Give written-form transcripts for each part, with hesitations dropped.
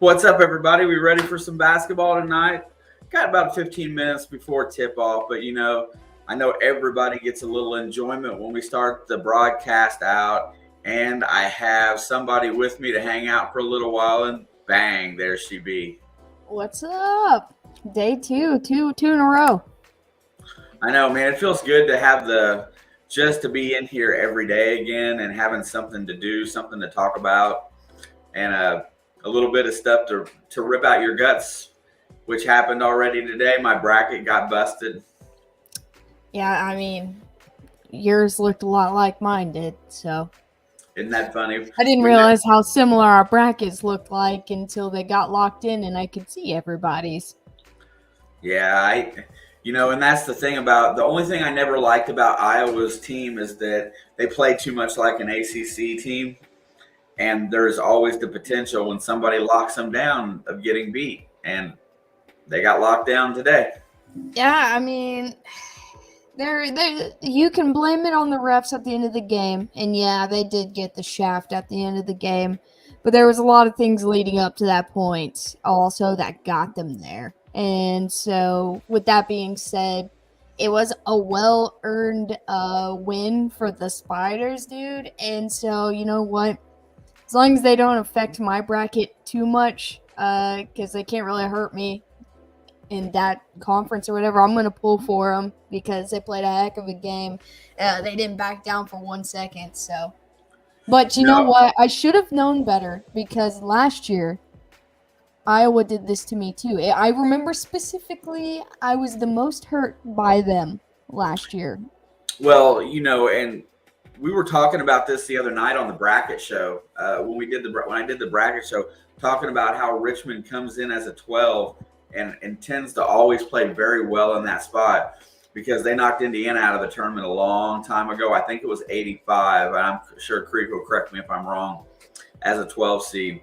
What's up, everybody? We ready for some basketball tonight? Got about 15 minutes before tip-off, but I know everybody gets a little enjoyment when we start the broadcast out, and I have somebody with me to hang out for a little while, and bang, there she be. What's up? Day two in a row. I know, man. It feels good to have just to be in here every day again and having something to do, something to talk about, and a little bit of stuff to rip out your guts, which happened already today. My bracket got busted. Yeah, I mean, yours looked a lot like mine did, so. Isn't that funny? I didn't realize how similar our brackets looked like until they got locked in and I could see everybody's. Yeah, and that's the thing the only thing I never liked about Iowa's team is that they play too much like an ACC team. And there's always the potential when somebody locks them down of getting beat. And they got locked down today. Yeah, I mean, you can blame it on the refs at the end of the game. And yeah, they did get the shaft at the end of the game. But there was a lot of things leading up to that point also that got them there. And so with that being said, it was a well-earned win for the Spiders, dude. And so, you know what? As long as they don't affect my bracket too much, because they can't really hurt me in that conference or whatever, I'm going to pull for them because they played a heck of a game. They didn't back down for 1 second. So, but you know what? I should have known better because last year, Iowa did this to me too. I remember specifically I was the most hurt by them last year. Well, and we were talking about this the other night on the bracket show when I did the bracket show, talking about how Richmond comes in as a 12 and tends to always play very well in that spot because they knocked Indiana out of the tournament a long time ago. I think it was 85, and I'm sure Creek will correct me if I'm wrong, as a 12 seed.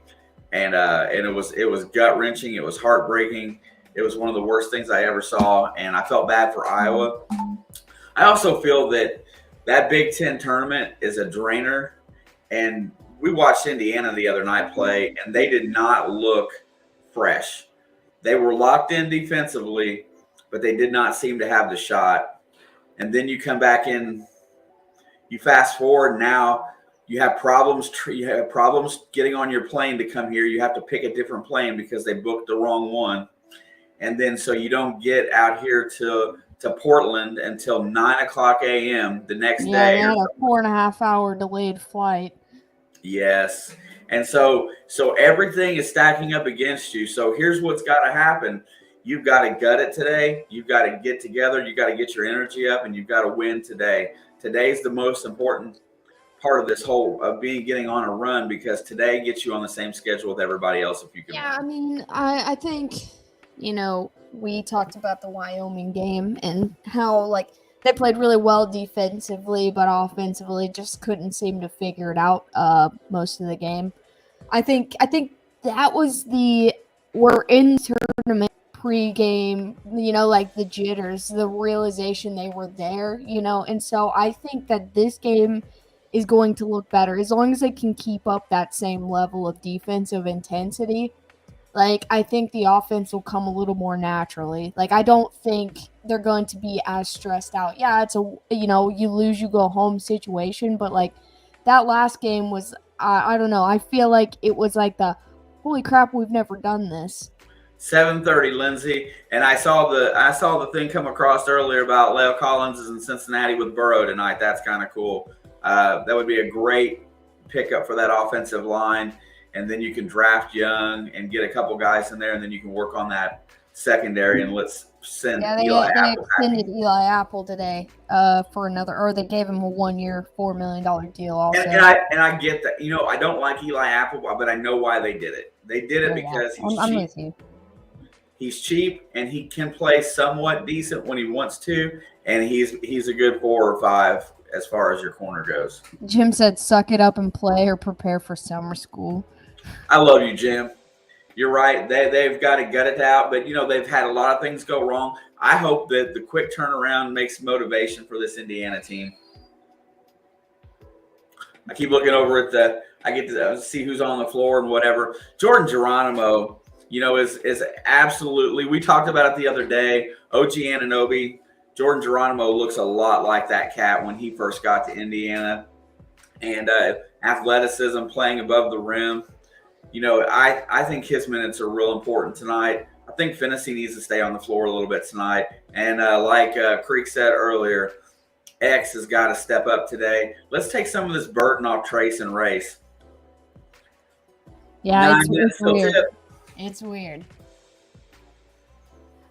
And it was gut-wrenching. It was heartbreaking. It was one of the worst things I ever saw, and I felt bad for Iowa. I also feel that Big Ten tournament is a drainer, and we watched Indiana the other night play, and they did not look fresh. They were locked in defensively, but they did not seem to have the shot. And then you come back in, you fast forward now, you have problems getting on your plane to come here. You have to pick a different plane because they booked the wrong one. And then so you don't get out here to Portland until 9:00 a.m. the next day. Yeah, they had a 4.5 hour delayed flight. Yes. And so everything is stacking up against you. So here's what's got to happen. You've got to gut it today. You've got to get together. You've got to get your energy up, and you've got to win today. Today's the most important part of this whole getting on a run because today gets you on the same schedule with everybody else if you can. Yeah, I mean, I think, we talked about the Wyoming game and how, they played really well defensively, but offensively just couldn't seem to figure it out most of the game. I think that was we're in tournament pregame, the jitters, the realization they were there, and so I think that this game is going to look better as long as they can keep up that same level of defensive intensity. I think the offense will come a little more naturally. I don't think they're going to be as stressed out. Yeah, it's you lose, you go home situation, but that last game was, I don't know. I feel like it was the, holy crap, we've never done this. 7:30, Lindsay, and I saw the thing come across earlier about Leo Collins is in Cincinnati with Burrow tonight. That's kind of cool. That would be a great pickup for that offensive line. And then you can draft young and get a couple guys in there, and then you can work on that secondary. And let's send Eli Apple. They extended Eli Apple today for another, or they gave him a 1-year, $4 million deal also. And I get that. I don't like Eli Apple, but I know why they did it. They did it because he's cheap. With you. He's cheap, and he can play somewhat decent when he wants to, and he's a good 4 or 5 as far as your corner goes. Jim said, "Suck it up and play, or prepare for summer school." I love you, Jim. You're right. They've got to gut it out, but they've had a lot of things go wrong. I hope that the quick turnaround makes motivation for this Indiana team. I keep looking over at I get to see who's on the floor and whatever. Jordan Geronimo, is absolutely. We talked about it the other day. OG Anunoby, Jordan Geronimo looks a lot like that cat when he first got to Indiana, and athleticism, playing above the rim. I think his minutes are real important tonight. I think Finney needs to stay on the floor a little bit tonight. And like Creek said earlier, X has got to step up today. Let's take some of this burden off Trace and Race. Yeah, it's weird. It's weird.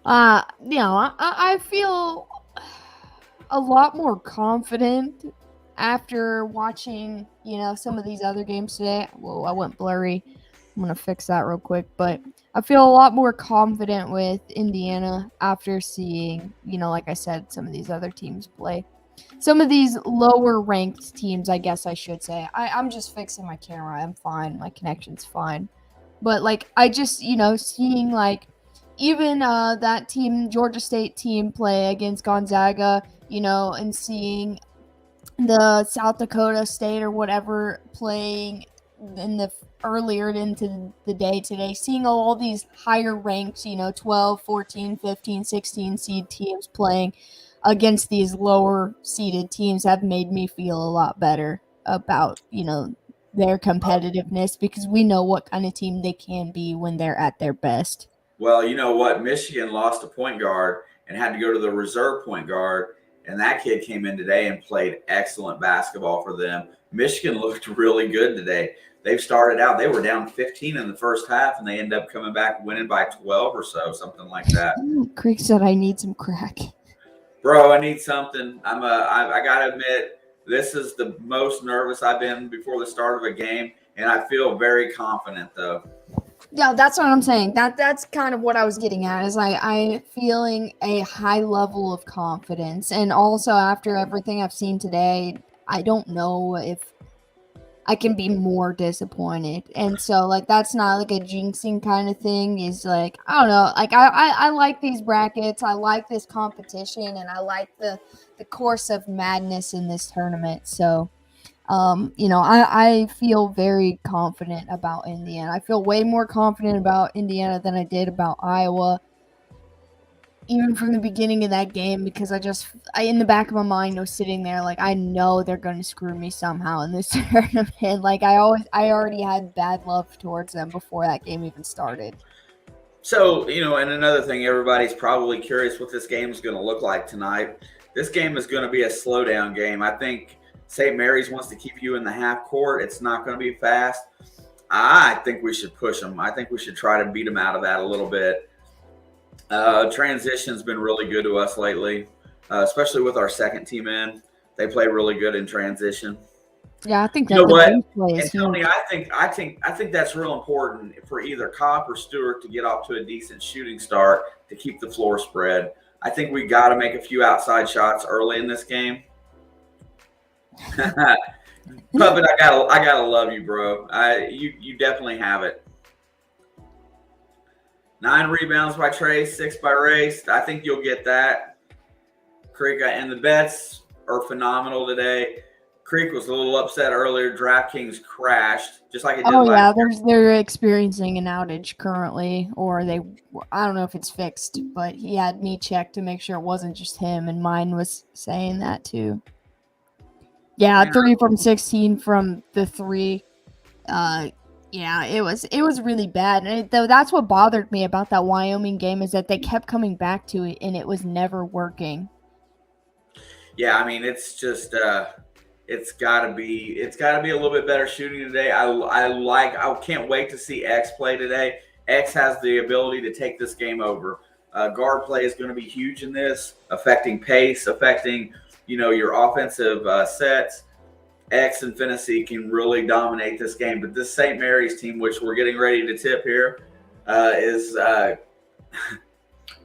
I feel a lot more confident after watching, some of these other games today. Whoa, I went blurry. I'm going to fix that real quick. But I feel a lot more confident with Indiana after seeing, like I said, some of these other teams play. Some of these lower ranked teams, I guess I should say. I'm just fixing my camera. I'm fine. My connection's fine. But, I just, seeing, even that team, Georgia State team, play against Gonzaga, and seeing the South Dakota State or whatever playing in the earlier into the day today, seeing all these higher ranked, 12, 14, 15, 16 seed teams playing against these lower seeded teams have made me feel a lot better about, their competitiveness, because we know what kind of team they can be when they're at their best. Well, you know what? Michigan lost a point guard and had to go to the reserve point guard, and that kid came in today and played excellent basketball for them. Michigan looked really good today. They've started out, they were down 15 in the first half, and they end up coming back winning by 12 or so, something like that. Creek said, I need some crack. Bro, I need something. I got to admit, this is the most nervous I've been before the start of a game, and I feel very confident, though. Yeah, that's what I'm saying. That's kind of what I was getting at, is I feeling a high level of confidence. And also, after everything I've seen today, I don't know if I can be more disappointed. And so, that's not a jinxing kind of thing. Is I don't know. I like these brackets. I like this competition, and I like the course of madness in this tournament. So, I feel very confident about Indiana. I feel way more confident about Indiana than I did about Iowa, even from the beginning of that game, because I in the back of my mind was sitting there I know they're going to screw me somehow in this tournament. I already had bad love towards them before that game even started. So, and another thing, everybody's probably curious what this game is going to look like tonight. This game is going to be a slow down game. I think St. Mary's wants to keep you in the half court. It's not going to be fast. I think we should push them. I think we should try to beat them out of that a little bit. Transition's been really good to us lately, especially with our second team in. They play really good in transition. Yeah, I think you know what, and Tony, I think that's real important for either Kopp or Stewart to get off to a decent shooting start to keep the floor spread. I think we got to make a few outside shots early in this game. Puppet, I gotta love you, bro. You definitely have it. 9 rebounds by Trace, 6 by Race. I think you'll get that. Creek, and the bets are phenomenal today. Creek was a little upset earlier. DraftKings crashed, just like it did. Oh yeah, they're experiencing an outage currently, or I don't know if it's fixed, but he had me check to make sure it wasn't just him, and mine was saying that too. Yeah, 3 from 16 from the 3. Yeah, it was really bad. And though that's what bothered me about that Wyoming game, is that they kept coming back to it and it was never working. Yeah, I mean, it's just it's got to be a little bit better shooting today. I can't wait to see X play today. X has the ability to take this game over. Guard play is going to be huge in this, affecting pace, affecting your offensive sets. X and Finney can really dominate this game. But this St. Mary's team, which we're getting ready to tip here, is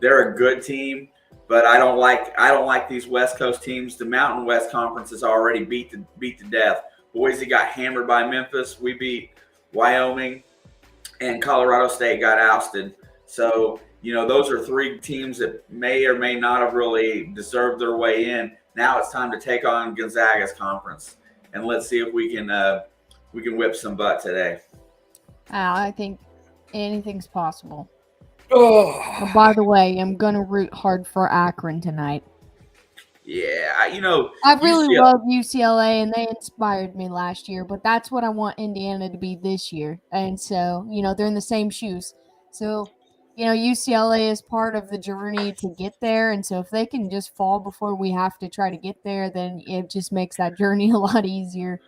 they're a good team. But I don't like these West Coast teams. The Mountain West Conference is already beat to death. Boise got hammered by Memphis. We beat Wyoming, and Colorado State got ousted. So those are 3 teams that may or may not have really deserved their way in. Now it's time to take on Gonzaga's conference, and let's see if we can whip some butt today. I think anything's possible. Oh, By the way, I'm gonna root hard for Akron tonight. yeah. I really UCLA, love UCLA, and they inspired me last year. But that's what I want Indiana to be this year. And so, they're in the same shoes. So, UCLA is part of the journey to get there. And so, if they can just fall before we have to try to get there, then it just makes that journey a lot easier.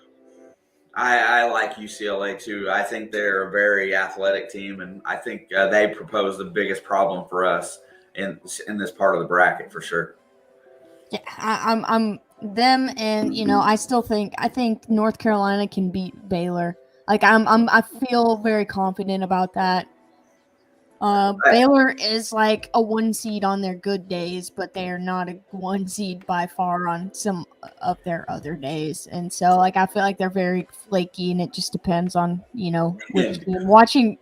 I like UCLA too. I think they're a very athletic team, and I think they propose the biggest problem for us in this part of the bracket for sure. Yeah, I'm them, and I think North Carolina can beat Baylor. Like I feel very confident about that. Baylor is like a 1 seed on their good days, but they are not a 1 seed by far on some of their other days. And so, like, I feel like they're very flaky, and it just depends on which team. Watching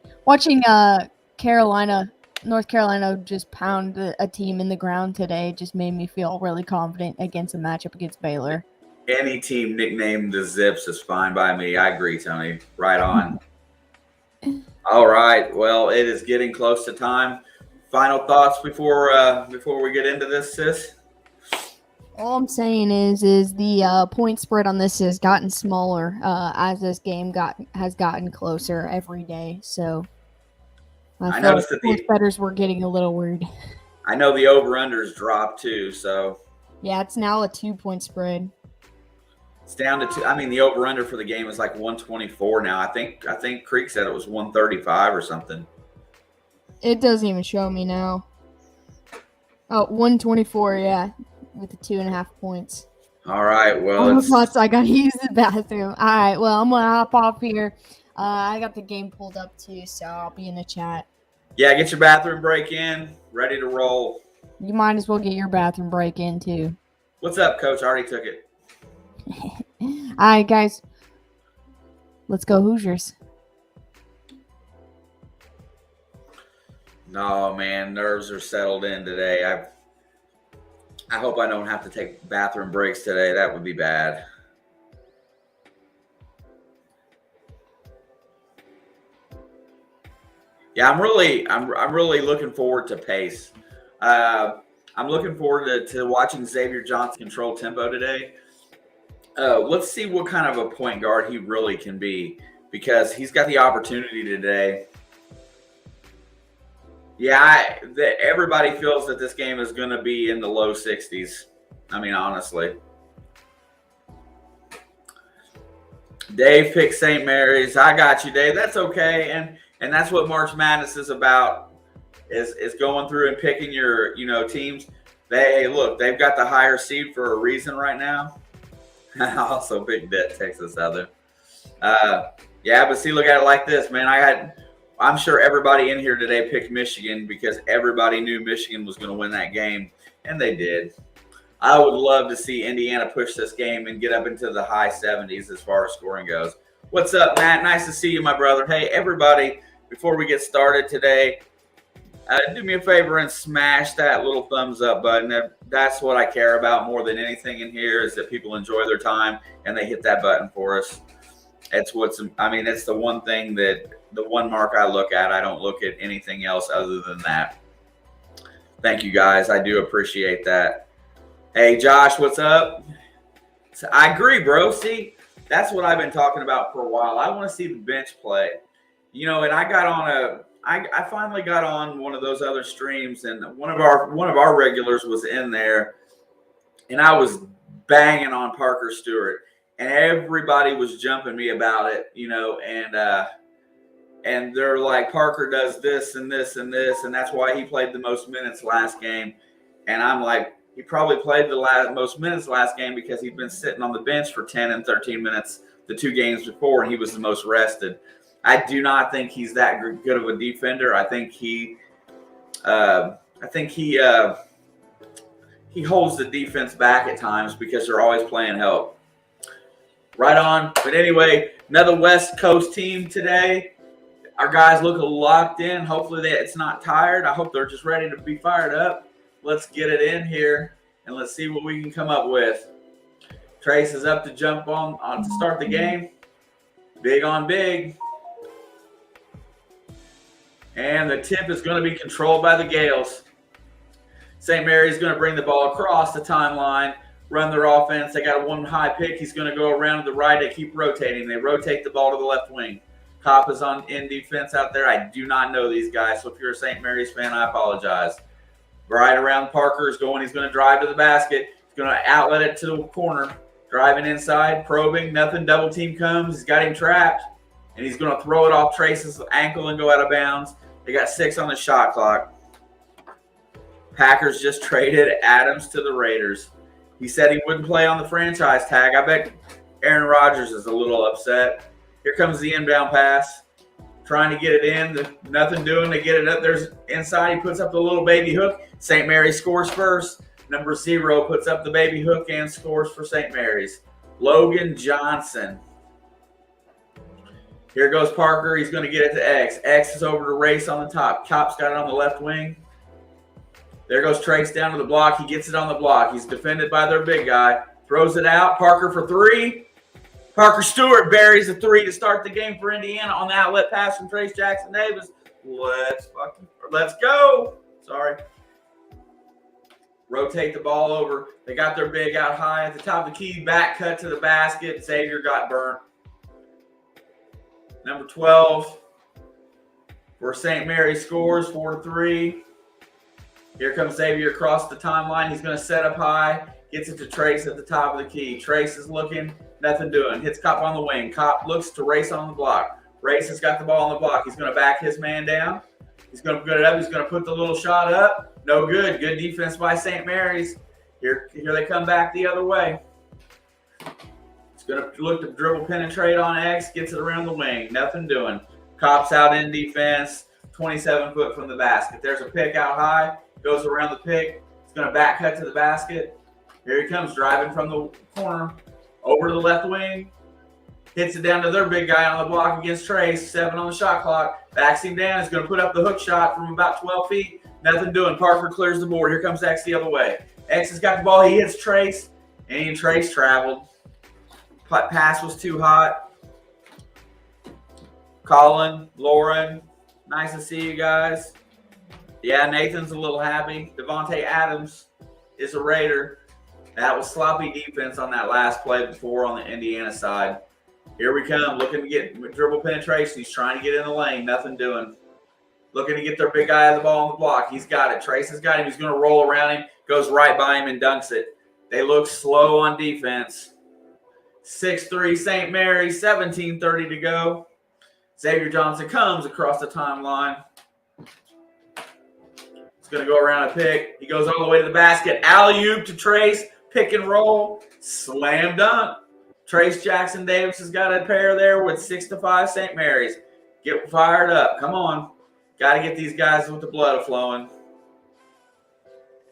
North Carolina just pound a team in the ground today just made me feel really confident against a matchup against Baylor. Any team nicknamed the Zips is fine by me. I agree, Tony. Right on. All right. Well, it is getting close to time. Final thoughts before we get into this, sis? All I'm saying is the point spread on this has gotten smaller as this game has gotten closer every day. So I feel like the bettors were getting a little worried. I know the over-unders dropped too. So yeah, it's now a 2-point spread. It's down to 2. I mean, the over/under for the game is like 124 now. I think Creek said it was 135 or something. It doesn't even show me now. Oh, 124, yeah, with the 2.5 points. All right, well, plus I gotta use the bathroom. All right, well, I'm gonna hop off here. I got the game pulled up too, so I'll be in the chat. Yeah, get your bathroom break in, ready to roll. You might as well get your bathroom break in too. What's up, Coach? I already took it. All right, guys. Let's go Hoosiers. No, man, nerves are settled in today. I hope I don't have to take bathroom breaks today. That would be bad. Yeah, I'm really looking forward to pace. I'm looking forward to watching Xavier Johnson control tempo today. Let's see what kind of a point guard he really can be, because he's got the opportunity today. Yeah, everybody feels that this game is going to be in the low 60s. I mean, honestly. Dave picked St. Mary's. I got you, Dave. That's okay. And that's what March Madness is about, is going through and picking your, teams. Look, they've got the higher seed for a reason right now. Also picked Texas Southern. Yeah, but see, look at it like this, man. I'm sure everybody in here today picked Michigan because everybody knew Michigan was going to win that game, and they did. I would love to see Indiana push this game and get up into the high 70s as far as scoring goes. What's up, Matt? Nice to see you, my brother. Hey, everybody, before we get started today, do me a favor and smash that little thumbs up button. That's what I care about more than anything in here, is that people enjoy their time and they hit that button for us. It's the one thing the one mark I look at. I don't look at anything else other than that. Thank you, guys. I do appreciate that. Hey, Josh, what's up? I agree, bro. See, that's what I've been talking about for a while. I want to see the bench play. And I finally got on one of those other streams, and one of our regulars was in there, and I was banging on Parker Stewart, and everybody was jumping me about it, and they're like, Parker does this and this and this, and that's why he played the most minutes last game. And I'm like, he probably played the most minutes last game because he'd been sitting on the bench for 10 and 13 minutes the 2 games before, and he was the most rested. I do not think he's that good of a defender. I think he holds the defense back at times because they're always playing help. Right on. But anyway, another West Coast team today. Our guys look locked in. Hopefully it's not tired. I hope they're just ready to be fired up. Let's get it in here, and let's see what we can come up with. Trace is up to jump on to start the game. Big on big. And the tip is going to be controlled by the Gales. St. Mary's going to bring the ball across the timeline, run their offense. They got a one high pick. He's going to go around to the right. They keep rotating. They rotate the ball to the left wing. Kopp is in defense out there. I do not know these guys, so if you're a St. Mary's fan, I apologize. Right around Parker is going. He's going to drive to the basket. He's going to outlet it to the corner. Driving inside, probing, nothing. Double team comes. He's got him trapped, and he's going to throw it off Trace's ankle and go out of bounds. They got 6 on the shot clock. Packers just traded Adams to the Raiders. He said he wouldn't play on the franchise tag. I bet Aaron Rodgers is a little upset. Here comes the inbound pass. Trying to get it in. Nothing doing to get it up. There's inside. He puts up the little baby hook. St. Mary's scores first. Number 0 puts up the baby hook and scores for St. Mary's. Logan Johnson. Here goes Parker. He's going to get it to X. X is over to Race on the top. Kopp's got it on the left wing. There goes Trace down to the block. He gets it on the block. He's defended by their big guy. Throws it out. Parker for 3. Parker Stewart buries the 3 to start the game for Indiana on the outlet pass from Trace Jackson Davis. Let's go. Sorry. Rotate the ball over. They got their big out high at the top of the key. Back cut to the basket. Xavier got burnt. Number 12 for St. Mary scores 4-3. Here comes Xavier across the timeline. He's going to set up high. Gets it to Trace at the top of the key. Trace is looking. Nothing doing. Hits Kopp on the wing. Kopp looks to Race on the block. Race has got the ball on the block. He's going to back his man down. He's going to put it up. He's going to put the little shot up. No good. Good defense by St. Mary's. Here they come back the other way. He's going to look to dribble penetrate on X. Gets it around the wing. Nothing doing. Kopp's out in defense. 27 foot from the basket. There's a pick out high. Goes around the pick. He's going to back cut to the basket. Here he comes driving from the corner. Over to the left wing. Hits it down to their big guy on the block against Trace. 7 on the shot clock. Backs him down. He's going to put up the hook shot from about 12 feet. Nothing doing. Parker clears the board. Here comes X the other way. X has got the ball. He hits Trace. And Trace traveled. Pass was too hot. Colin, Lauren, nice to see you guys. Yeah, Nathan's a little happy. Devontae Adams is a Raider. That was sloppy defense on that last play before on the Indiana side. Here we come, looking to get dribble penetration. He's trying to get in the lane, nothing doing. Looking to get their big guy the ball on the block. He's got it. Trace has got him. He's going to roll around him, goes right by him and dunks it. They look slow on defense. 6-3 St. Mary, 17:30 to go. Xavier Johnson comes across the timeline. He's going to go around a pick. He goes all the way to the basket. Alley-oop to Trace. Pick and roll. Slam dunk. Trace Jackson Davis has got a pair there with 6-5 St. Mary's. Get fired up. Come on. Got to get these guys with the blood flowing.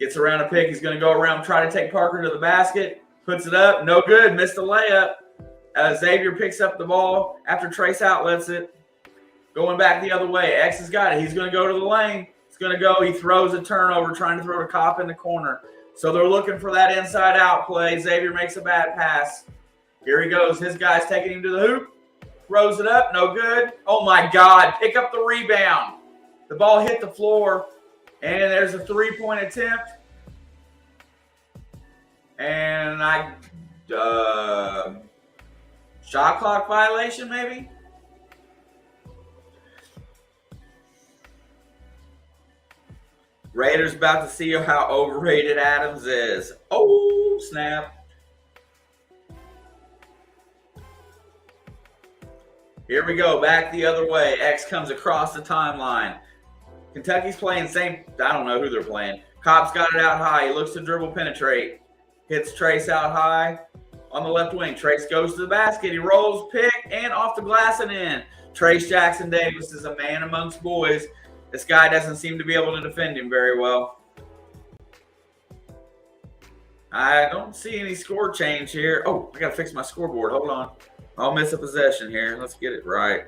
Gets around a pick. He's going to go around, try to take Parker to the basket. Puts it up. No good. Missed the layup. Xavier picks up the ball after Trace outlets it. Going back the other way. X has got it. He's going to go to the lane. He's going to go. He throws a turnover, trying to throw a Kopp in the corner. So they're looking for that inside-out play. Xavier makes a bad pass. Here he goes. His guy's taking him to the hoop. Throws it up. No good. Oh, my God. Pick up the rebound. The ball hit the floor. And there's a three-point attempt. And shot clock violation, maybe? Raiders about to see how overrated Adams is. Oh, snap. Here we go. Back the other way. X comes across the timeline. Kentucky's playing I don't know who they're playing. Kopp's got it out high. He looks to dribble penetrate. Hits Trace out high on the left wing. Trace goes to the basket. He rolls, pick, and off the glass and in. Trace Jackson Davis is a man amongst boys. This guy doesn't seem to be able to defend him very well. I don't see any score change here. Oh, I got to fix my scoreboard. Hold on. I'll miss a possession here. Let's get it right.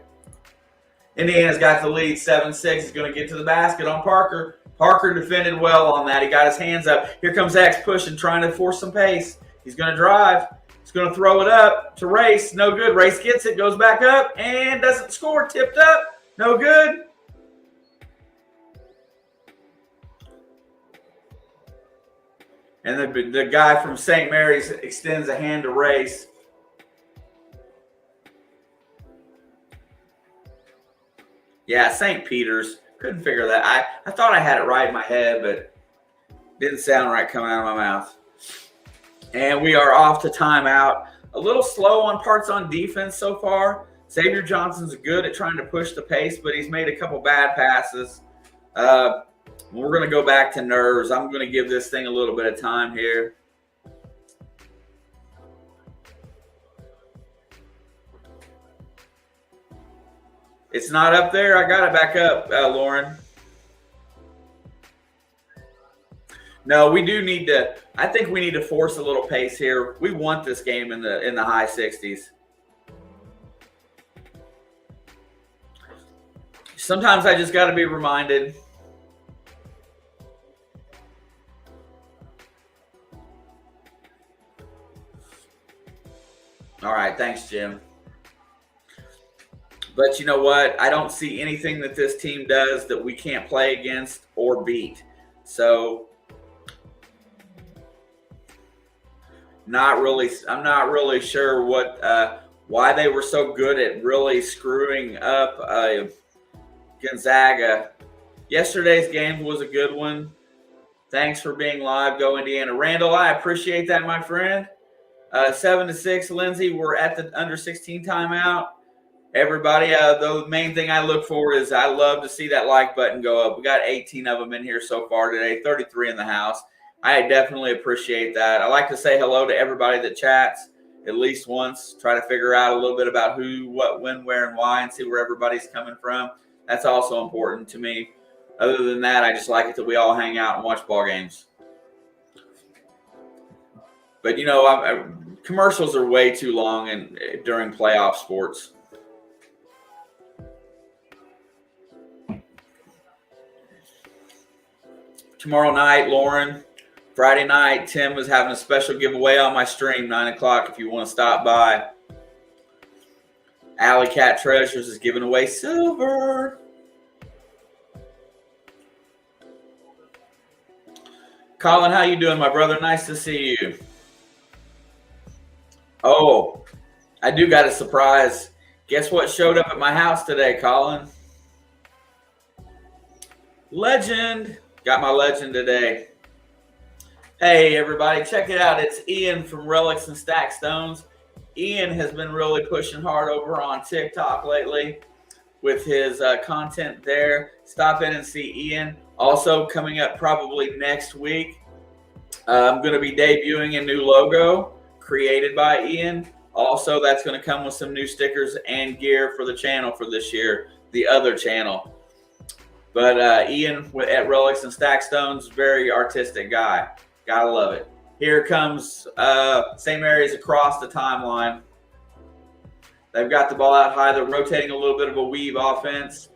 Indiana's got the lead 7-6. He's going to get to the basket on Parker. Parker defended well on that. He got his hands up. Here comes X pushing, trying to force some pace. He's going to drive. He's going to throw it up to Race. No good. Race gets it, goes back up, and doesn't score. Tipped up. No good. And the guy from St. Mary's extends a hand to Race. Yeah, St. Peter's. Couldn't figure that. I thought I had it right in my head, but didn't sound right coming out of my mouth. And we are off to timeout. A little slow on parts on defense so far. Xavier Johnson's good at trying to push the pace, but he's made a couple bad passes. We're going to go back to nerves. I'm going to give this thing a little bit of time here. It's not up there. I got it back up, Lauren. No, we do need to. I think we need to force a little pace here. We want this game in the high 60s. Sometimes I just got to be reminded. All right, thanks, Jim. But you know what? I don't see anything that this team does that we can't play against or beat. So I'm not really sure why they were so good at really screwing up Gonzaga. Yesterday's game was a good one. Thanks for being live. Go Indiana. Randall, I appreciate that, my friend. 7-6, Lindsay. We're at the under 16 timeout. Everybody, the main thing I look for is I love to see that like button go up. We got 18 of them in here so far today, 33 in the house. I definitely appreciate that. I like to say hello to everybody that chats at least once, try to figure out a little bit about who, what, when, where, and why, and see where everybody's coming from. That's also important to me. Other than that, I just like it that we all hang out and watch ball games. But, you know, commercials are way too long during playoff sports. Tomorrow night, Lauren, Friday night, Tim was having a special giveaway on my stream, 9 o'clock, if you want to stop by. Alley Cat Treasures is giving away silver. Colin, how you doing, my brother? Nice to see you. Oh, I do got a surprise. Guess what showed up at my house today, Colin? Legend. Got my legend today. Hey, everybody, check it out. It's Ian from Relics and Stack Stones. Ian has been really pushing hard over on TikTok lately with his content there. Stop in and see Ian. Also, coming up probably next week, I'm going to be debuting a new logo created by Ian. Also, that's going to come with some new stickers and gear for the channel for this year, the other channel. But Ian at Relics and Stack Stones, very artistic guy. Gotta love it. Here comes St. Mary's across the timeline. They've got the ball out high. They're rotating a little bit of a weave offense.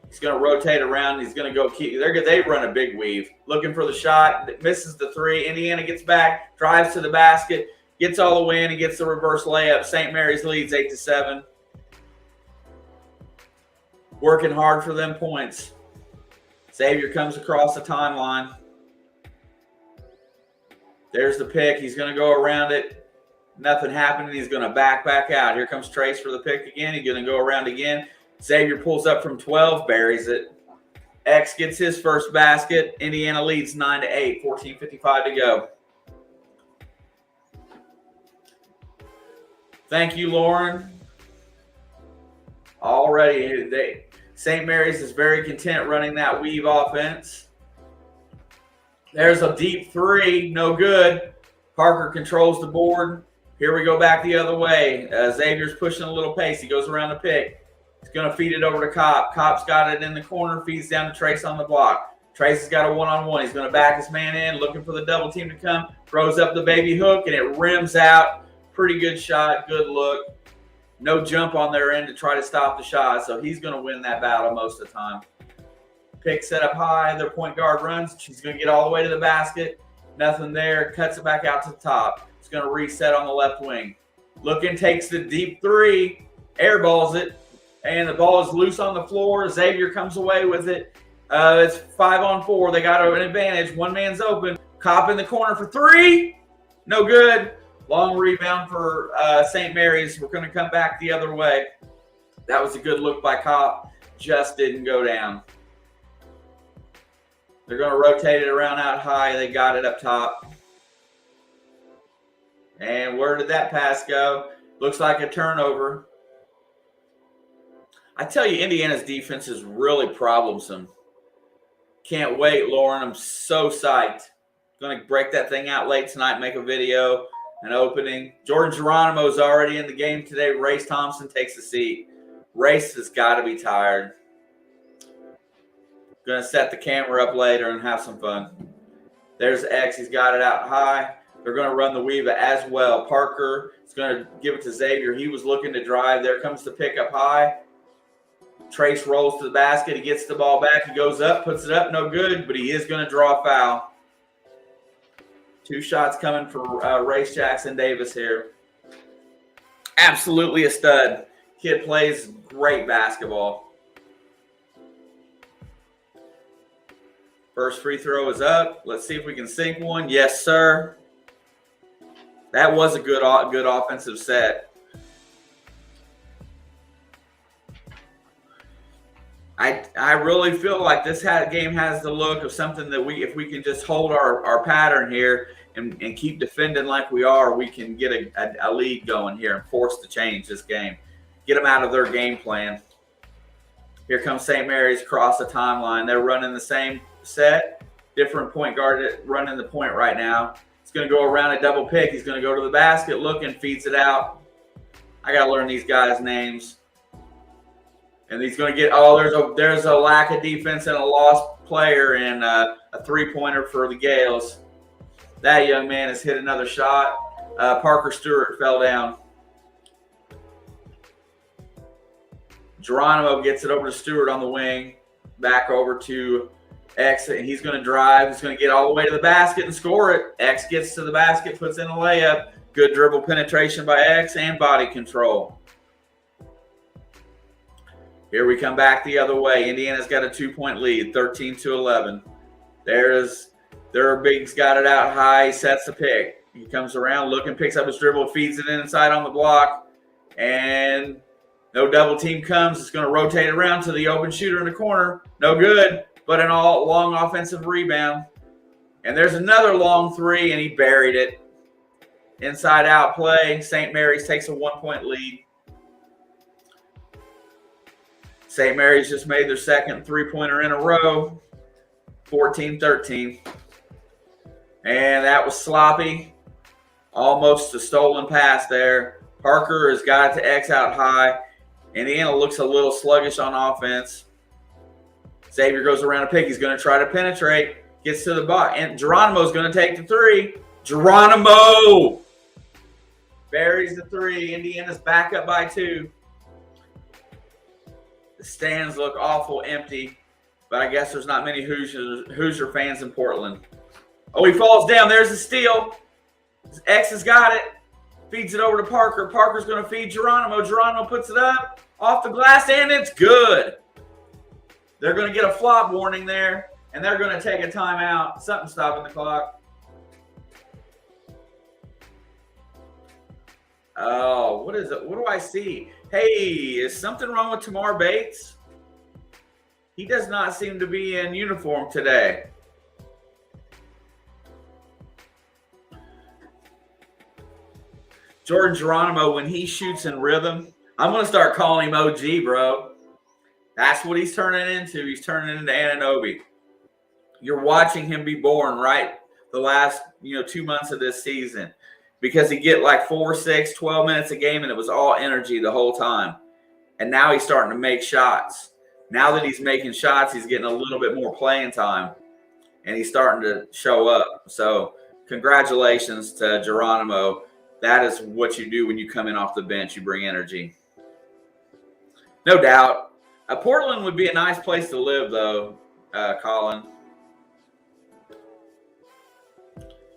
He's going to rotate around. He's going to go keep. They run a big weave. Looking for the shot. Misses the three. Indiana gets back. Drives to the basket. Gets all the way in and gets the reverse layup. St. Mary's leads 8-7. Working hard for them points. Xavier comes across the timeline. There's the pick. He's going to go around it. Nothing happening. He's going to back out. Here comes Trace for the pick again. He's going to go around again. Xavier pulls up from 12, buries it. X gets his first basket. Indiana leads 9-8, 14:55 to go. Thank you, Lauren. Already, St. Mary's is very content running that weave offense. There's a deep three, no good. Parker controls the board. Here we go back the other way. Xavier's pushing a little pace. He goes around the pick. He's going to feed it over to Kopp. Kopp's got it in the corner, feeds down to Trace on the block. Trace has got a one-on-one. He's going to back his man in, looking for the double team to come. Throws up the baby hook, and it rims out. Pretty good shot, good look. No jump on their end to try to stop the shot, so he's going to win that battle most of the time. Pick set up high. Their point guard runs. She's going to get all the way to the basket. Nothing there. Cuts it back out to the top. It's going to reset on the left wing. Looking, takes the deep three, airballs it, and the ball is loose on the floor. Xavier comes away with it. It's 5-on-4. They got an advantage. One man's open. Kopp in the corner for three. No good. Long rebound for St. Mary's. We're going to come back the other way. That was a good look by Kopp. Just didn't go down. They're going to rotate it around out high. They got it up top. And where did that pass go? Looks like a turnover. I tell you, Indiana's defense is really problemsome. Can't wait, Lauren. I'm so psyched. Going to break that thing out late tonight, make a video, an opening. Jordan Geronimo's already in the game today. Race Thompson takes a seat. Race has got to be tired. Going to set the camera up later and have some fun. There's X. He's got it out high. They're going to run the weave as well. Parker is going to give it to Xavier. He was looking to drive. There comes the pick up high. Trace rolls to the basket. He gets the ball back. He goes up, puts it up. No good, but he is going to draw a foul. 2 shots coming for Race Jackson Davis here. Absolutely a stud. Kid plays great basketball. First free throw is up. Let's see if we can sink one. Yes, sir. That was a good offensive set. I really feel like this game has the look of something that if we can just hold our pattern here and keep defending like we are, we can get a lead going here and force the change this game. Get them out of their game plan. Here comes St. Mary's across the timeline. They're running the same set. Different point guard running the point right now. He's going to go around a double pick. He's going to go to the basket, looking, feeds it out. I got to learn these guys' names. And he's going to get, there's a lack of defense and a lost player and a three-pointer for the Gales. That young man has hit another shot. Parker Stewart fell down. Geronimo gets it over to Stewart on the wing. Back over to X, and he's going to drive. He's going to get all the way to the basket and score it. X gets to the basket, puts in a layup. Good dribble penetration by X and body control. Here we come back the other way. Indiana's got a 2-point lead, 13-11. Their big's got it out high, sets the pick. He comes around, looking, picks up his dribble, feeds it inside on the block, and no double team comes. It's going to rotate around to the open shooter in the corner. No good, but an long offensive rebound. And there's another long three, and he buried it. Inside out play. St. Mary's takes a 1-point lead. St. Mary's just made their second three-pointer in a row, 14-13. And that was sloppy. Almost a stolen pass there. Parker has got it to X out high. Indiana looks a little sluggish on offense. Xavier goes around a pick. He's going to try to penetrate. Gets to the box. And Geronimo's going to take the three. Geronimo buries the three. Indiana's back up by 2. The stands look awful empty, but I guess there's not many Hoosier fans in Portland. Oh, he falls down. There's the steal. X has got it. Feeds it over to Parker. Parker's going to feed Geronimo. Geronimo puts it up off the glass, and it's good. They're going to get a flop warning there, and they're going to take a timeout. Something stopping the clock. Oh, what is it? What do I see? Hey, is something wrong with Tamar Bates? He does not seem to be in uniform today. Jordan Geronimo, when he shoots in rhythm, I'm going to start calling him OG, bro. That's what he's turning into. He's turning into Anunoby. You're watching him be born, right? The last, 2 months of this season. Because he get like 4, 6, 12 minutes a game, and it was all energy the whole time. And now he's starting to make shots. Now that he's making shots, he's getting a little bit more playing time. And he's starting to show up. So congratulations to Geronimo. That is what you do when you come in off the bench. You bring energy. No doubt. Portland would be a nice place to live, though, Colin.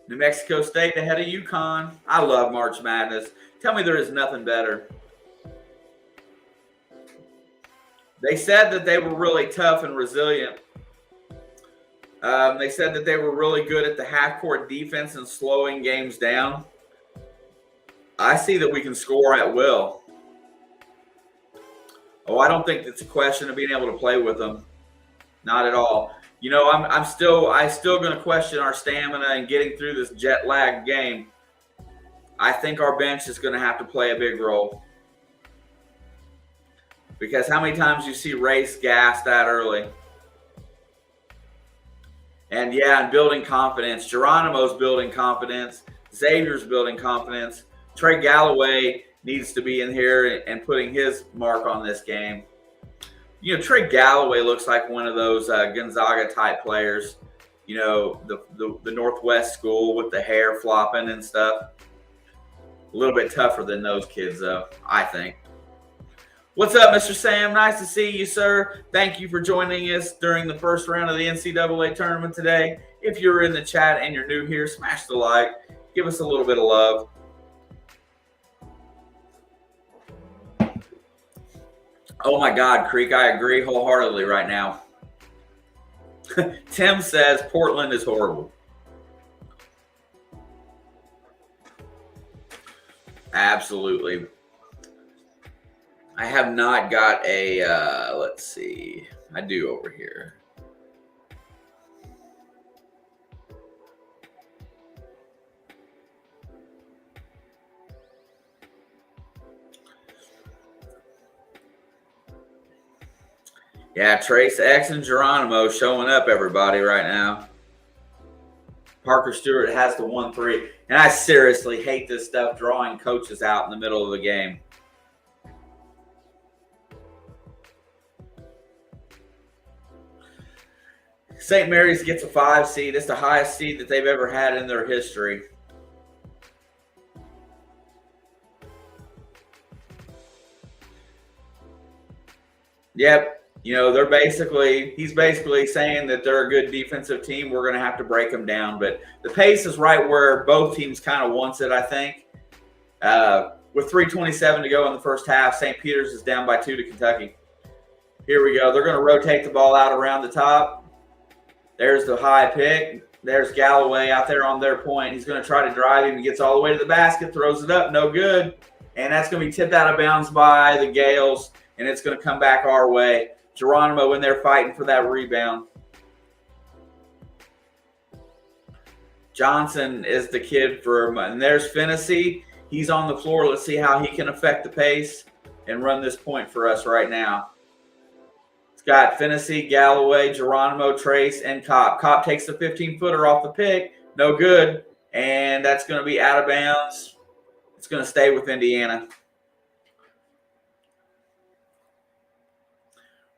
New Mexico State ahead of UConn. I love March Madness. Tell me there is nothing better. They said that they were really tough and resilient. They said that they were really good at the half-court defense and slowing games down. I see that we can score at will. Oh, I don't think it's a question of being able to play with them. Not at all. You know, I'm still going to question our stamina and getting through this jet lag game. I think our bench is going to have to play a big role. Because how many times you see Race gas that early? And yeah, and building confidence. Geronimo's building confidence. Xavier's building confidence. Trey Galloway needs to be in here and putting his mark on this game. You know, Trey Galloway looks like one of those Gonzaga type players. You know, the Northwest school with the hair flopping and stuff. A little bit tougher than those kids, though, I think. What's up, Mr. Sam? Nice to see you, sir. Thank you for joining us during the first round of the NCAA tournament today. If you're in the chat and you're new here, smash the like. Give us a little bit of love. Oh, my God, Creek, I agree wholeheartedly right now. Tim says Portland is horrible. Absolutely. I have not got a, let's see. I do over here. Yeah, Trace X and Geronimo showing up, everybody, right now. Parker Stewart has the 1-3. And I seriously hate this stuff, drawing coaches out in the middle of the game. St. Mary's gets a 5 seed. It's the highest seed that they've ever had in their history. Yep. You know, he's basically saying that they're a good defensive team. We're going to have to break them down. But the pace is right where both teams kind of wants it, I think. With 3:27 to go in the first half, St. Peter's is down by 2 to Kentucky. Here we go. They're going to rotate the ball out around the top. There's the high pick. There's Galloway out there on their point. He's going to try to drive him. He gets all the way to the basket, throws it up, no good. And that's going to be tipped out of bounds by the Gales, and it's going to come back our way. Geronimo in there fighting for that rebound. Johnson is the kid and there's Finney. He's on the floor. Let's see how he can affect the pace and run this point for us right now. It's got Finney, Galloway, Geronimo, Trace, and Kopp. Kopp takes the 15-footer off the pick. No good. And that's going to be out of bounds. It's going to stay with Indiana.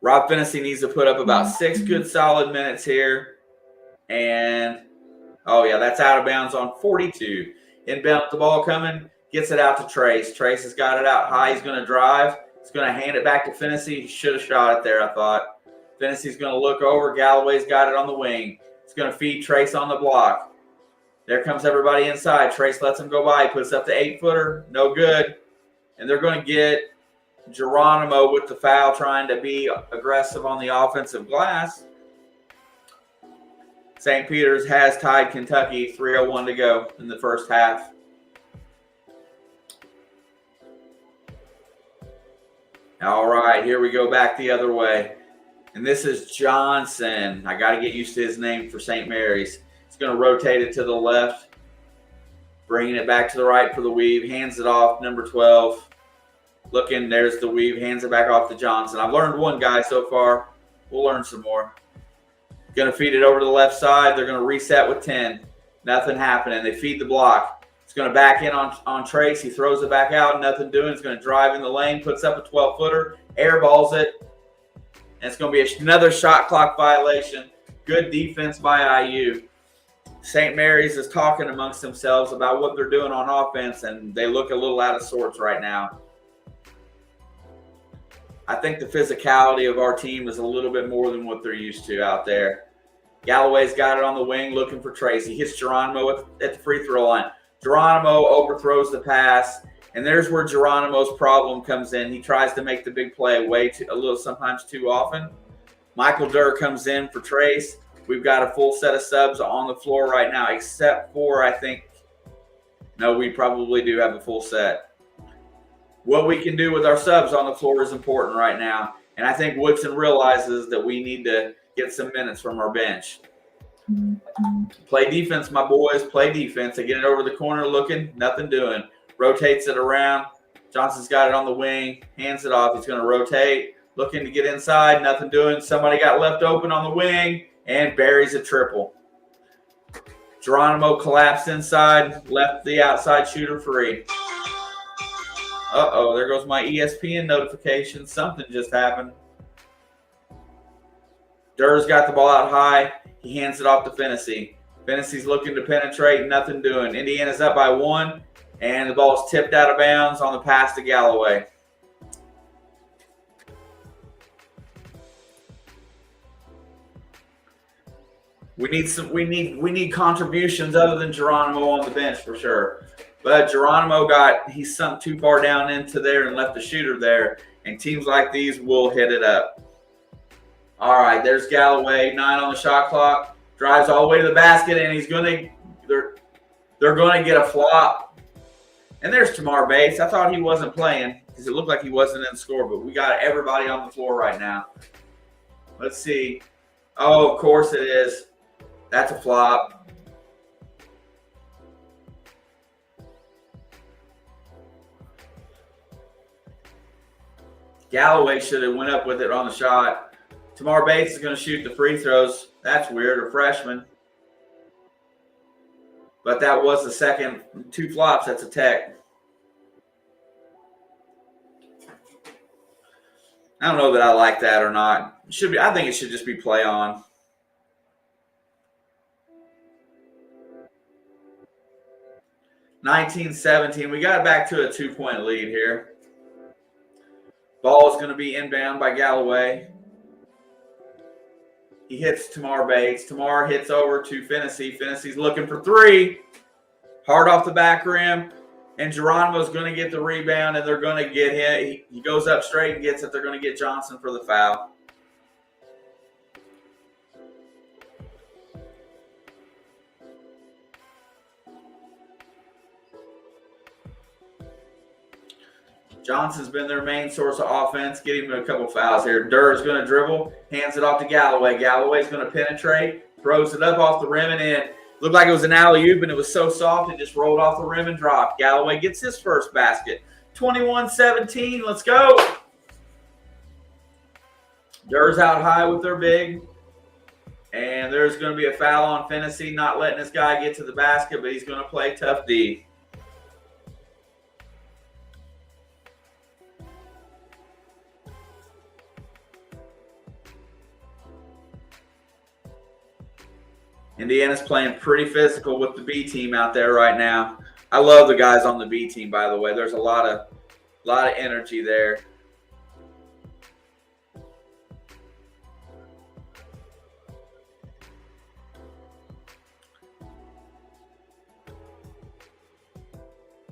Rob Finney needs to put up about 6 good solid minutes here. And, oh, yeah, that's out of bounds on 42. Inbound the ball coming. Gets it out to Trace. Trace has got it out high. He's going to drive. He's going to hand it back to Finney. He should have shot it there, I thought. Finney's going to look over. Galloway's got it on the wing. He's going to feed Trace on the block. There comes everybody inside. Trace lets him go by. He puts up the 8-footer. No good. And they're going to get Geronimo with the foul, trying to be aggressive on the offensive glass. St. Peter's has tied Kentucky, 3:01 to go in the first half. All right, here we go back the other way. And this is Johnson. I got to get used to his name for St. Mary's. He's going to rotate it to the left, bringing it back to the right for the weave. Hands it off, number 12. Looking, there's the weave. Hands it back off to Johnson. I've learned one guy so far. We'll learn some more. Going to feed it over to the left side. They're going to reset with 10. Nothing happening. They feed the block. It's going to back in on Trace. He throws it back out. Nothing doing. It's going to drive in the lane. Puts up a 12-footer. Airballs it. And it's going to be another shot clock violation. Good defense by IU. St. Mary's is talking amongst themselves about what they're doing on offense, and they look a little out of sorts right now. I think the physicality of our team is a little bit more than what they're used to out there. Galloway's got it on the wing looking for Tracy. Hits Geronimo at the free throw line. Geronimo overthrows the pass, and there's where Geronimo's problem comes in. He tries to make the big play sometimes too often. Michael Durr comes in for Trace. We've got a full set of subs on the floor right now, except for, no, we probably do have a full set. What we can do with our subs on the floor is important right now. And I think Woodson realizes that we need to get some minutes from our bench. Play defense, my boys. Play defense. They get it over the corner looking, nothing doing. Rotates it around. Johnson's got it on the wing. Hands it off. He's going to rotate. Looking to get inside, nothing doing. Somebody got left open on the wing and buries a triple. Geronimo collapsed inside, left the outside shooter free. Uh-oh, there goes my ESPN notification. Something just happened. Durr's got the ball out high. He hands it off to Fennessy. Fennessy's looking to penetrate, nothing doing. Indiana's up by 1, and the ball's tipped out of bounds on the pass to Galloway. We need contributions other than Geronimo on the bench for sure. But Geronimo he's sunk too far down into there and left the shooter there. And teams like these will hit it up. All right, there's Galloway, 9 on the shot clock. Drives all the way to the basket, and they're gonna get a flop. And there's Tamar Bates. I thought he wasn't playing because it looked like he wasn't in the score, but we got everybody on the floor right now. Let's see. Oh, of course it is. That's a flop. Galloway should have went up with it on the shot. Tamar Bates is going to shoot the free throws. That's weird, a freshman. But that was the second 2 flops. That's a tech. I don't know that I like that or not. It should be. I think it should just be play on. (19-17). We got back to a 2-point lead here. Ball is going to be inbound by Galloway. He hits Tamar Bates. Tamar hits over to Fennessy. Fennessy's looking for 3. Hard off the back rim. And Geronimo's going to get the rebound, and they're going to get him. He goes up straight and gets it. They're going to get Johnson for the foul. Johnson's been their main source of offense. Get him a couple fouls here. Durr is going to dribble, hands it off to Galloway. Galloway's going to penetrate, throws it up off the rim and in. Looked like it was an alley-oop, and it was so soft it just rolled off the rim and dropped. Galloway gets his first basket. 21-17. Let's go. Durr's out high with their big. And there's going to be a foul on Fennessy, not letting this guy get to the basket, but he's going to play tough D. Indiana's playing pretty physical with the B team out there right now. I love the guys on the B team, by the way. There's a lot of energy there.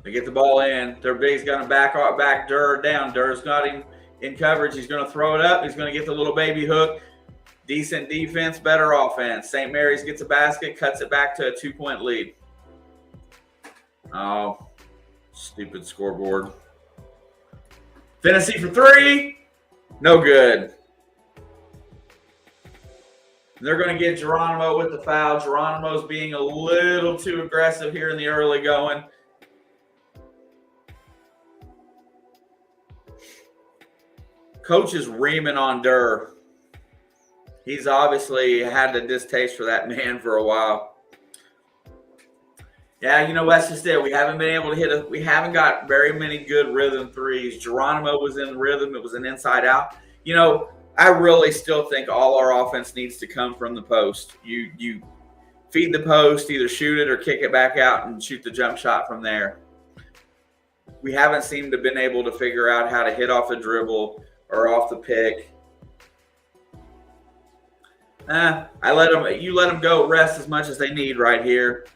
They get the ball in. Their big's going to back Durr down. Durr's got him in coverage. He's going to throw it up. He's going to get the little baby hook. Decent defense, better offense. St. Mary's gets a basket, cuts it back to a 2-point lead. Oh, stupid scoreboard. Fennessy for 3. No good. They're going to get Geronimo with the foul. Geronimo's being a little too aggressive here in the early going. Coach is reaming on Durr. He's obviously had a distaste for that man for a while. Yeah, that's just it. We haven't been able to we haven't got very many good rhythm threes. Geronimo was in rhythm. It was an inside out. I really still think all our offense needs to come from the post. You feed the post, either shoot it or kick it back out and shoot the jump shot from there. We haven't seemed to have been able to figure out how to hit off the dribble or off the pick. You let them go rest as much as they need right here.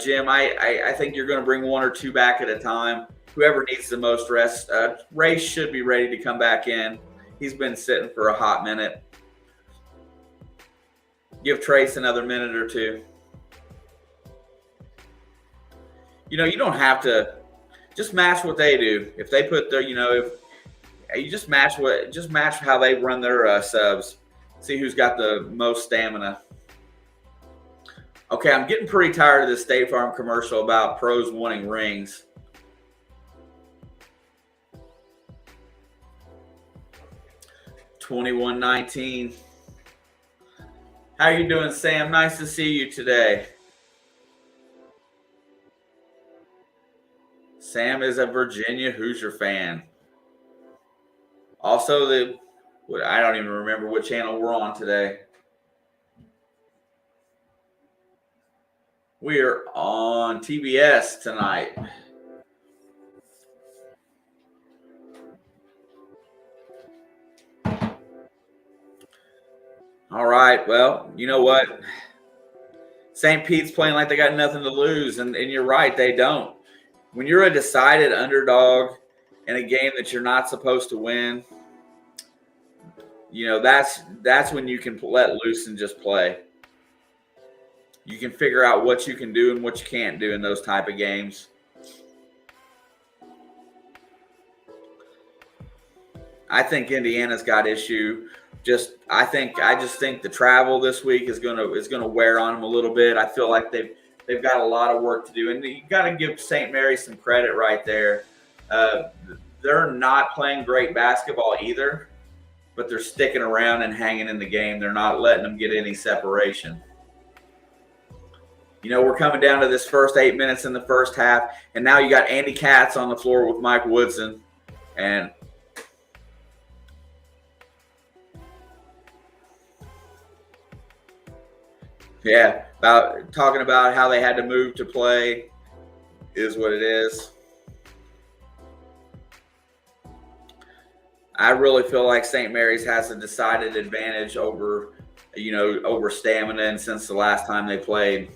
Jim, I think you're going to bring one or two back at a time. Whoever needs the most rest. Ray should be ready to come back in. He's been sitting for a hot minute. Give Trace another minute or two. You don't have to just match what they do. If they put their, if you just match how they run their subs. See who's got the most stamina. Okay, I'm getting pretty tired of this State Farm commercial about pros wanting rings. $21-19. How you doing, Sam? Nice to see you today. Sam is a Virginia Hoosier fan. Also, I don't even remember what channel we're on today. We are on TBS tonight. All right. Well, you know what? St. Pete's playing like they got nothing to lose, and you're right, they don't. When you're a decided underdog in a game that you're not supposed to win, that's when you can let loose and just play. You can figure out what you can do and what you can't do in those type of games. I think Indiana's got issue. I just think the travel this week is gonna wear on them a little bit. I feel like they've got a lot of work to do, and you got to give St. Mary's some credit right there. They're not playing great basketball either, but they're sticking around and hanging in the game. They're not letting them get any separation. We're coming down to this first 8 minutes in the first half, and now you got Andy Katz on the floor with Mike Woodson, and yeah, talking about how they had to move to play is what it is. I really feel like St. Mary's has a decided advantage over stamina, and since the last time they played.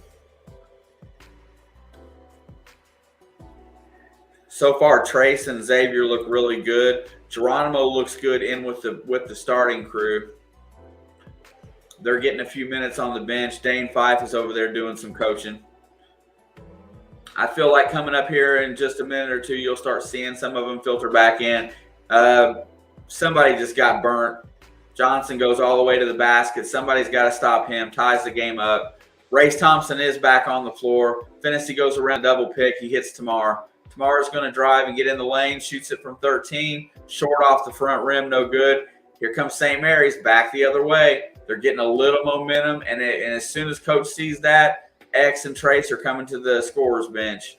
So far, Trace and Xavier look really good. Geronimo looks good in with the starting crew. They're getting a few minutes on the bench. Dane Fife is over there doing some coaching. I feel like coming up here in just a minute or two, you'll start seeing some of them filter back in. Somebody just got burnt. Johnson goes all the way to the basket. Somebody's got to stop him, ties the game up. Race Thompson is back on the floor. Finney goes around double pick. He hits Tamar. Tamar's going to drive and get in the lane, shoots it from 13. Short off the front rim, no good. Here comes St. Mary's back the other way. They're getting a little momentum, and as soon as Coach sees that, X and Trace are coming to the scorer's bench.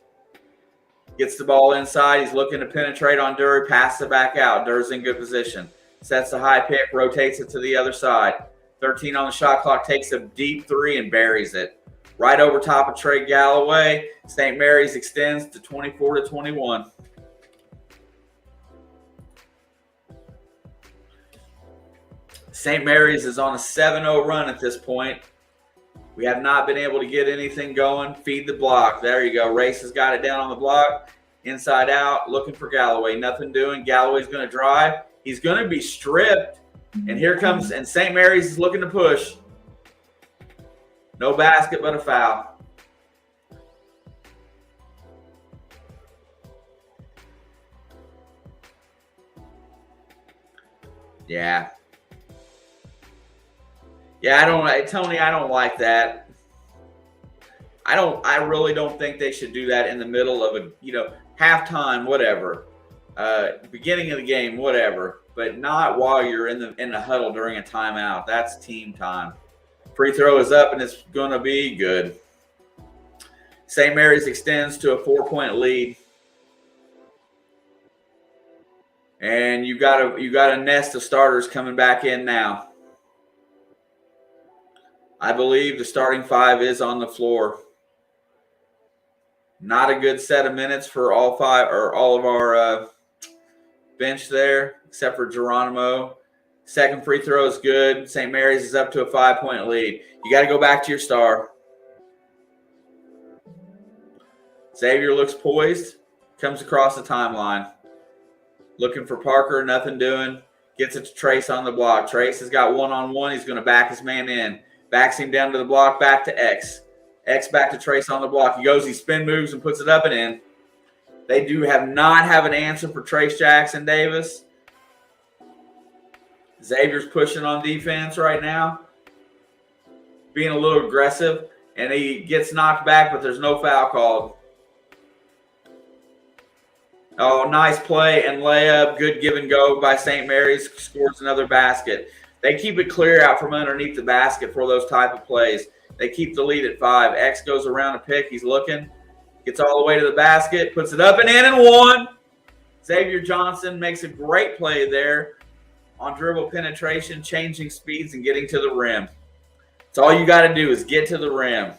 Gets the ball inside. He's looking to penetrate on Dury, passes it back out. Dur's in good position. Sets the high pick, rotates it to the other side. 13 on the shot clock, takes a deep three and buries it. Right over top of Trey Galloway. St. Mary's extends to 24-21. St. Mary's is on a 7-0 run at this point. We have not been able to get anything going. Feed the block. There you go. Race has got it down on the block. Inside out, looking for Galloway. Nothing doing. Galloway's going to drive. He's going to be stripped. And here comes, and St. Mary's is looking to push. No basket, but a foul. Yeah. Yeah, Tony, I don't like that. I really don't think they should do that in the middle of halftime, whatever. Beginning of the game, whatever. But not while you're in the huddle during a timeout. That's team time. Free throw is up and it's going to be good. St. Mary's extends to a 4-point lead. And you got a nest of starters coming back in now. I believe the starting five is on the floor. Not a good set of minutes for all five or all of our bench there, except for Geronimo. Second free throw is good. St. Mary's is up to a 5-point lead. You got to go back to your star. Xavier looks poised. Comes across the timeline. Looking for Parker. Nothing doing. Gets it to Trace on the block. Trace has got one-on-one. He's going to back his man in. Backs him down to the block. Back to X. X back to Trace on the block. He goes. He spin moves and puts it up and in. They do not have an answer for Trace Jackson Davis. Xavier's pushing on defense right now. Being a little aggressive. And he gets knocked back, but there's no foul called. Oh, nice play and layup. Good give and go by St. Mary's. Scores another basket. They keep it clear out from underneath the basket for those type of plays. They keep the lead at 5. X goes around a pick. He's looking. Gets all the way to the basket. Puts it up and in and one. Xavier Johnson makes a great play there on dribble penetration, changing speeds, and getting to the rim. That's all you got to do is get to the rim.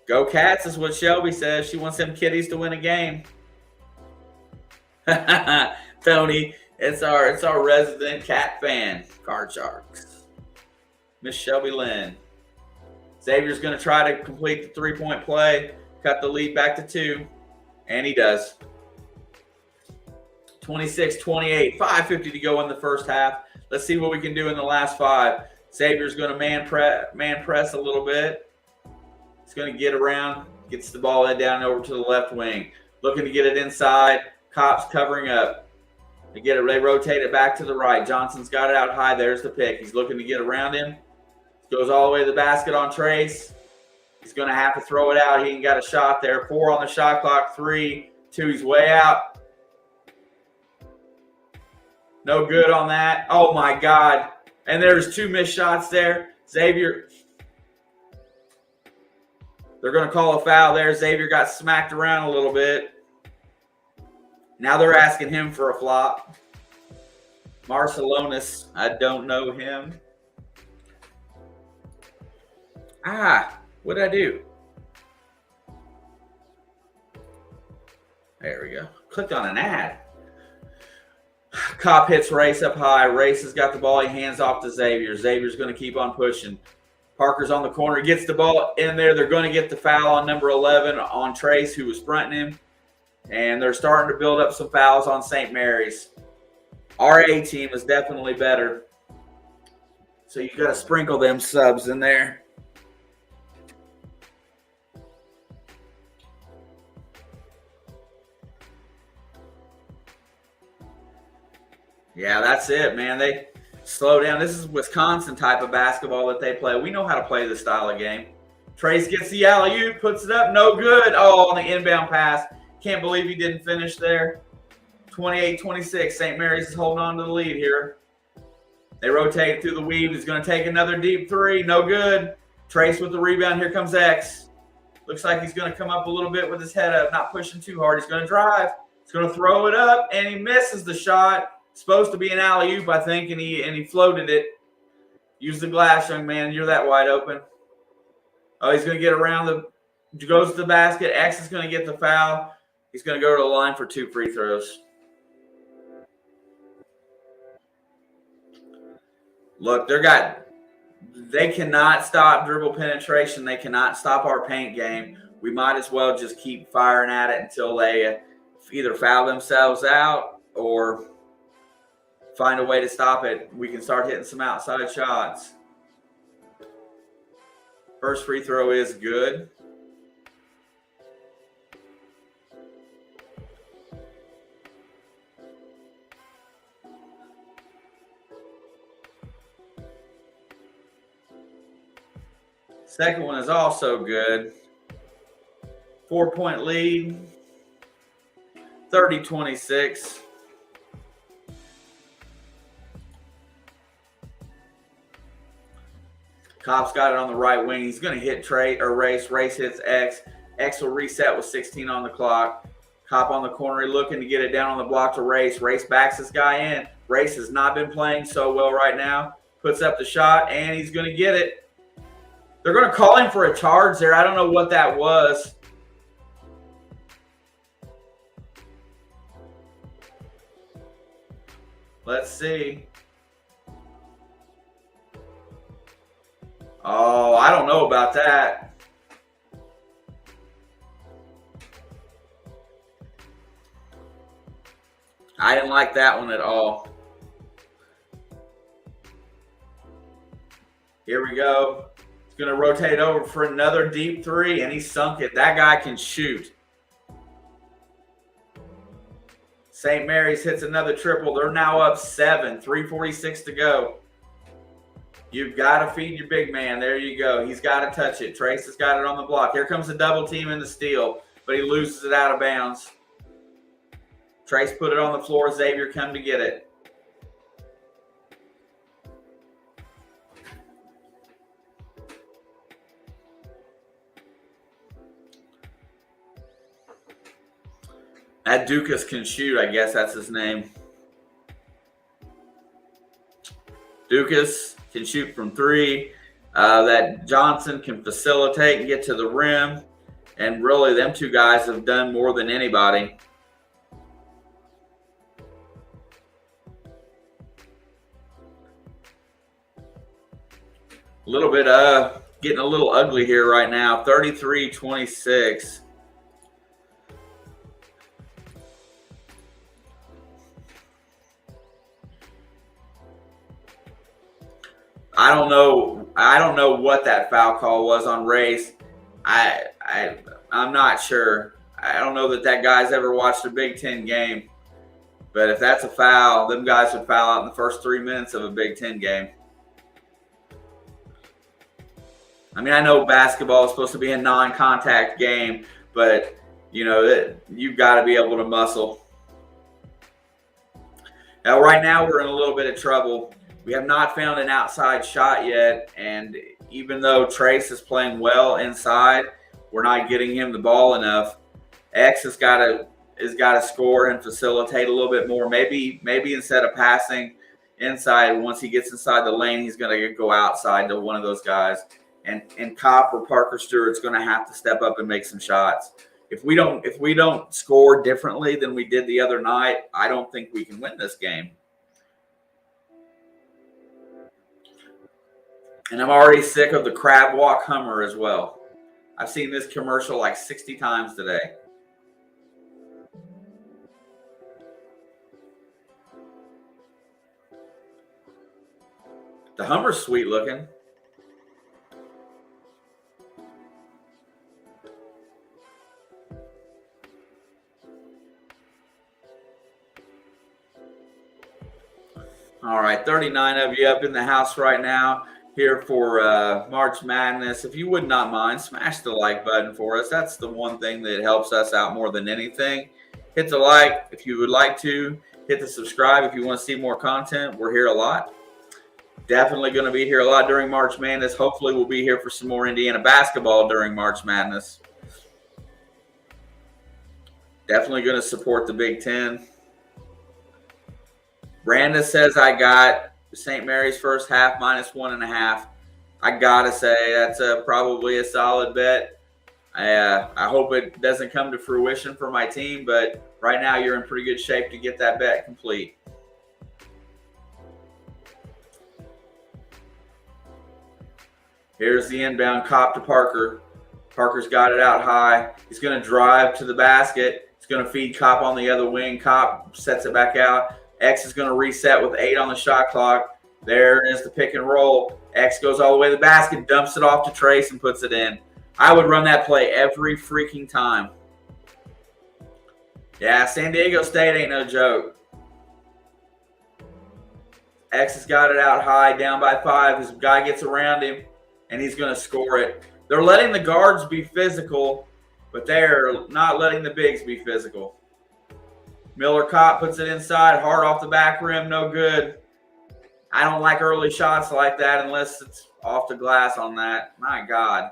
Go Cats is what Shelby says. She wants them kiddies to win a game. Tony, it's our resident Cat fan. Card Sharks. Miss Shelby Lynn. Xavier's going to try to complete the three-point play, cut the lead back to 2, and he does. 26-28, 5:50 to go in the first half. Let's see what we can do in the last 5. Xavier's going to man press a little bit. He's going to get around, gets the ball head down over to the left wing. Looking to get it inside. Cops covering up. They rotate it back to the right. Johnson's got it out high. There's the pick. He's looking to get around him. Goes all the way to the basket on Trace. He's going to have to throw it out. He ain't got a shot there. 4 on the shot clock. 3, 2. He's way out. No good on that. Oh, my God. And there's 2 missed shots there. Xavier. They're going to call a foul there. Xavier got smacked around a little bit. Now they're asking him for a flop. Marcelonis, I don't know him. What did I do? There we go. Clicked on an ad. Cop hits Race up high. Race has got the ball. He hands off to Xavier. Xavier's going to keep on pushing. Parker's on the corner. He gets the ball in there. They're going to get the foul on number 11 on Trace, who was fronting him. And they're starting to build up some fouls on St. Mary's. Our A team is definitely better. So you got to sprinkle them subs in there. Yeah, that's it, man. They slow down. This is Wisconsin type of basketball that they play. We know how to play this style of game. Trace gets the alley-oop, puts it up, no good. Oh, on the inbound pass. Can't believe he didn't finish there. 28-26. St. Mary's is holding on to the lead here. They rotate through the weave. He's going to take another deep 3. No good. Trace with the rebound. Here comes X. Looks like he's going to come up a little bit with his head up, not pushing too hard. He's going to drive. He's going to throw it up, and he misses the shot. Supposed to be an alley-oop, I think, and he floated it. Use the glass, young man. You're that wide open. Oh, he's going to get around goes to the basket. X is going to get the foul. He's going to go to the line for 2 free throws. Look, they cannot stop dribble penetration. They cannot stop our paint game. We might as well just keep firing at it until they either foul themselves out or find a way to stop it. We can start hitting some outside shots. First free throw is good. Second one is also good. 4-point lead. 30-26. Cops got it on the right wing. He's going to hit Race. Race hits X. X will reset with 16 on the clock. Cop on the corner looking to get it down on the block to Race. Race backs this guy in. Race has not been playing so well right now. Puts up the shot, and he's going to get it. They're going to call him for a charge there. I don't know what that was. Let's see. Oh, I don't know about that. I didn't like that one at all. Here we go. He's going to rotate over for another deep three, and he sunk it. That guy can shoot. St. Mary's hits another triple. They're now up 7, 3:46 to go. You've got to feed your big man. There you go. He's got to touch it. Trace has got it on the block. Here comes the double team in the steal, but he loses it out of bounds. Trace put it on the floor. Xavier come to get it. That Dukas can shoot, I guess that's his name. Dukas can shoot from 3. That Johnson can facilitate and get to the rim. And really, them two guys have done more than anybody. A little bit getting a little ugly here right now. 33-26. I don't know what that foul call was on Race. I'm not sure. I don't know that guy's ever watched a Big Ten game. But if that's a foul, them guys would foul out in the first 3 minutes of a Big Ten game. I mean, I know basketball is supposed to be a non-contact game, but, you know, you've got to be able to muscle. Now, right now, we're in a little bit of trouble. We have not found an outside shot yet, and even though Trace is playing well inside, we're not getting him the ball enough. X has got to score and facilitate a little bit more. Maybe instead of passing inside, once he gets inside the lane, he's going to go outside to one of those guys. And Kopp or Parker Stewart's going to have to step up and make some shots. If we don't score differently than we did the other night, I don't think we can win this game. And I'm already sick of the crab walk Hummer as well. I've seen this commercial like 60 times today. The Hummer's sweet looking. All right, 39 of you up in the house right now here for March Madness. If you would not mind, smash the like button for us. That's the one thing that helps us out more than anything. Hit the like if you would like to. Hit the subscribe if you want to see more content. We're here a lot. Definitely going to be here a lot during March Madness. Hopefully we'll be here for some more Indiana basketball during March Madness. Definitely going to support the Big Ten. Brandon says I got St. Mary's first half -1.5. I got to say that's probably a solid bet. I hope it doesn't come to fruition for my team, but right now you're in pretty good shape to get that bet complete. Here's the inbound, Kopp to Parker. Parker's got it out high. He's going to drive to the basket. He's going to feed Kopp on the other wing. Kopp sets it back out. X is going to reset with 8 on the shot clock. There is the pick and roll. X goes all the way to the basket, dumps it off to Trace, and puts it in. I would run that play every freaking time. Yeah, San Diego State ain't no joke. X has got it out high, down by 5. His guy gets around him, and he's going to score it. They're letting the guards be physical, but they're not letting the bigs be physical. Miller Kopp puts it inside, hard off the back rim, no good. I don't like early shots like that unless it's off the glass on that. My God.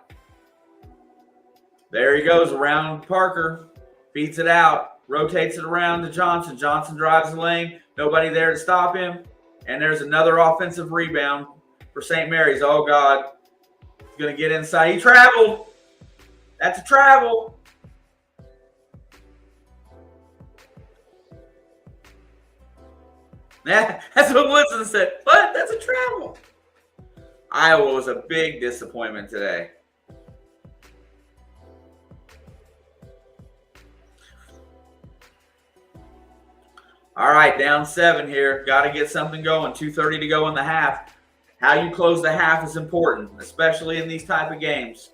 There he goes around Parker, feeds it out, rotates it around to Johnson. Johnson drives the lane, nobody there to stop him. And there's another offensive rebound for St. Mary's. Oh, God. He's going to get inside. He traveled. That's a travel. Yeah, that's what Woodson said. What? That's a travel. Iowa was a big disappointment today. All right, down 7 here. Got to get something going. 2:30 to go in the half. How you close the half is important, especially in these type of games.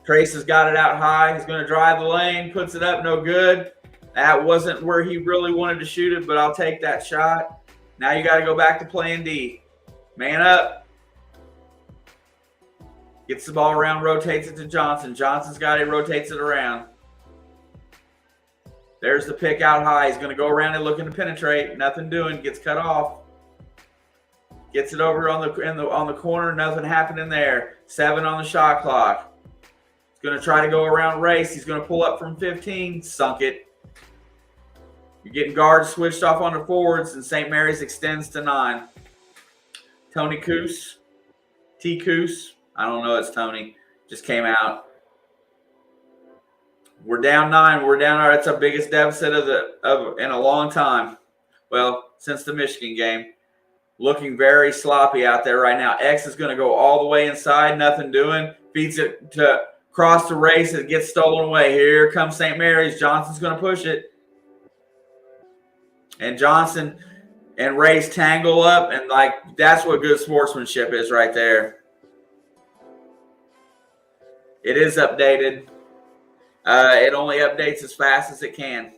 Trace has got it out high. He's going to drive the lane, puts it up, no good. That wasn't where he really wanted to shoot it, but I'll take that shot. Now you got to go back to playing D. Man up. Gets the ball around, rotates it to Johnson. Johnson's got it, rotates it around. There's the pick out high. He's going to go around and looking to penetrate. Nothing doing. Gets cut off. Gets it over on the corner. Nothing happening there. 7 on the shot clock. He's going to try to go around race. He's going to pull up from 15. Sunk it. You're getting guards switched off on the forwards, and St. Mary's extends to 9. Tony Coos. T. Coos. I don't know. It's Tony. Just came out. We're down 9. We're down. That's our biggest deficit in a long time. Well, since the Michigan game. Looking very sloppy out there right now. X is going to go all the way inside. Nothing doing. Feeds it to cross the race. It gets stolen away. Here comes St. Mary's. Johnson's going to push it. And Johnson and Race tangle up. And, that's what good sportsmanship is right there. It is updated. It only updates as fast as it can.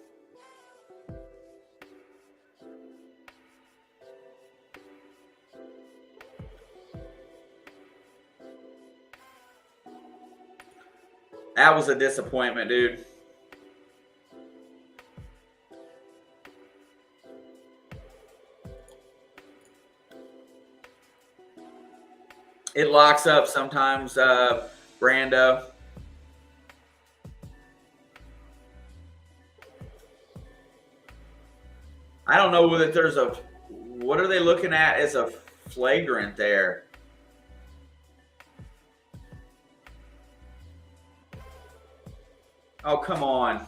That was a disappointment, dude. It locks up sometimes, Brando. I don't know whether there's what are they looking at as a flagrant there? Oh, come on.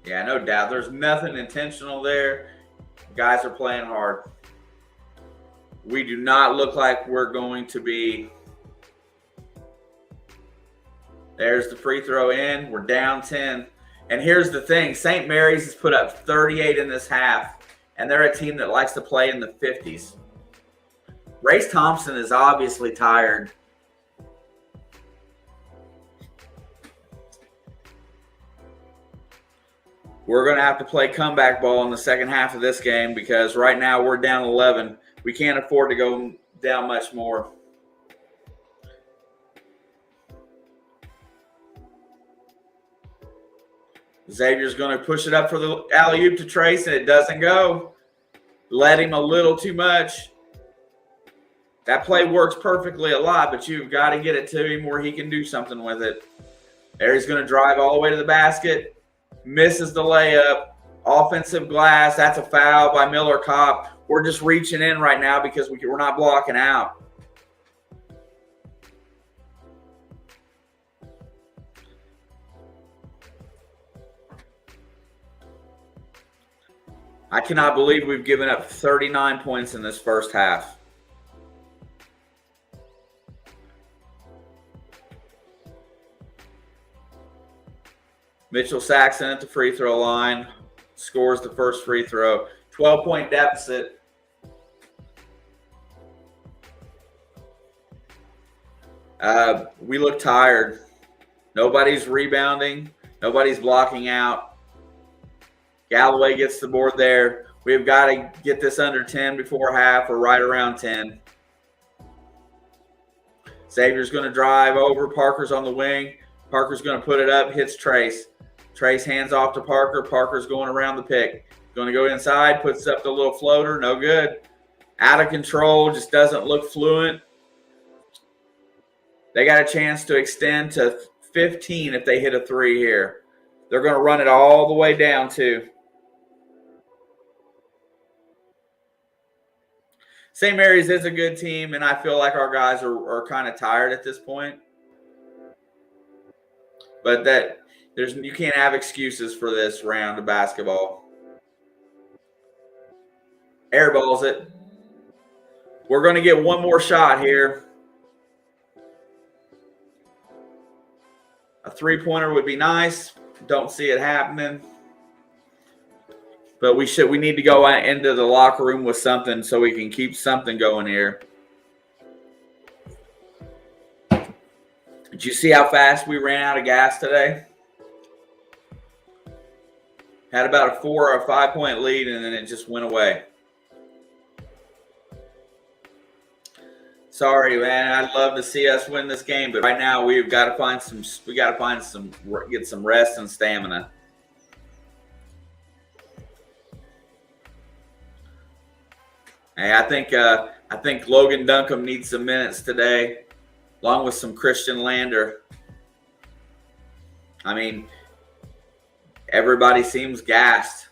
Yeah, no doubt. There's nothing intentional there. Guys are playing hard. We do not look like we're going to be. There's the free throw in. We're down 10. And here's the thing. St. Mary's has put up 38 in this half, and they're a team that likes to play in the 50s. Race Thompson is obviously tired. We're going to have to play comeback ball in the second half of this game because right now we're down 11. We can't afford to go down much more. Xavier's going to push it up for the alley-oop to Trace, and it doesn't go. Let him a little too much. That play works perfectly a lot, but you've got to get it to him where he can do something with it. There he's going to drive all the way to the basket. Misses the layup. Offensive glass. That's a foul by Miller Kopp. We're just reaching in right now because we're not blocking out. I cannot believe we've given up 39 points in this first half. Mitchell Saxon at the free throw line scores the first free throw. 12-point deficit. We look tired. Nobody's rebounding. Nobody's blocking out. Galloway gets the board there. We've got to get this under 10 before half or right around 10. Xavier's going to drive over. Parker's on the wing. Parker's going to put it up, hits Trace. Trace hands off to Parker. Parker's going around the pick. Going to go inside, puts up the little floater. No good. Out of control, just doesn't look fluent. They got a chance to extend to 15 if they hit a 3 here. They're going to run it all the way down too. St. Mary's is a good team, and I feel like our guys are kind of tired at this point. But you can't have excuses for this round of basketball. Airballs it. We're going to get one more shot here. A three-pointer would be nice. Don't see it happening. But we need to go into the locker room with something so we can keep something going here. Did you see how fast we ran out of gas today? Had about a 4 or 5 point lead, and then it just went away. Sorry, man. I'd love to see us win this game, but right now we've got to find some. We got to get some rest and stamina. Hey, I think Logan Duncombe needs some minutes today, along with some Christian Lander. I mean, everybody seems gassed.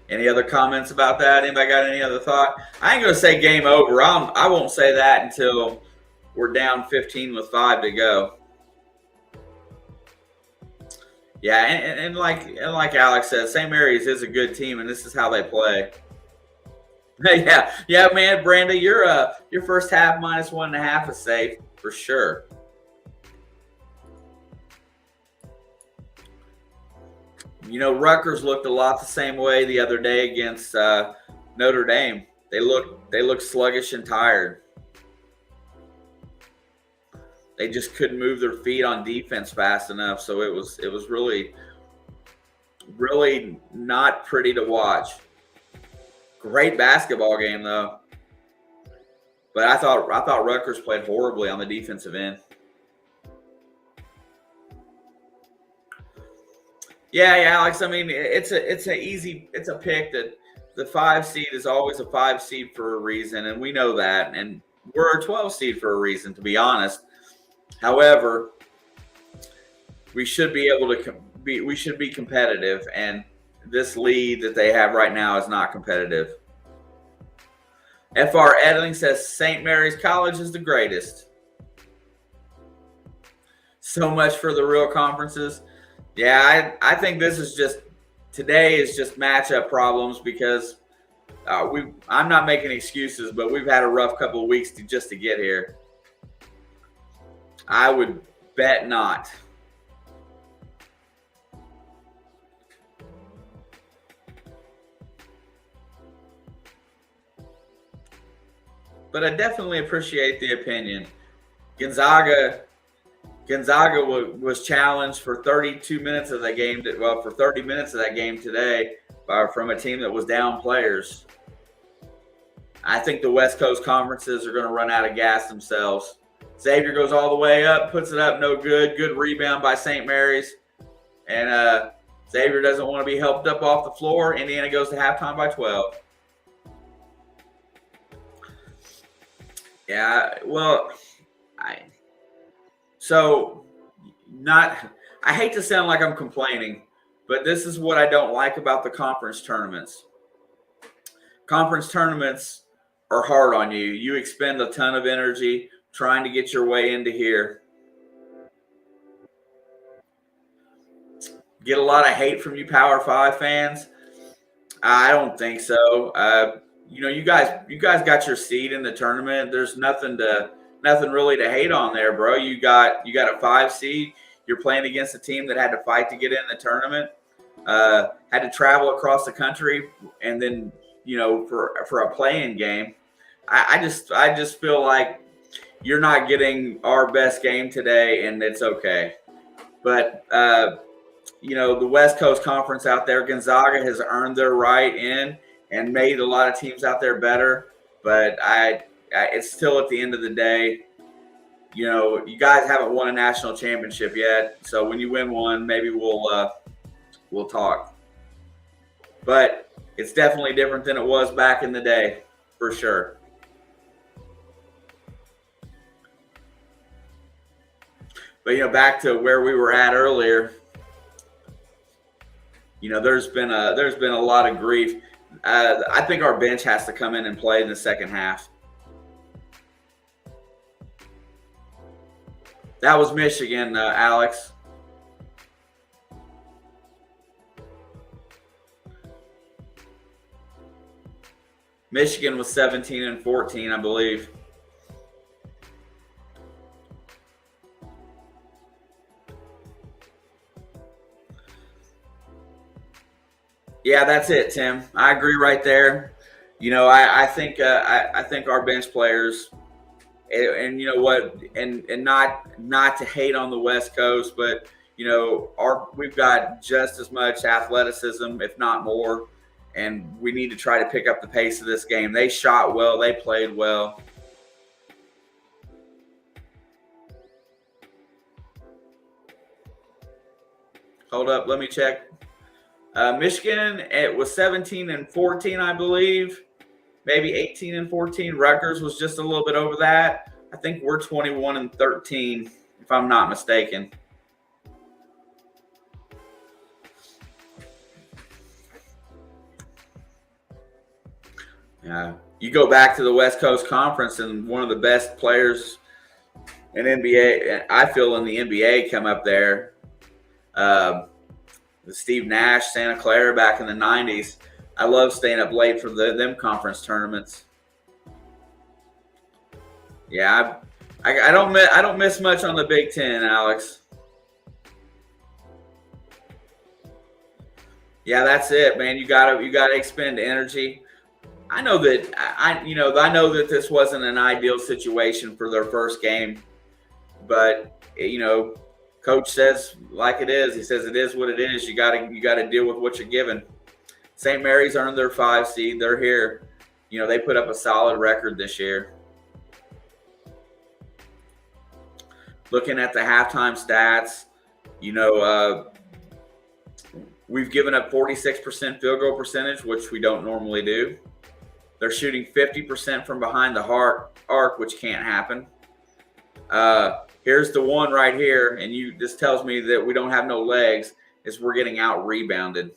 Any other comments about that? Anybody got any other thought? I ain't gonna say game over. I won't say that until we're down 15 with 5 to go. Yeah, and like Alex said, St. Mary's is a good team, and this is how they play. yeah, man, Branda, your first half minus 1.5 is safe for sure. You know, Rutgers looked a lot the same way the other day against Notre Dame. They looked sluggish and tired. They just couldn't move their feet on defense fast enough, so it was really, really not pretty to watch. Great basketball game though, but I thought Rutgers played horribly on the defensive end. Yeah, Alex. I mean, it's a pick that the 5 seed is always a 5 seed for a reason, and we know that, and we're a 12 seed for a reason, to be honest. However, we should be able to we should be competitive, and this lead that they have right now is not competitive. FR Edling says St. Mary's College is the greatest. So much for the real conferences. Yeah, I think this is today is just matchup problems because I'm not making excuses, but we've had a rough couple of weeks just to get here. I would bet not. But I definitely appreciate the opinion. Gonzaga was challenged for 32 minutes of that game. For 30 minutes of that game today from a team that was down players. I think the West Coast conferences are going to run out of gas themselves. Xavier goes all the way up, puts it up, no good. Good rebound by St. Mary's. And Xavier doesn't want to be helped up off the floor. Indiana goes to halftime by 12. Yeah, well, I hate to sound like I'm complaining, but this is what I don't like about the conference tournaments. Conference tournaments are hard on you. You expend a ton of energy trying to get your way into here. Get a lot of hate from you Power 5 fans? I don't think so. You guys got your seed in the tournament. There's nothing really to hate on there, bro. You got a 5 seed. You're playing against a team that had to fight to get in the tournament. Had to travel across the country, and then for a play-in game. I just feel like you're not getting our best game today, and it's okay. But the West Coast Conference out there, Gonzaga has earned their right in and made a lot of teams out there better. But it's still at the end of the day, you guys haven't won a national championship yet. So when you win one, maybe we'll talk. But it's definitely different than it was back in the day, for sure. But back to where we were at earlier. There's been a lot of grief. I think our bench has to come in and play in the second half. That was Michigan, Alex. Michigan was 17-14, I believe. Yeah, that's it, Tim. I agree right there. I think I think our bench players, and you know what, and not to hate on the West Coast, but we've got just as much athleticism, if not more, and we need to try to pick up the pace of this game. They shot well, they played well. Hold up, let me check. Michigan, it was 17-14, I believe. Maybe 18-14. Rutgers was just a little bit over that. I think we're 21-13, if I'm not mistaken. You go back to the West Coast Conference, and one of the best players in NBA, I feel, in the NBA, come up there. Steve Nash, Santa Clara back in the 90s. I love staying up late for them conference tournaments. Yeah, I don't miss much on the Big Ten, Alex. Yeah, that's it, man. You gotta expend energy. I know that this wasn't an ideal situation for their first game, but Coach says like it is. He says it is what it is. You gotta deal with what you're given. St. Mary's earned their 5 seed. They're here. They put up a solid record this year. Looking at the halftime stats, we've given up 46% field goal percentage, which we don't normally do. They're shooting 50% from behind the arc, which can't happen. Here's the one right here, and this tells me that we don't have no legs, is we're getting out rebounded.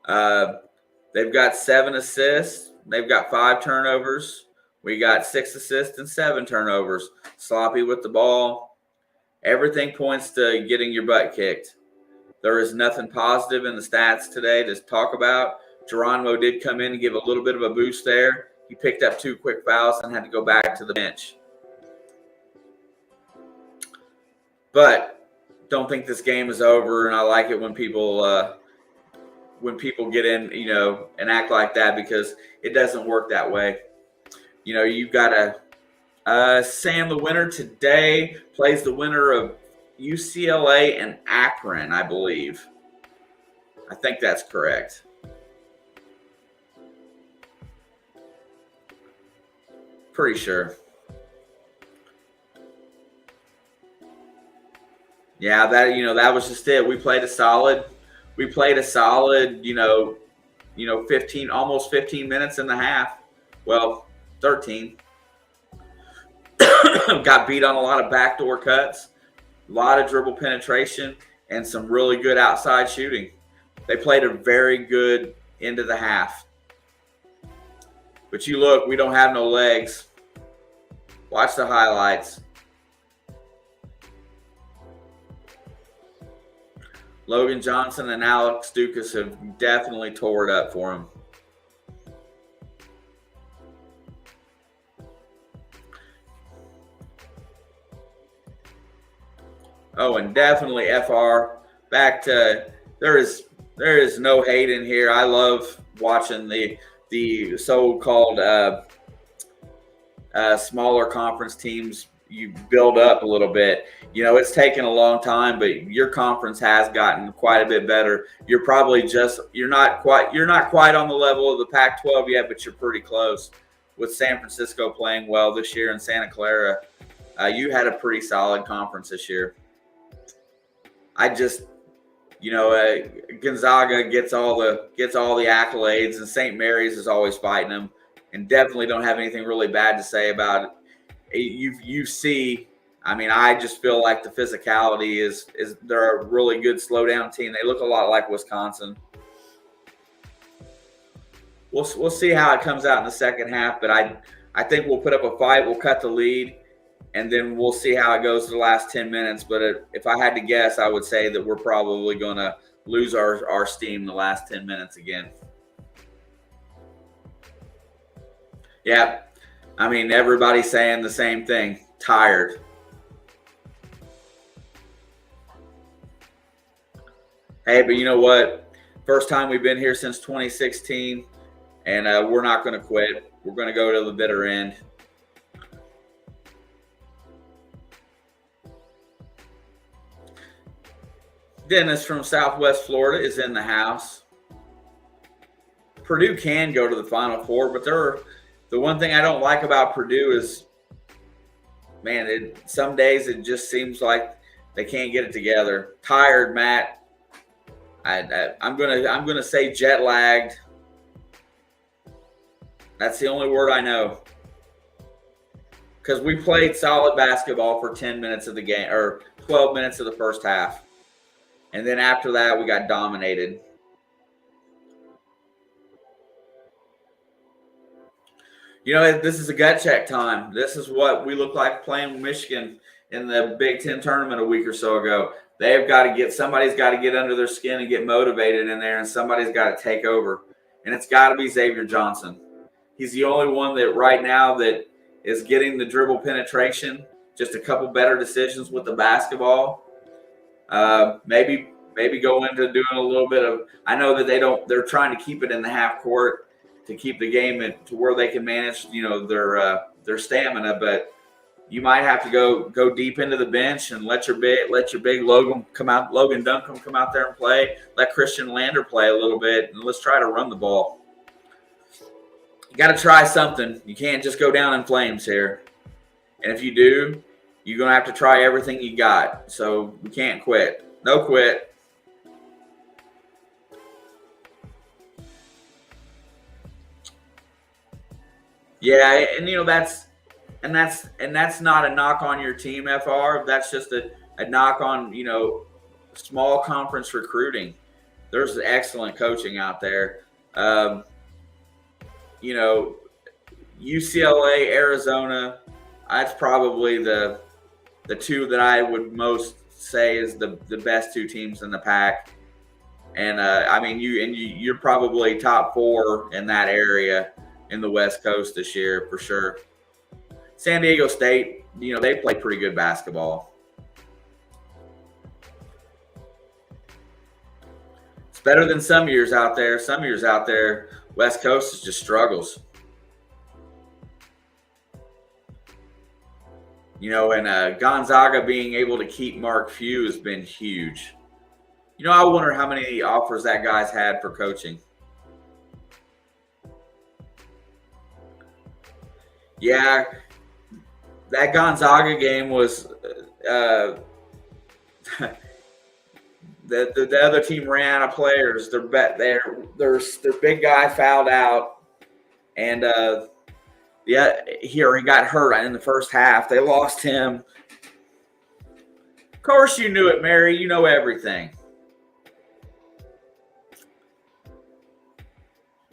They've got 7 assists. They've got 5 turnovers. We got 6 assists and 7 turnovers. Sloppy with the ball. Everything points to getting your butt kicked. There is nothing positive in the stats today to talk about. Geronimo did come in and give a little bit of a boost there. He picked up 2 quick fouls and had to go back to the bench. But don't think this game is over, and I like it when people get in, and act like that, because it doesn't work that way. You've got to Sam, the winner today plays the winner of UCLA and Akron, I believe. I think that's correct. Pretty sure. Yeah, that was just it. We played a solid 15, almost 15 minutes in the half. Well, 13. Got beat on a lot of backdoor cuts, a lot of dribble penetration, and some really good outside shooting. They played a very good end of the half. But you look, we don't have no legs. Watch the highlights. Logan Johnson and Alex Dukas have definitely tore it up for him. Oh, and definitely FR. Back to there is no hate in here. I love watching the so-called smaller conference teams. You build up a little bit. It's taken a long time, but your conference has gotten quite a bit better. You're not quite on the level of the Pac-12 yet, but you're pretty close. With San Francisco playing well this year and Santa Clara, you had a pretty solid conference this year. Gonzaga gets all the accolades, and St. Mary's is always fighting them, and definitely don't have anything really bad to say about it. You see, I just feel like the physicality is they're a really good slow down team. They look a lot like Wisconsin. we'll see how it comes out in the second half. But I think we'll put up a fight. We'll cut the lead, and then we'll see how it goes the last 10 minutes. But if I had to guess, I would say that we're probably going to lose our steam the last 10 minutes again. Yeah, I mean, everybody's saying the same thing. Tired. Hey, but you know what? First time we've been here since 2016, and we're not going to quit. We're going to go to the bitter end. Dennis from Southwest Florida is in the house. Purdue can go to the Final Four, but the one thing I don't like about Purdue is, man, some days it just seems like they can't get it together. Tired, Matt. I'm gonna say jet lagged. That's the only word I know. Because we played solid basketball for 10 minutes of the game, or 12 minutes of the first half. And then after that, we got dominated. You know, this is a gut check time. This is what we look like playing Michigan in the Big Ten tournament a week or so ago. Somebody's got to get under their skin and get motivated in there, and somebody's got to take over. And it's got to be Xavier Johnson. He's the only one that right now that is getting the dribble penetration, just a couple better decisions with the basketball. Maybe go into doing a little bit of, I know that they're trying to keep it in the half court to keep the game to where they can manage, their stamina, but you might have to go deep into the bench and let your big Logan Duncombe come out there and play. Let Christian Lander play a little bit, and let's try to run the ball. You got to try something. You can't just go down in flames here. And if you do, you're going to have to try everything you got. So we can't quit. No quit. Yeah, and that's not a knock on your team, FR. That's just a knock on, small conference recruiting. There's excellent coaching out there. UCLA, Arizona, that's probably the two that I would most say is the best two teams in the pack. And you're probably top 4 in that area in the West Coast this year for sure. San Diego State, they play pretty good basketball. It's better than some years out there. Some years out there, West Coast is just struggles. And Gonzaga being able to keep Mark Few has been huge. I wonder how many offers that guy's had for coaching. Yeah, that Gonzaga game was the other team ran out of players. Their big guy fouled out, and he got hurt in the first half. They lost him. Of course, you knew it, Mary. You know everything.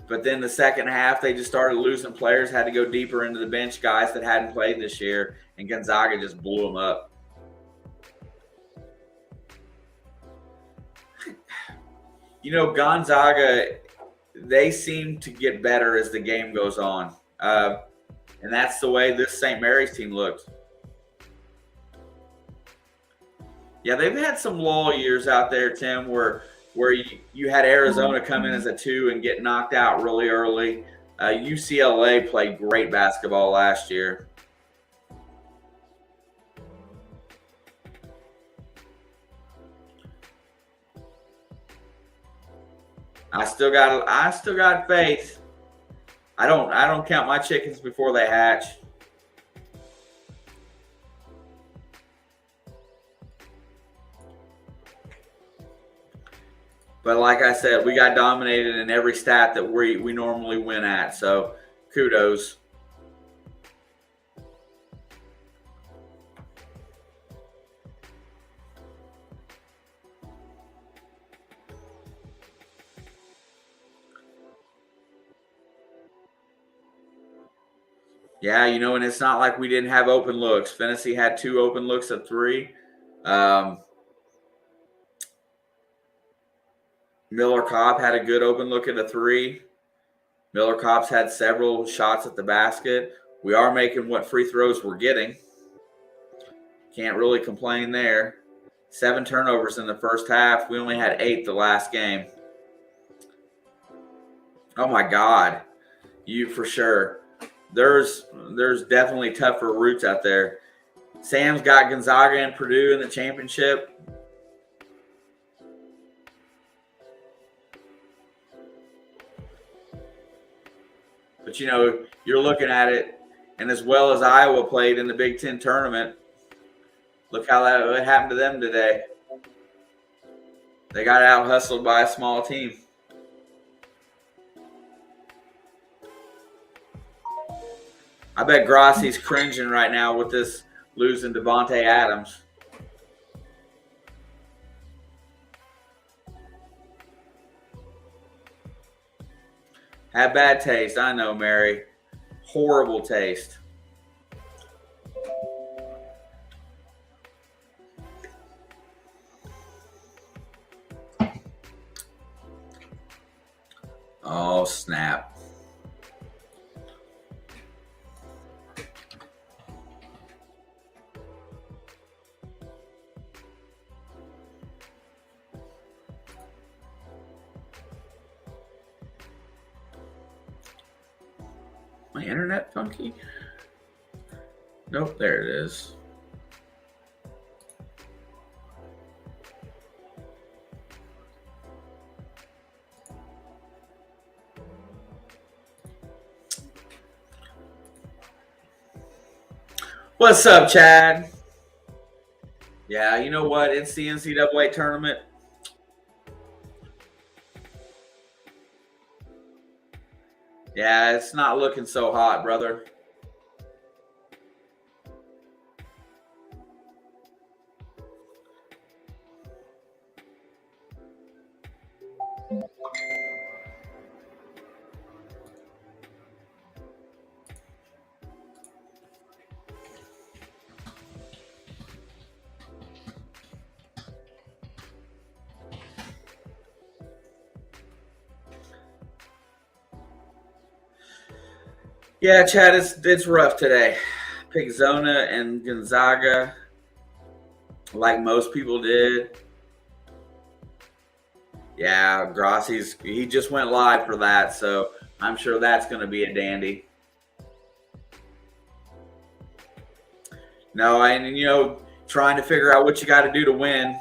But then the second half, they just started losing players, had to go deeper into the bench, guys that hadn't played this year, and Gonzaga just blew them up. Gonzaga, they seem to get better as the game goes on. And that's the way this St. Mary's team looked. Yeah, they've had some lull years out there, Tim, where you had Arizona come in as a 2 and get knocked out really early. UCLA played great basketball last year. I still got faith. I don't count my chickens before they hatch. But like I said, we got dominated in every stat that we normally win at. So kudos. Yeah, and it's not like we didn't have open looks. Fennessy had 2 open looks at 3. Miller Kopp had a good open look at a 3. Miller Kopp's had several shots at the basket. We are making what free throws we're getting. Can't really complain there. 7 turnovers in the first half. We only had 8 the last game. Oh my God, you for sure. There's definitely tougher routes out there. Sam's got Gonzaga and Purdue in the championship. But you're looking at it, and as well as Iowa played in the Big Ten tournament, look how what happened to them today. They got out hustled by a small team. I bet Grassi's cringing right now with this losing Devontae Adams. Had bad taste, I know, Mary. Horrible taste. Oh, snap. My internet funky? Nope, there it is. What's up, Chad? Yeah, you know what? It's the NCAA tournament. Yeah, it's not looking so hot, brother. Yeah, Chad, it's rough today. Pick Zona and Gonzaga like most people did. Yeah, he just went live for that, so I'm sure that's going to be a dandy. No, and trying to figure out what you got to do to win.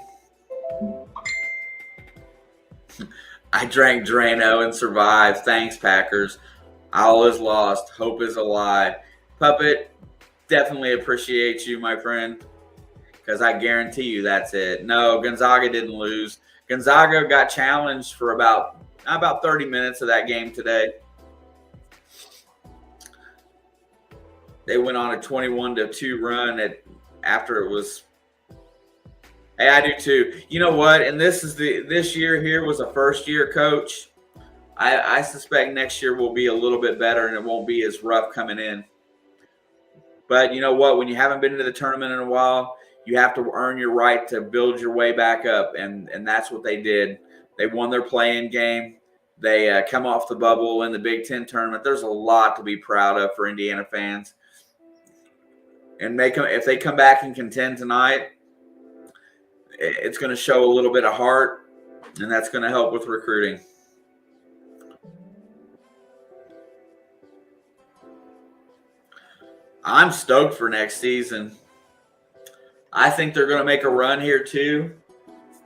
I drank Drano and survived. Thanks, Packers. All is lost. Hope is alive. Puppet, definitely appreciate you, my friend, because I guarantee you that's it. No, Gonzaga didn't lose. Gonzaga got challenged for about 30 minutes of that game today. They went on a 21-2 run after it was. Hey, I do too. You know what? And this year here was a first-year coach. I suspect next year will be a little bit better and it won't be as rough coming in. But you know what? When you haven't been to the tournament in a while, you have to earn your right to build your way back up, and that's what they did. They won their play-in game. They come off the bubble in the Big Ten tournament. There's a lot to be proud of for Indiana fans. And if they come back and contend tonight, it's going to show a little bit of heart, and that's going to help with recruiting. I'm stoked for next season. I think they're going to make a run here too.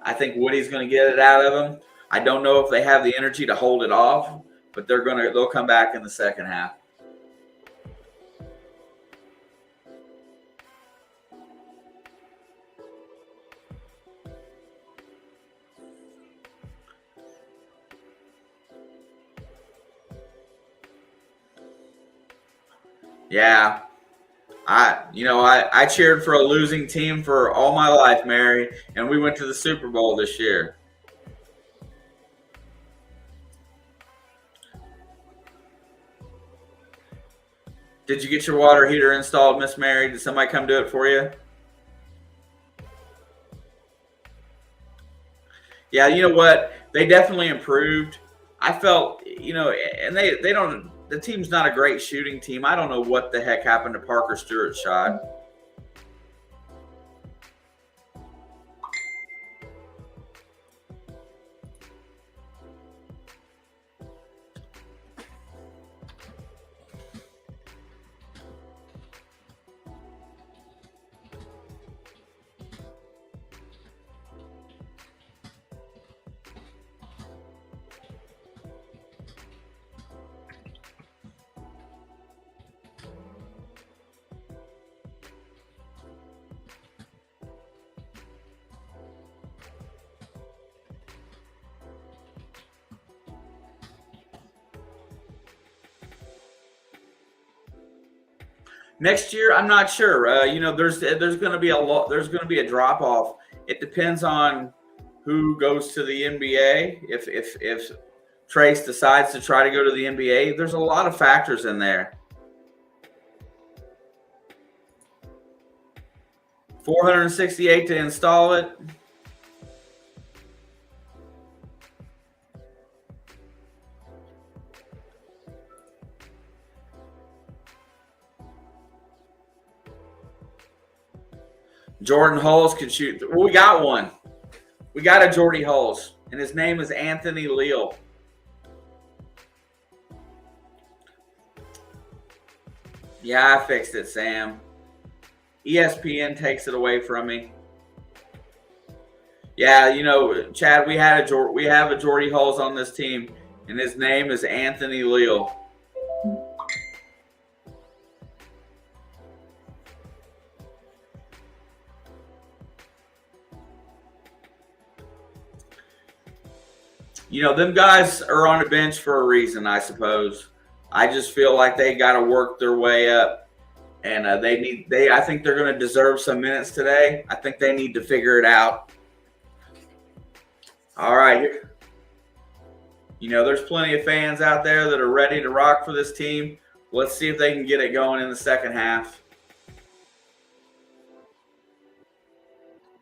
I think Woody's going to get it out of them. I don't know if they have the energy to hold it off, but they'll come back in the second half. Yeah. I cheered for a losing team for all my life, Mary, and we went to the Super Bowl this year. Did you get your water heater installed, Miss Mary? Did somebody come do it for you? Yeah, you know what? They definitely improved. I felt, and they don't. The team's not a great shooting team. I don't know what the heck happened to Parker Stewart's shot. Next year, I'm not sure. There's going to be a lot. There's going to be a drop off. It depends on who goes to the NBA. If Trace decides to try to go to the NBA, there's a lot of factors in there. 468 to install it. Jordan Hulls can shoot. Well, we got one. We got a Jordy Hulls, and his name is Anthony Leal. Yeah, I fixed it, Sam. ESPN takes it away from me. Yeah, Chad, we have a Jordy Hulls on this team, and his name is Anthony Leal. Them guys are on the bench for a reason, I suppose. I just feel like they got to work their way up, and I think they're going to deserve some minutes today. I think they need to figure it out. All right. There's plenty of fans out there that are ready to rock for this team. Let's see if they can get it going in the second half.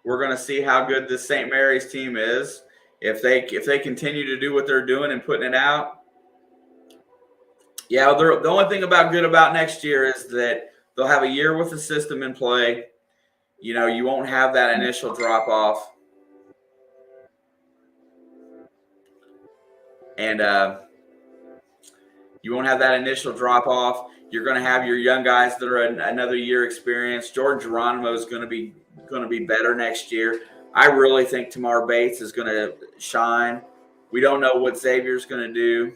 We're going to see how good this St. Mary's team is. If they continue to do what they're doing and putting it out. Yeah, the only thing good about next year is that they'll have a year with the system in play. You won't have that initial drop off. And you won't have that initial drop off. You're going to have your young guys that are another year experience. Jordan Geronimo is going to be better next year. I really think Tamar Bates is going to shine. We don't know what Xavier's going to do.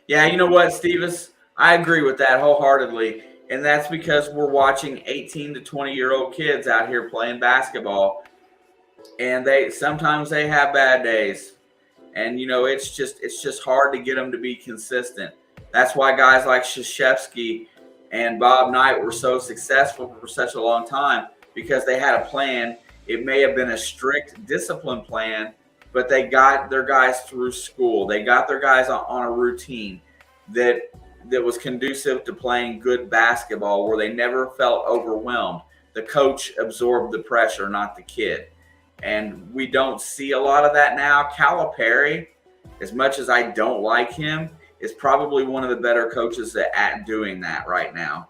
Yeah, you know what, Stevens? I agree with that wholeheartedly. And that's because we're watching 18 to 20-year-old kids out here playing basketball. And sometimes they have bad days. And, it's just hard to get them to be consistent. That's why guys like Krzyzewski and Bob Knight were so successful for such a long time. Because they had a plan. It may have been a strict discipline plan, but they got their guys through school. They got their guys on a routine that was conducive to playing good basketball where they never felt overwhelmed. The coach absorbed the pressure, not the kid. And we don't see a lot of that now. Calipari, as much as I don't like him, is probably one of the better coaches at doing that right now.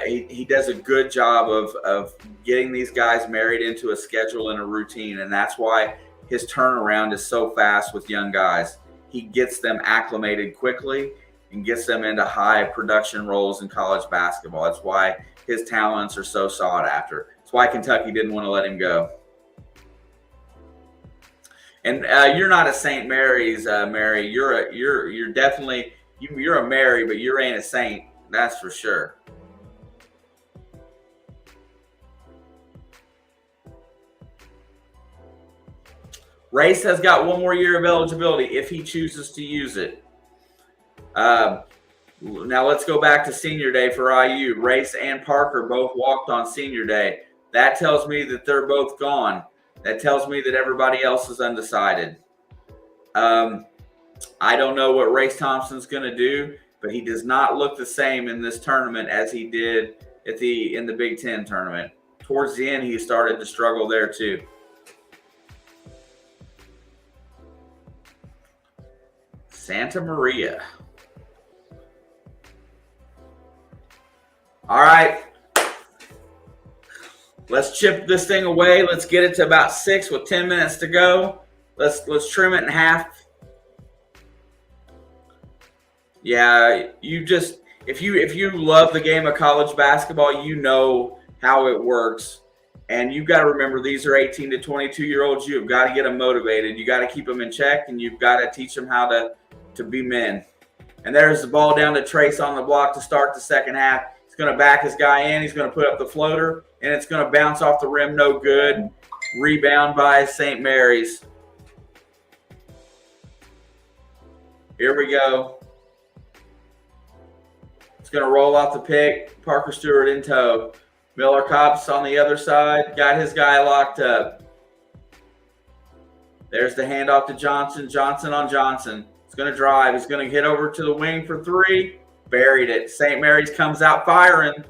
He does a good job of getting these guys married into a schedule and a routine, and that's why his turnaround is so fast with young guys. He gets them acclimated quickly and gets them into high production roles in college basketball. That's why his talents are so sought after. That's why Kentucky didn't want to let him go. And you're not a St. Mary's, Mary. You're definitely you're a Mary, but you ain't a Saint. That's for sure. Race has got one more year of eligibility if he chooses to use it. Now let's go back to senior day for IU. Race and Parker both walked on senior day. That tells me that they're both gone. That tells me that everybody else is undecided. I don't know what Race Thompson's going to do, but he does not look the same in this tournament as he did in the Big Ten tournament. Towards the end, he started to struggle there too. Santa Maria. All right. Let's chip this thing away. Let's get it to about 6 with 10 minutes to go. Let's trim it in half. Yeah, if you love the game of college basketball, you know how it works. And you've got to remember, these are 18 to 22-year-olds. You've got to get them motivated. You got to keep them in check, and you've got to teach them how to be men. And there's the ball down to Trace on the block to start the second half. He's going to back his guy in. He's going to put up the floater, and it's going to bounce off the rim. No good. Rebound by St. Mary's. Here we go. It's going to roll off the pick. Parker Stewart in tow. Miller Kopp's on the other side. Got his guy locked up. There's the handoff to Johnson. Johnson on Johnson. He's going to drive. He's going to hit over to the wing for 3. Buried it. St. Mary's comes out firing.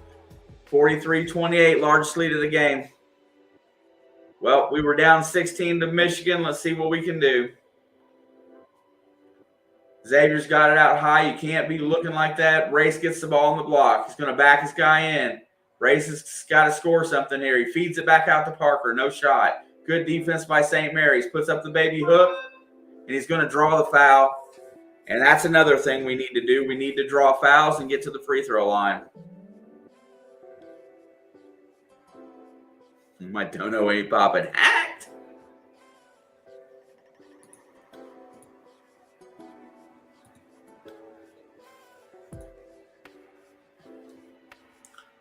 43-28, largest lead of the game. Well, we were down 16 to Michigan. Let's see what we can do. Xavier's got it out high. You can't be looking like that. Race gets the ball on the block. He's going to back his guy in. Race has got to score something here. He feeds it back out to Parker. No shot. Good defense by St. Mary's. Puts up the baby hook, and he's going to draw the foul. And that's another thing we need to do. We need to draw fouls and get to the free throw line. My dono ain't popping. Act!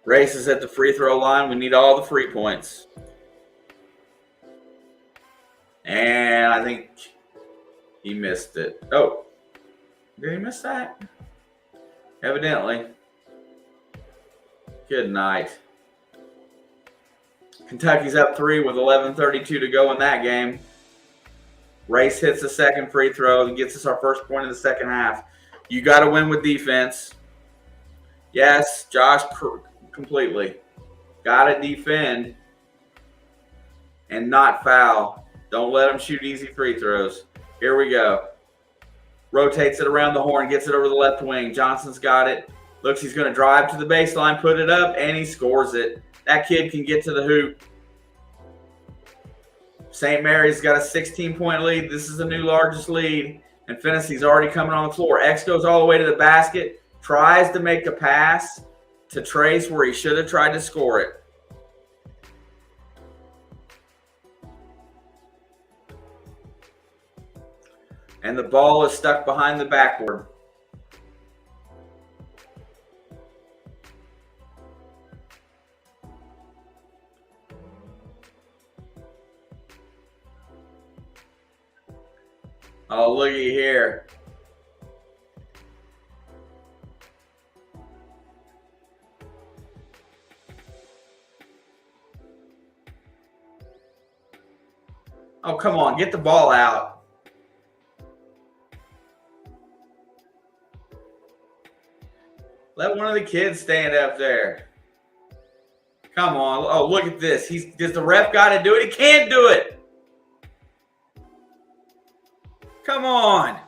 Race is at the free throw line. We need all the free points. And I think he missed it. Oh, did he miss that? Evidently. Good night. Kentucky's up 3 with 11:32 to go in that game. Race hits the second free throw and gets us our first point in the second half. You got to win with defense. Yes, Josh, completely. Got to defend and not foul. Don't let them shoot easy free throws. Here we go. Rotates it around the horn, gets it over the left wing. Johnson's got it. Looks, he's going to drive to the baseline, put it up, and he scores it. That kid can get to the hoop. St. Mary's got a 16-point lead. This is the new largest lead. And Finney's already coming on the floor. X goes all the way to the basket, tries to make a pass to Trace where he should have tried to score it. And the ball is stuck behind the backboard. Oh, looky here. Oh, come on. Get the ball out. Let one of the kids stand up there. Come on. Oh, look at this. Does the ref got to do it? He can't do it. Come on.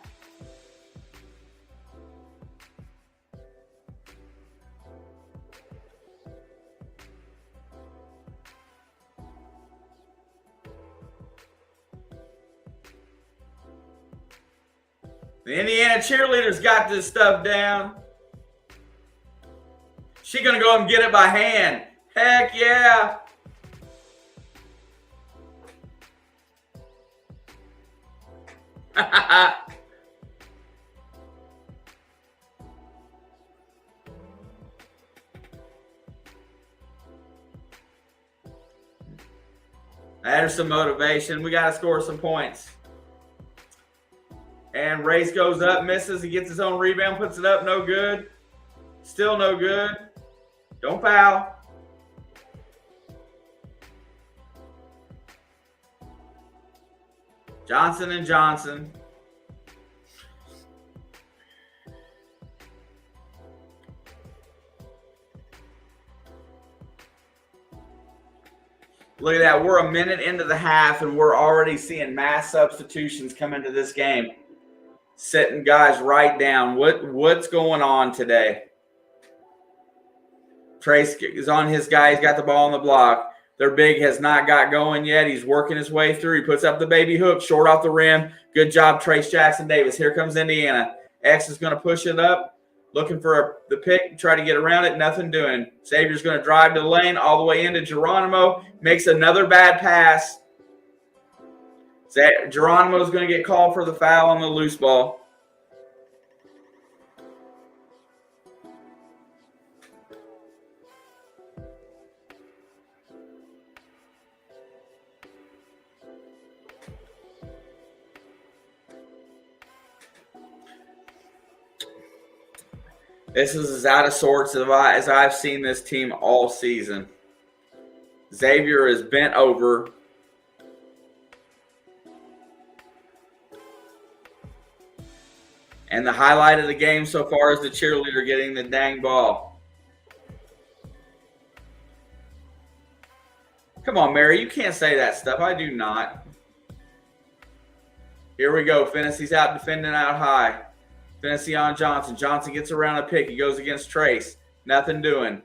The Indiana cheerleaders got this stuff down. She gonna go and get it by hand. Heck yeah. There's some motivation. We got to score some points. And Race goes up, misses. He gets his own rebound, puts it up. No good. Still no good. Don't foul. Johnson and Johnson. Look at that. We're a minute into the half, and we're already seeing mass substitutions come into this game. Sitting guys right down. What's going on today? Trace is on his guy. He's got the ball on the block. Their big has not got going yet. He's working his way through. He puts up the baby hook, short off the rim. Good job, Trace Jackson-Davis. Here comes Indiana. X is going to push it up, looking for the pick, try to get around it. Nothing doing. Xavier's going to drive to the lane all the way into Geronimo. Makes another bad pass. Geronimo's going to get called for the foul on the loose ball. This is as out of sorts as I've seen this team all season. Xavier is bent over. And the highlight of the game so far is the cheerleader getting the dang ball. Come on, Mary, you can't say that stuff. I do not. Here we go. Fennessy's out defending out high. Fennessy on Johnson. Johnson gets around a pick. He goes against Trace. Nothing doing.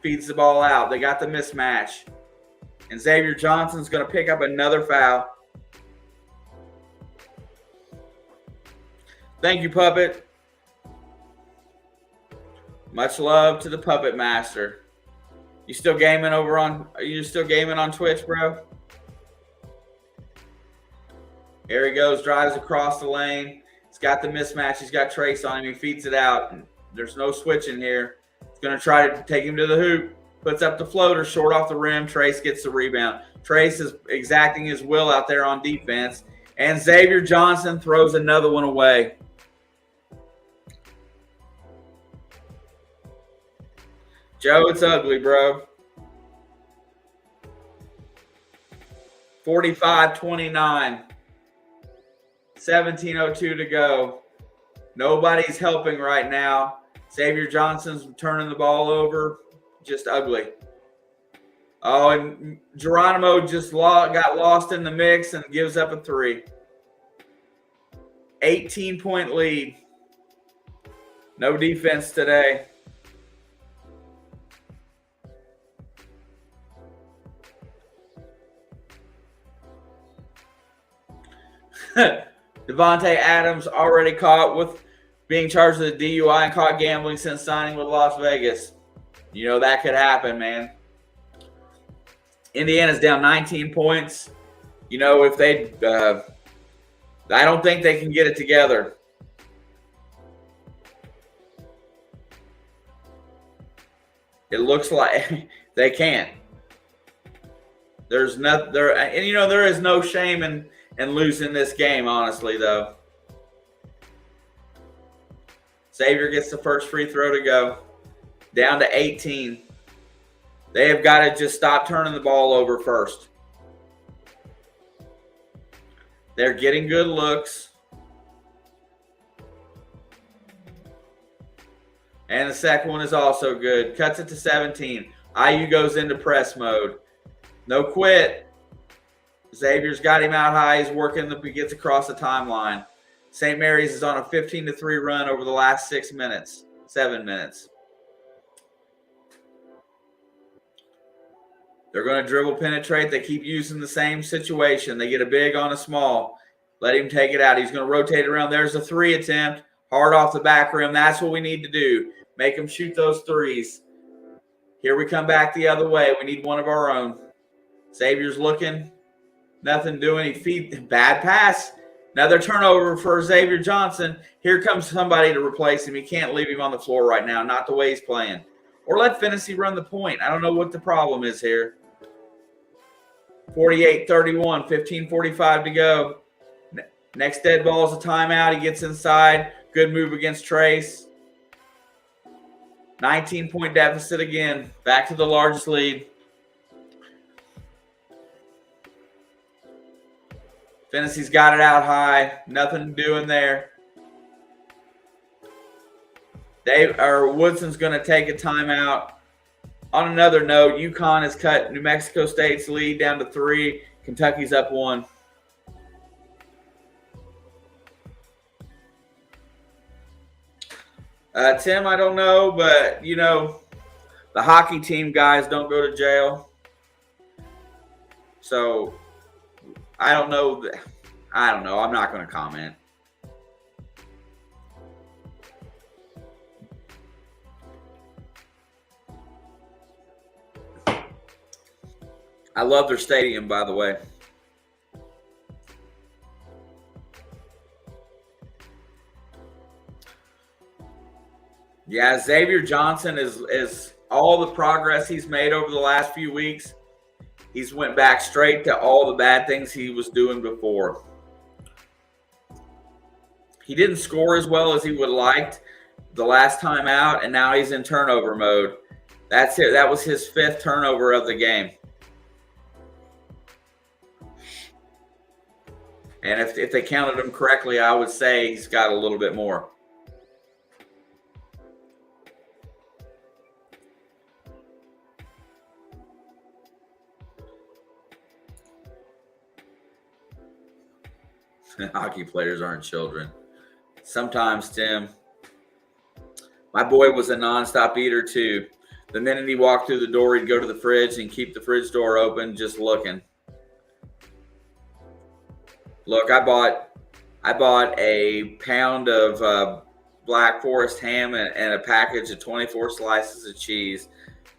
Feeds the ball out. They got the mismatch. And Xavier Johnson's going to pick up another foul. Thank you, Puppet. Much love to the Puppet Master. You still gaming on Twitch, bro? Here he goes, drives across the lane. He's got the mismatch. He's got Trace on him. He feeds it out. There's no switching here. He's going to try to take him to the hoop. Puts up the floater, short off the rim. Trace gets the rebound. Trace is exacting his will out there on defense. And Xavier Johnson throws another one away. Joe, it's ugly, bro. 45-29. 17:02 to go. Nobody's helping right now. Xavier Johnson's turning the ball over. Just ugly. Oh, and Geronimo just got lost in the mix and gives up a three. 18-point lead. No defense today. Devontae Adams already caught with being charged with a DUI and caught gambling since signing with Las Vegas. You know that could happen, man. Indiana's down 19 points. You know, if they I don't think they can get it together. It looks like they can't. There's nothing there, and you know there is no shame in losing this game, honestly, though. Xavier gets the first free throw to go. Down to 18. They have got to just stop turning the ball over first. They're getting good looks. And the second one is also good. Cuts it to 17. IU goes into press mode. No quit. Xavier's got him out high. He's working. He gets across the timeline. St. Mary's is on a 15-3 run over the last 7 minutes. They're going to dribble penetrate. They keep using the same situation. They get a big on a small. Let him take it out. He's going to rotate around. There's a three attempt. Hard off the back rim. That's what we need to do. Make them shoot those threes. Here we come back the other way. We need one of our own. Xavier's looking. Nothing doing. He feeds. Bad pass. Another turnover for Xavier Johnson. Here comes somebody to replace him. He can't leave him on the floor right now. Not the way he's playing. Or let Fennessy run the point. I don't know what the problem is here. 48-31. 15:45 to go. Next dead ball is a timeout. He gets inside. Good move against Trace. 19-point deficit again. Back to the largest lead. Tennessee's got it out high. Nothing doing there. Woodson's going to take a timeout On another note, UConn has cut New Mexico State's lead down to 3. Kentucky's up 1. Tim, I don't know, but, the hockey team guys don't go to jail. So, I don't know. I'm not going to comment. I love their stadium, by the way. Yeah, Xavier Johnson is all the progress he's made over the last few weeks. He's went back straight to all the bad things he was doing before. He didn't score as well as he would have liked the last time out, and now he's in turnover mode. That's it. That was his 5th turnover of the game. And if they counted him correctly, I would say he's got a little bit more. Hockey players aren't children. Sometimes, Tim. My boy was a nonstop eater too. The minute he walked through the door, he'd go to the fridge and keep the fridge door open, just looking. Look, I bought a pound of Black Forest ham and a package of 24 slices of cheese,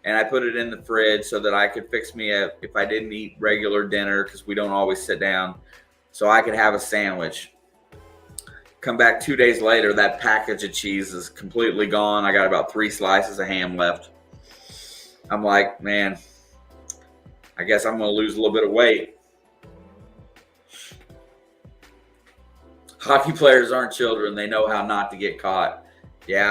and I put it in the fridge so that I could fix me if I didn't eat regular dinner, because we don't always sit down, so I could have a sandwich. Come back 2 days later, that package of cheese is completely gone. I got about 3 slices of ham left. I'm like, man, I guess I'm going to lose a little bit of weight. Hockey players aren't children. They know how not to get caught. Yeah,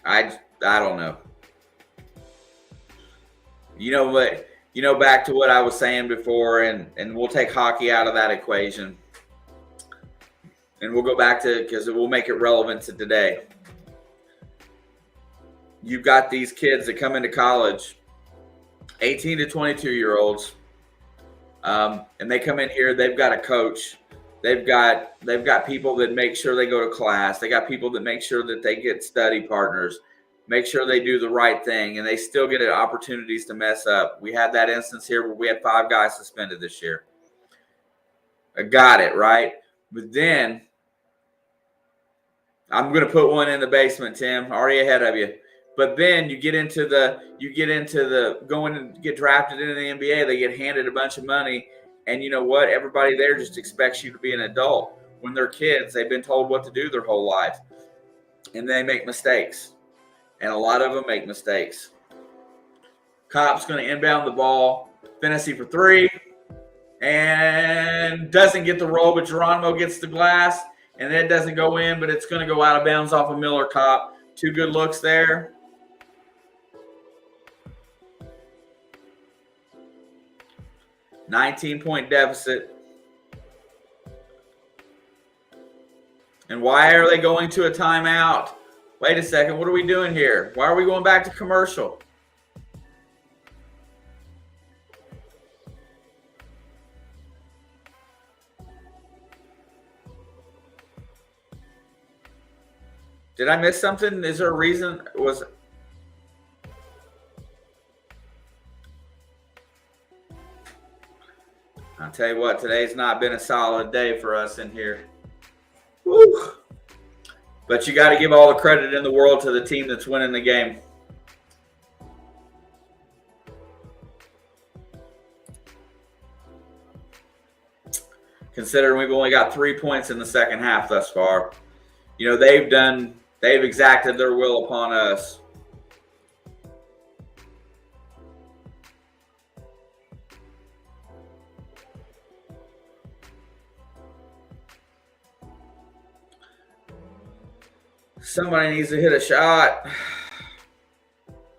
I don't know. Back to what I was saying before, and we'll take hockey out of that equation. And we'll go back to, because it will make it relevant to today. You've got these kids that come into college, 18 to 22-year-olds, and they come in here. They've got a coach. They've got people that make sure they go to class. They got people that make sure that they get study partners, make sure they do the right thing, and they still get opportunities to mess up. We had that instance here where we had 5 guys suspended this year. I got it, right? But then I'm going to put one in the basement, Tim, already ahead of you. But then you get into the going and get drafted into the NBA. They get handed a bunch of money, and you know what? Everybody there just expects you to be an adult. When they're kids, they've been told what to do their whole life, and they make mistakes. And a lot of them make mistakes. Copp's going to inbound the ball. Fantasy for 3. And doesn't get the roll, but Geronimo gets the glass. And it doesn't go in, but it's going to go out of bounds off of Miller Kopp. 2 good looks there. $19-point deficit. And why are they going to a timeout? Wait a second, what are we doing here? Why are we going back to commercial? Did I miss something? Is there a reason? I'll tell you what, today's not been a solid day for us in here. Woo. But you got to give all the credit in the world to the team that's winning the game. Considering we've only got 3 points in the second half thus far. They've exacted their will upon us. Somebody needs to hit a shot.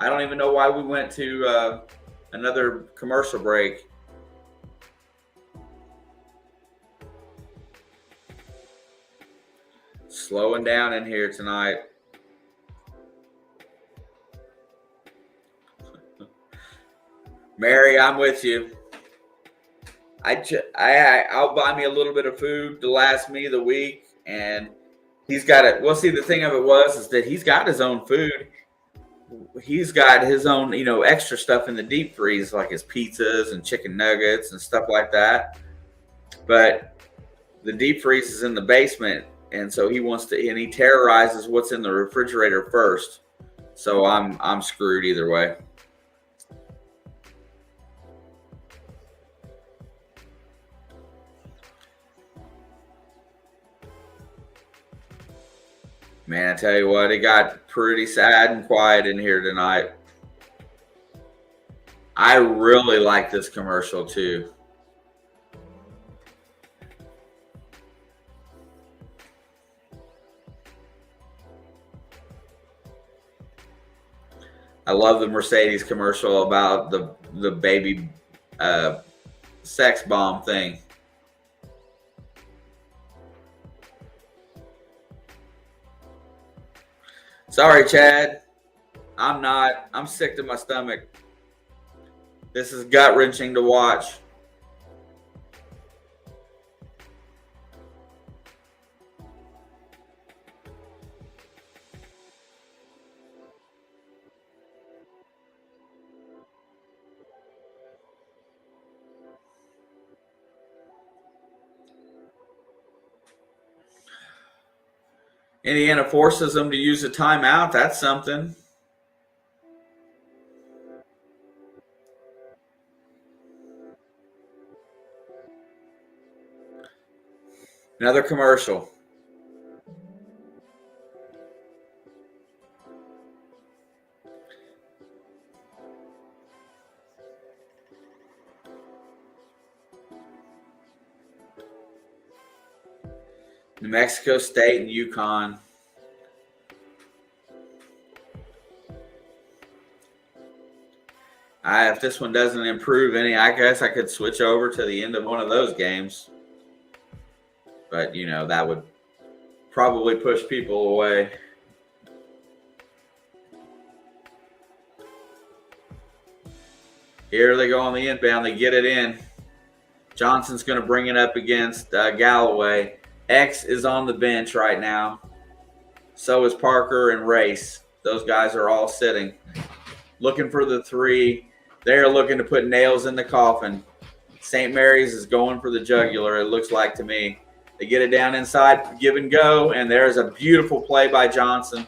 I don't even know why we went to another commercial break. Slowing down in here tonight. Mary, I'm with you. I'll buy me a little bit of food to last me the week, and he's got it. Well, see, the thing of it is that he's got his own food. He's got his own, extra stuff in the deep freeze, like his pizzas and chicken nuggets and stuff like that. But the deep freeze is in the basement, and so he terrorizes what's in the refrigerator first. So I'm screwed either way. Man, I tell you what, it got pretty sad and quiet in here tonight. I really like this commercial too. I love the Mercedes commercial about the baby sex bomb thing. Sorry, Chad. I'm not. I'm sick to my stomach. This is gut-wrenching to watch. Indiana forces them to use a timeout. That's something. Another commercial. New Mexico State and UConn. If this one doesn't improve any, I guess I could switch over to the end of one of those games. But, that would probably push people away. Here they go on the inbound. They get it in. Johnson's going to bring it up against Galloway. X is on the bench right now. So is Parker and Race. Those guys are all sitting. Looking for the three. They're looking to put nails in the coffin. St. Mary's is going for the jugular, it looks like to me. They get it down inside, give and go, and there's a beautiful play by Johnson.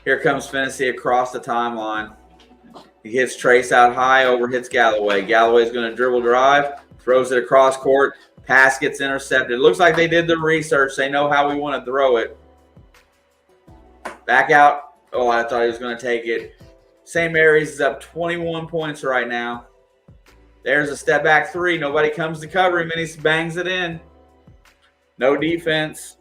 Here comes Fennessy across the timeline. He hits Trace out high, hits Galloway. Galloway's going to dribble drive, throws it across court. Pass gets intercepted. It looks like they did the research. They know how we want to throw it. Back out. Oh, I thought he was going to take it. St. Mary's is up 21 points right now. There's a step back three. Nobody comes to cover him, and he bangs it in. No defense.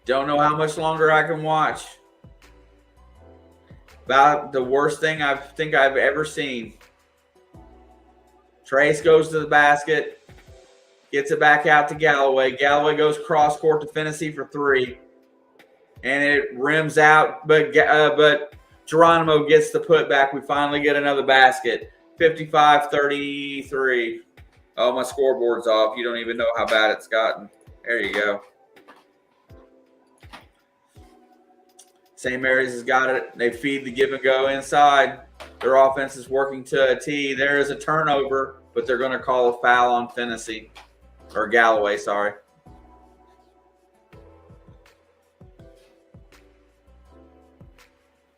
Don't know how much longer I can watch. About the worst thing I think I've ever seen. Trace goes to the basket. Gets it back out to Galloway. Galloway goes cross court to Fennessy for three. And it rims out, but Geronimo gets the putback. We finally get another basket. 55-33. Oh, my scoreboard's off. You don't even know how bad it's gotten. There you go. St. Mary's has got it. They feed the give and go inside. Their offense is working to a T. There is a turnover, but they're going to call a foul on Fennessy. Or Galloway, sorry.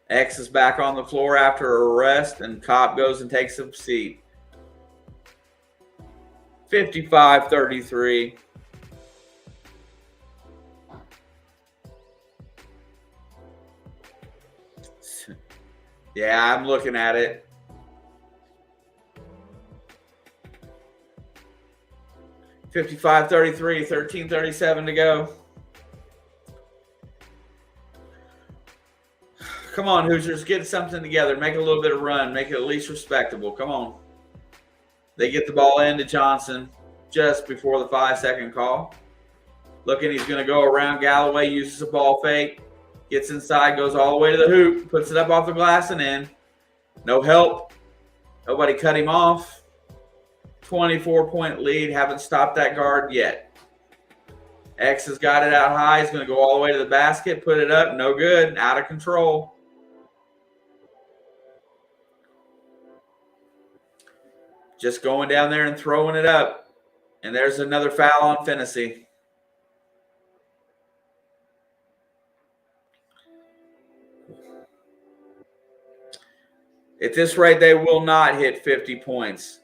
X is back on the floor after a rest, and Kopp goes and takes a seat. 55-33. Yeah, I'm looking at it. $55-33, 13:37 to go. Come on, Hoosiers, get something together. Make a little bit of run. Make it at least respectable. Come on. They get the ball into Johnson just before the 5-second call. Looking, he's going to go around Galloway, uses a ball fake. Gets inside, goes all the way to the hoop, puts it up off the glass and in. No help. Nobody cut him off. 24-point lead. Haven't stopped that guard yet. X has got it out high. He's going to go all the way to the basket, put it up. No good. Out of control. Just going down there and throwing it up. And there's another foul on Finney. At this rate, they will not hit 50 points.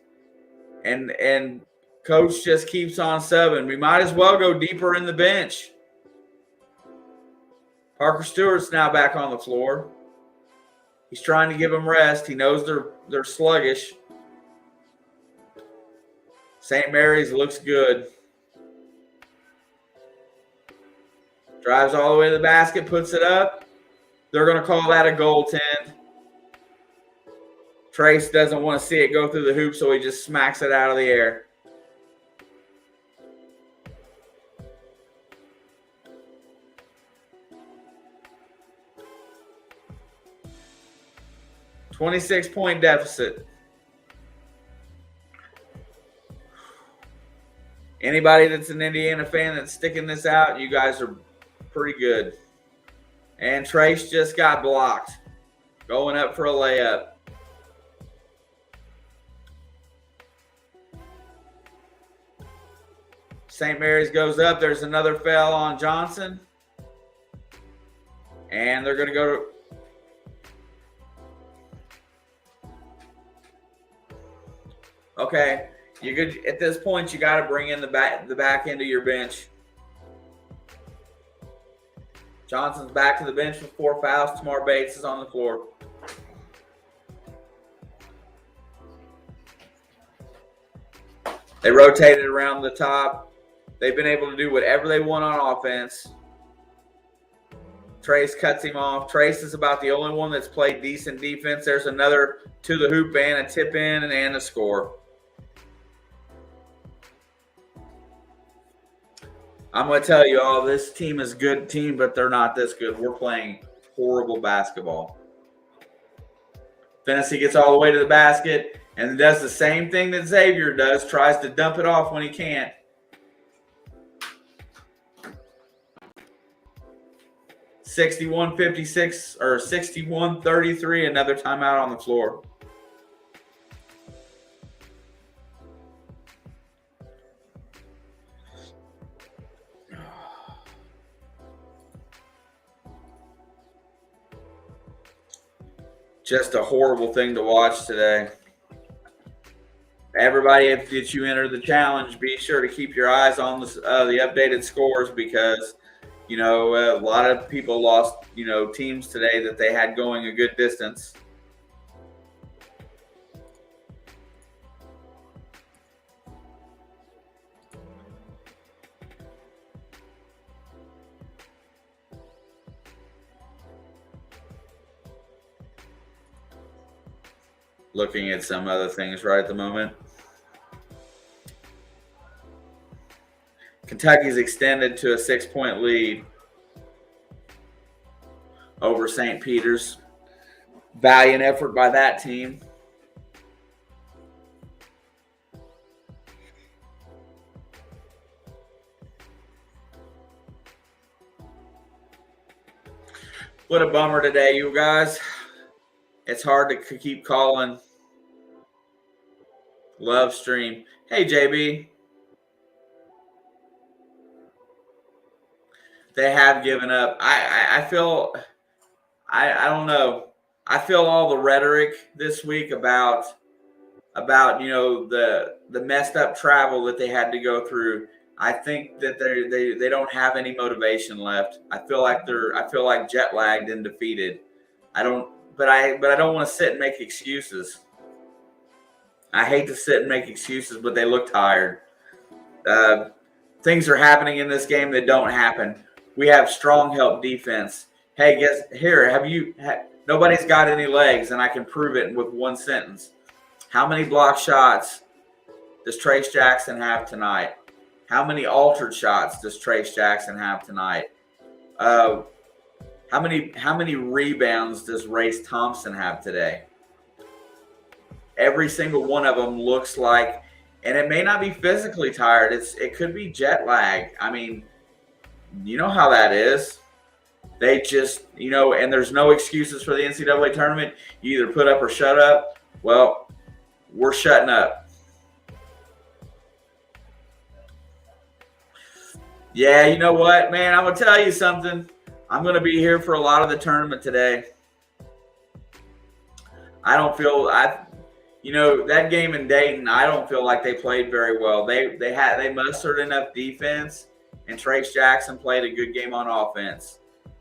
And coach just keeps on subbing. We might as well go deeper in the bench. Parker Stewart's now back on the floor. He's trying to give them rest. He knows they're sluggish. St. Mary's looks good. Drives all the way to the basket, puts it up. They're going to call that a goaltend. Trace doesn't want to see it go through the hoop, so he just smacks it out of the air. $26-point deficit. Anybody that's an Indiana fan that's sticking this out, you guys are pretty good. And Trace just got blocked. Going up for a layup. St. Mary's goes up. There's another foul on Johnson. And they're going to go to... Okay. You could, at this point, you got to bring in the back end of your bench. Johnson's back to the bench with 4 fouls. Tamar Bates is on the floor. They rotated around the top. They've been able to do whatever they want on offense. Trace cuts him off. Trace is about the only one that's played decent defense. There's another to the hoop and a tip in and a score. I'm going to tell you all, this team is a good team, but they're not this good. We're playing horrible basketball. Finney gets all the way to the basket and does the same thing that Xavier does, tries to dump it off when he can't. (61-56) or 61-33, another timeout on the floor. Just a horrible thing to watch today. Everybody, if you enter the challenge, be sure to keep your eyes on the updated scores because, you know, a lot of people lost, you know, teams today that they had going a good distance. Looking at some other things right at the moment. Kentucky's extended to a 6-point lead over St. Peter's. Valiant effort by that team. What a bummer today, you guys. It's hard to keep calling. Love stream. Hey, JB. They have given up. I feel, I don't know. I feel all the rhetoric this week about you know, the messed up travel that they had to go through. I think that they don't have any motivation left. I feel like jet lagged and defeated. But I don't want to sit and make excuses. I hate to sit and make excuses, but they look tired. Things are happening in this game that don't happen. We have strong help defense. Hey, guess here, nobody's got any legs, and I can prove it with one sentence. How many block shots does Trace Jackson have tonight? How many altered shots does Trace Jackson have tonight? How many rebounds does Race Thompson have today? Every single one of them looks like, and it may not be physically tired. It could be jet lag. I mean, you know how that is. They just, and there's no excuses for the NCAA tournament. You either put up or shut up. Well, we're shutting up. Yeah, you know what, man? I'm going to tell you something. I'm going to be here for a lot of the tournament today. I don't feel that game in Dayton, I don't feel like they played very well. They mustered enough defense, and Trace Jackson played a good game on offense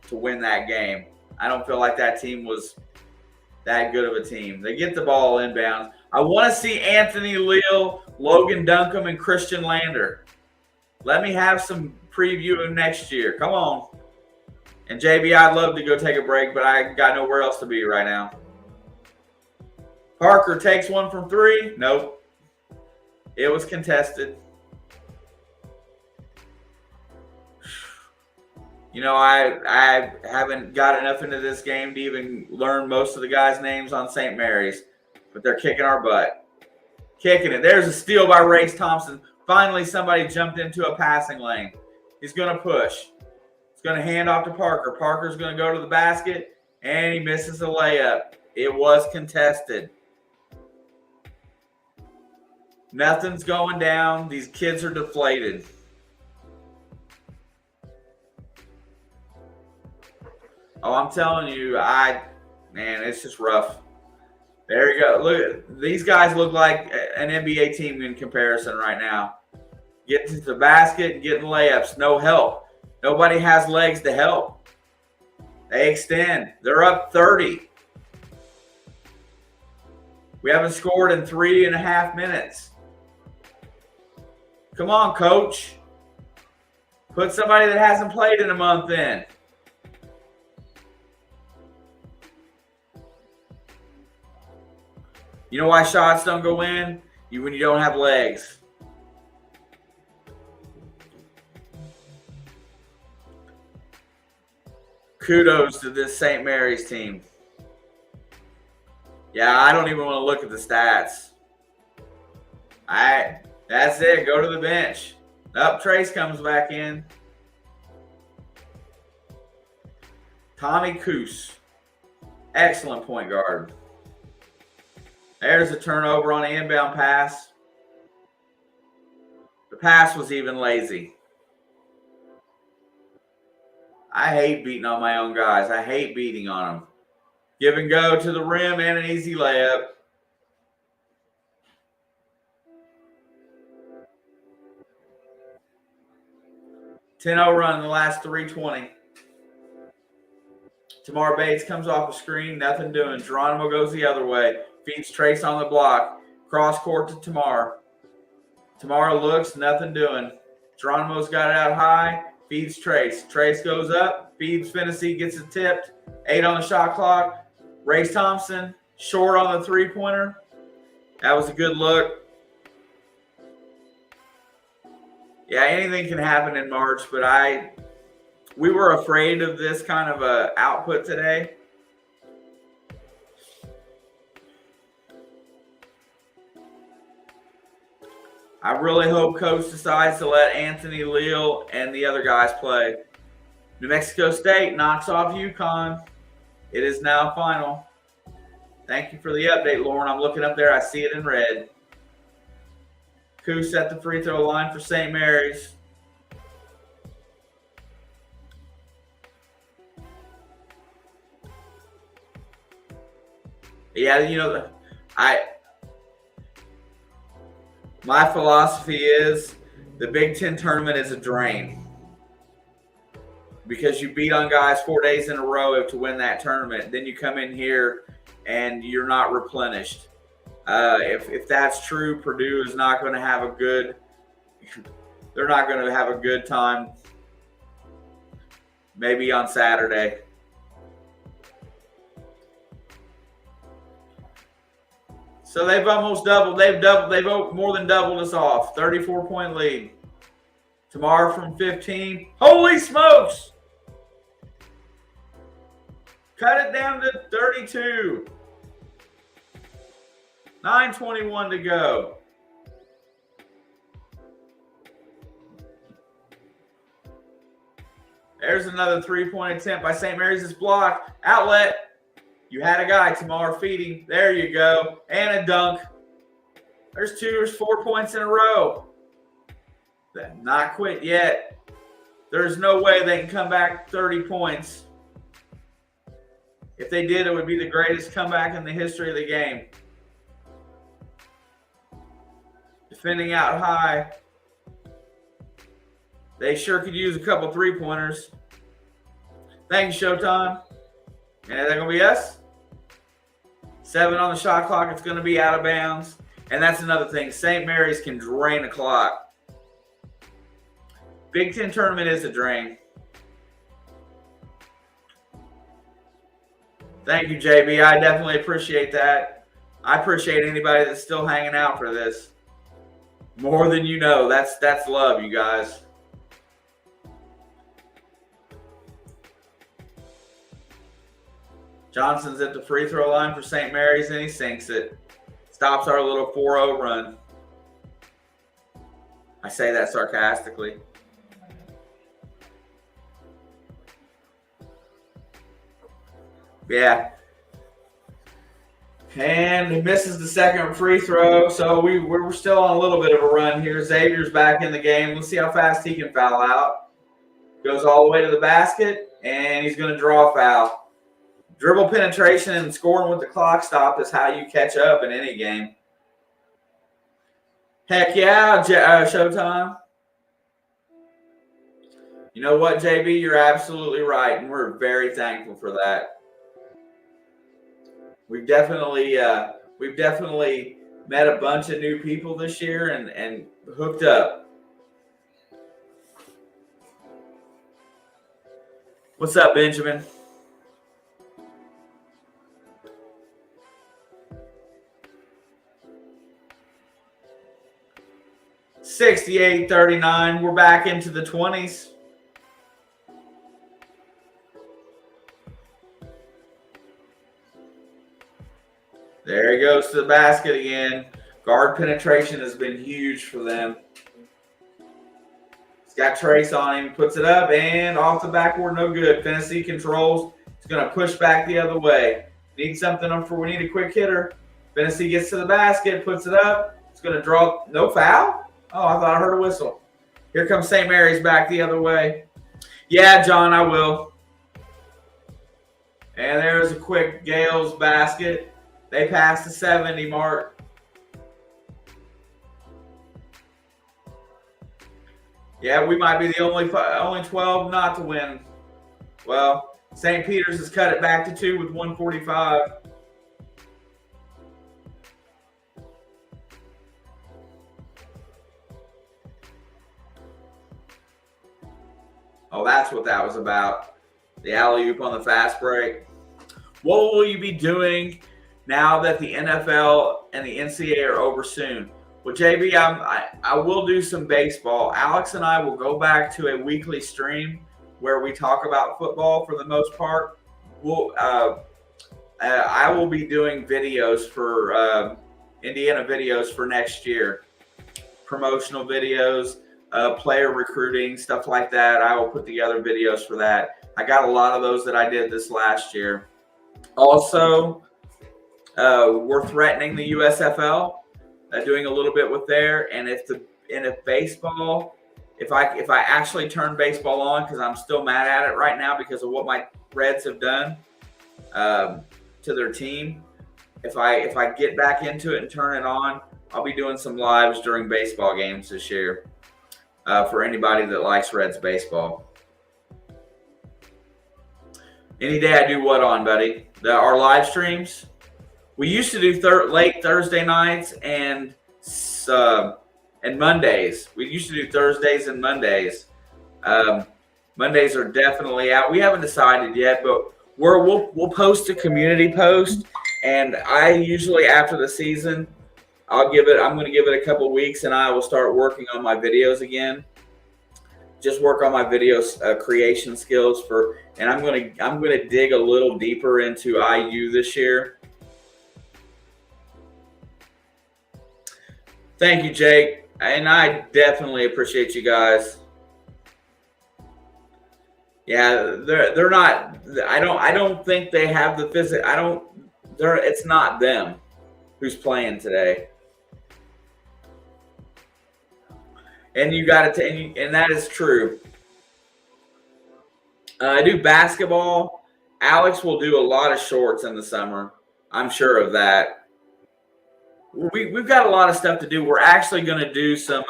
to win that game. I don't feel like that team was that good of a team. They get the ball inbounds. I want to see Anthony Leal, Logan Duncombe, and Christian Lander. Let me have some preview of next year. Come on. And JB, I'd love to go take a break, but I got nowhere else to be right now. Parker takes one from three. Nope. It was contested. I haven't got enough into this game to even learn most of the guys' names on St. Mary's, but they're kicking our butt. Kicking it. There's a steal by Race Thompson. Finally, somebody jumped into a passing lane. He's going to push. He's going to hand off to Parker. Parker's going to go to the basket, and he misses a layup. It was contested. Nothing's going down. These kids are deflated. Oh, I'm telling you, it's just rough. There you go. Look, these guys look like an NBA team in comparison right now. Getting to the basket and getting layups. No help. Nobody has legs to help. They extend. They're up 30. We haven't scored in 3.5 minutes. Come on, coach. Put somebody that hasn't played in a month in. You know why shots don't go in? When you don't have legs. Kudos to this St. Mary's team. Yeah, I don't even want to look at the stats. That's it. Go to the bench. Trace comes back in. Tommy Coos. Excellent point guard. There's a turnover on an inbound pass. The pass was even lazy. I hate beating on my own guys. I hate beating on them. Give and go to the rim and an easy layup. (10-0) run in the last 3:20. Tamar Bates comes off a screen. Nothing doing. Geronimo goes the other way. Feeds Trace on the block. Cross court to Tamar. Tamar looks. Nothing doing. Geronimo's got it out high. Feeds Trace. Trace goes up. Feeds Finney. Gets it tipped. 8 on the shot clock. Race Thompson. Short on the three-pointer. That was a good look. Yeah, anything can happen in March, but we were afraid of this kind of a output today. I really hope Coach decides to let Anthony Leal and the other guys play. New Mexico State knocks off UConn. It is now final. Thank you for the update, Lauren. I'm looking up there. I see it in red. Coos at the free throw line for St. Mary's. Yeah, my philosophy is the Big Ten tournament is a drain because you beat on guys 4 days in a row to win that tournament. Then you come in here and you're not replenished. If that's true, Purdue is not going to have a good. They're not going to have a good time. Maybe on Saturday. So they've almost doubled. They've more than doubled us off. 34-point lead. Tamar from 15. Holy smokes! Cut it down to 32. 9:21 to go. There's another three-point attempt by St. Mary's. It's blocked. Outlet. You had a guy, Tamar feeding. There you go. And a dunk. There's 4 points in a row. Not quit yet. There's no way they can come back 30 points. If they did, it would be the greatest comeback in the history of the game. Defending out high. They sure could use a couple three-pointers. Thank you, Showtime. And is that going to be us? 7 on the shot clock. It's going to be out of bounds. And that's another thing. St. Mary's can drain a clock. Big Ten tournament is a drain. Thank you, JB. I definitely appreciate that. I appreciate anybody that's still hanging out for this. More than you know. That's love, you guys. Johnson's at the free throw line for St. Mary's, and he sinks it. Stops our little 4-0 run. I say that sarcastically. Yeah. And he misses the second free throw, so we're still on a little bit of a run here. Xavier's back in the game. Let's see how fast he can foul out. Goes all the way to the basket, and he's going to draw a foul. Dribble penetration and scoring with the clock stop is how you catch up in any game. Heck yeah, Showtime. You know what, JB? You're absolutely right, and we're very thankful for that. We've definitely met a bunch of new people this year and hooked up. What's up, Benjamin? $68-39. We're back into the 20s. There he goes to the basket again. Guard penetration has been huge for them. He's got Trace on him. Puts it up and off the backboard. No good. Tennessee controls. He's going to push back the other way. We need a quick hitter. Tennessee gets to the basket. Puts it up. It's going to draw. No foul? Oh, I thought I heard a whistle. Here comes St. Mary's back the other way. Yeah, John, I will. And there's a quick Gales basket. They passed the 70 mark. Yeah, we might be the only 12 not to win. Well, St. Peter's has cut it back to 2 with 1:45. Oh, that's what that was about. The alley-oop on the fast break. What will you be doing now that the NFL and the NCAA are over soon? Well, JB, I will do some baseball. Alex and I will go back to a weekly stream where we talk about football for the most part. I will be doing videos for Indiana videos for next year, promotional videos, player recruiting, stuff like that. I will put together videos for that. I got a lot of those that I did this last year. Also, we're threatening the USFL, doing a little bit with there. And if baseball, if I actually turn baseball on, because I'm still mad at it right now because of what my Reds have done to their team. If I get back into it and turn it on, I'll be doing some lives during baseball games this year for anybody that likes Reds baseball. Any day I do what on, buddy? Our live streams. We used to do late Thursday nights and Mondays. We used to do Thursdays and Mondays. Mondays are definitely out. We haven't decided yet, but we'll post a community post, and I usually after the season, I'm going to give it a couple weeks, and I will start working on my videos again. just work on my video creation skills and I'm gonna dig a little deeper into IU this year. Thank you, Jake, and I definitely appreciate you guys. Yeah, they're not. I don't think they have the physics. It's not them who's playing today. And you got to, and that is true. I do basketball. Alex will do a lot of shorts in the summer. I'm sure of that. We've got a lot of stuff to do. We're actually going to do some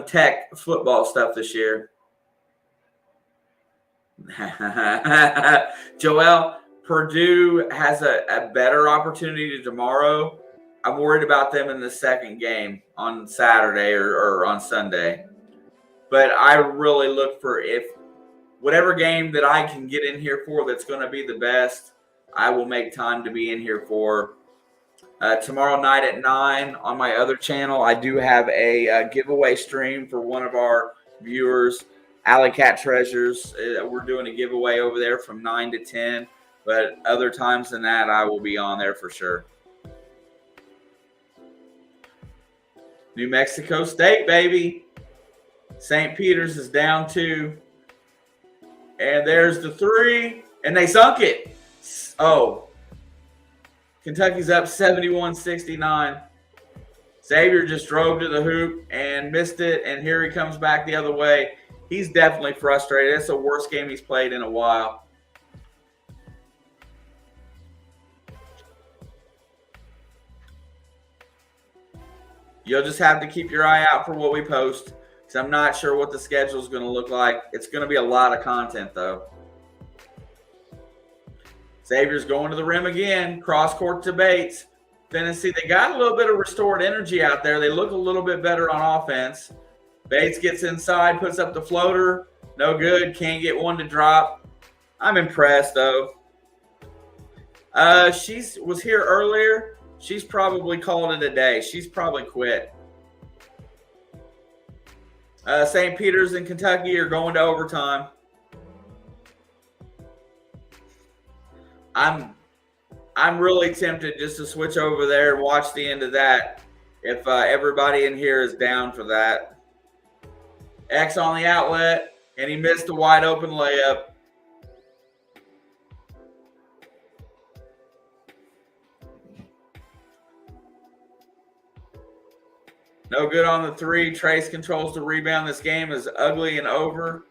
tech football stuff this year. Joel, Purdue has a better opportunity tomorrow. I'm worried about them in the second game on Saturday or on Sunday. But I really look for whatever game that I can get in here for that's going to be the best, I will make time to be in here for. Tomorrow night at 9 on my other channel, I do have a giveaway stream for one of our viewers, Alley Cat Treasures. We're doing a giveaway over there from 9 to 10. But other times than that, I will be on there for sure. New Mexico State, baby. St. Peter's is down 2. And there's the 3. And they sunk it. Oh. Kentucky's up 71-69. Xavier just drove to the hoop and missed it. And here he comes back the other way. He's definitely frustrated. It's the worst game he's played in a while. You'll just have to keep your eye out for what we post, because I'm not sure what the schedule is going to look like. It's going to be a lot of content, though. Xavier's going to the rim again. Cross-court to Bates. Tennessee, they got a little bit of restored energy out there. They look a little bit better on offense. Bates gets inside, puts up the floater. No good. Can't get one to drop. I'm impressed, though. She was here earlier. She's probably called it a day. She's probably quit. St. Peter's and Kentucky are going to overtime. I'm really tempted just to switch over there and watch the end of that if everybody in here is down for that. X on the outlet, and he missed a wide open layup. No good on the 3. Trace controls the rebound. This game is ugly and over.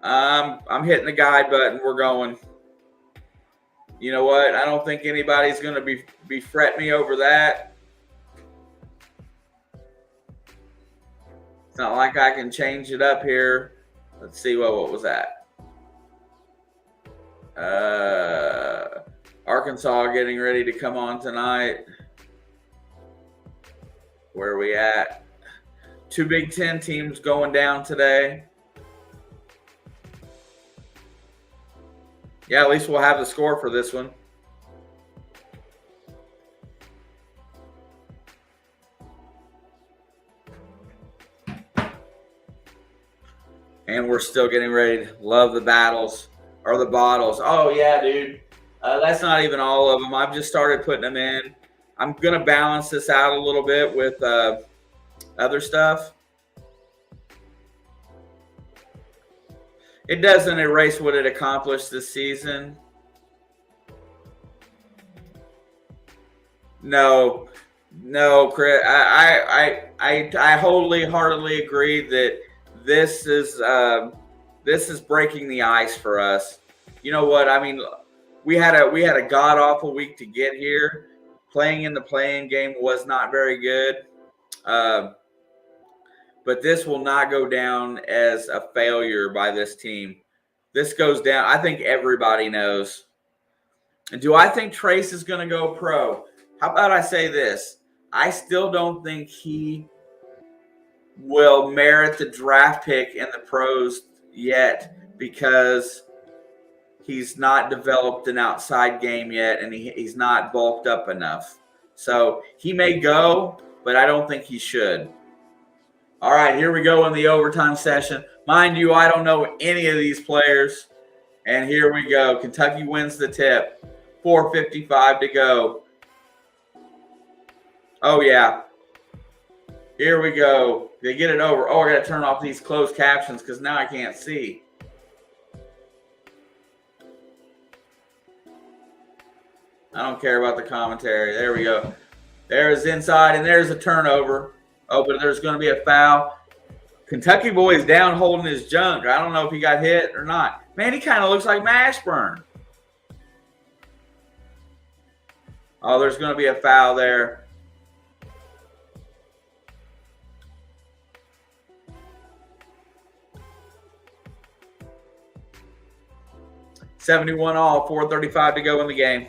I'm hitting the guide button. We're going. You know what? I don't think anybody's going to be fret me over that. It's not like I can change it up here. Let's see what was that. Arkansas getting ready to come on tonight. Where are we at? 2 Big Ten teams going down today. Yeah, at least we'll have the score for this one. And we're still getting ready. Love the battles or the bottles. Oh, yeah, dude. That's not even all of them. I've just started putting them in. I'm going to balance this out a little bit with other stuff. It doesn't erase what it accomplished this season. No, Chris. I wholeheartedly agree that this is breaking the ice for us. You know what? I mean, we had a god awful week to get here. Playing in the play-in game was not very good. But this will not go down as a failure by this team. This goes down. I think everybody knows. And do I think Trace is going to go pro? How about I say this? I still don't think he will merit the draft pick in the pros yet because he's not developed an outside game yet, and he's not bulked up enough. So he may go, but I don't think he should. All right, here we go in the overtime session. Mind you, I don't know any of these players. And here we go. Kentucky wins the tip. 4:55 to go. Oh, yeah. Here we go. They get it over. Oh, I got to turn off these closed captions because now I can't see. I don't care about the commentary. There we go. There's inside, and there's a turnover. Oh, but there's going to be a foul. Kentucky boy is down holding his junk. I don't know if he got hit or not. Man, he kind of looks like Mashburn. Oh, there's going to be a foul there. $71 all, 4:35 to go in the game.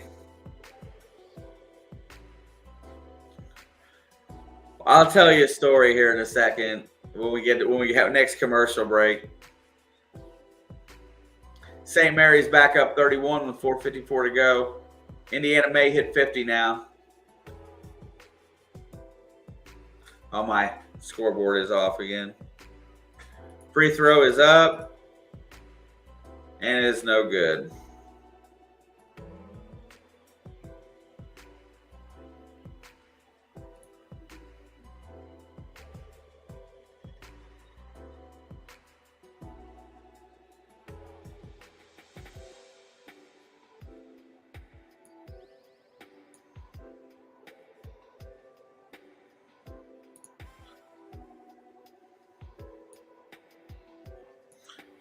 I'll tell you a story here in a second when we have next commercial break. St. Mary's back up 31 with 4:54 to go. Indiana may hit 50 now. Oh, my scoreboard is off again. Free throw is up, and it's no good.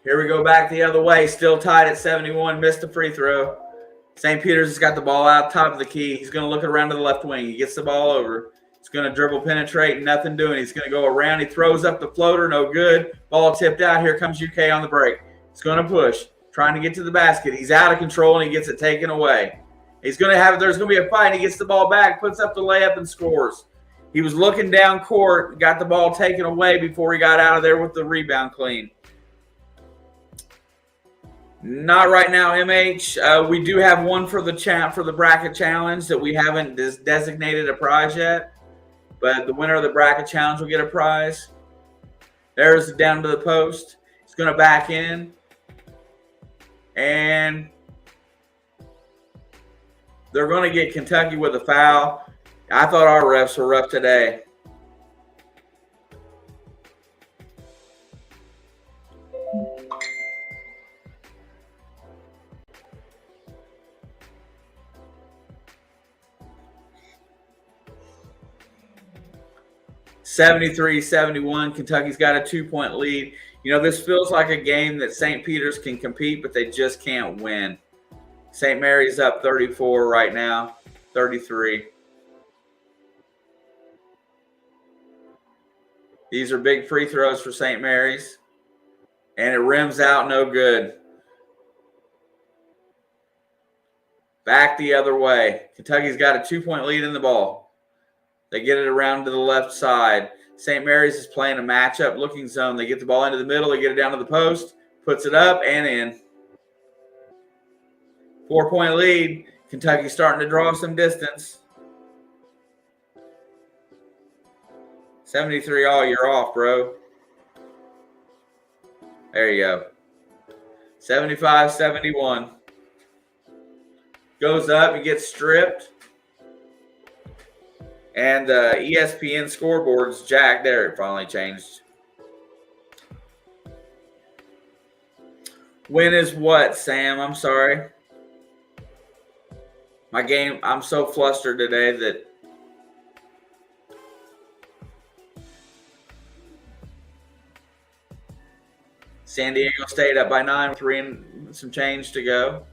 Here we go back the other way. Still tied at 71. Missed the free throw. St. Peter's has got the ball out top of the key. He's going to look around to the left wing. He gets the ball over. He's going to dribble, penetrate, nothing doing. He's going to go around. He throws up the floater. No good. Ball tipped out. Here comes UK on the break. He's going to push, trying to get to the basket. He's out of control, and he gets it taken away. He's going to have it. There's going to be a fight. He gets the ball back, puts up the layup, and scores. He was looking down court, got the ball taken away before he got out of there with the rebound clean. Not right now, MH. We do have one for the bracket challenge that we haven't designated a prize yet, but the winner of the bracket challenge will get a prize. There's down to the post. He's going to back in, and they're going to get Kentucky with a foul. I thought our refs were rough today. (73-71). Kentucky's got a 2-point lead. You know, this feels like a game that St. Peter's can compete, but they just can't win. St. Mary's up 34 right now, 33. These are big free throws for St. Mary's, and it rims out, no good. Back the other way. Kentucky's got a 2-point lead in the ball. They get it around to the left side. St. Mary's is playing a matchup looking zone. They get the ball into the middle. They get it down to the post, puts it up and in. 4-point lead. Kentucky's starting to draw some distance. 73 all, you're off, bro. There you go. 75-71. Goes up, he gets stripped. And the ESPN scoreboard's jacked. There, it finally changed. When is what, Sam? I'm sorry. My game, I'm so flustered today that San Diego State up by 9, 3 and some change to go.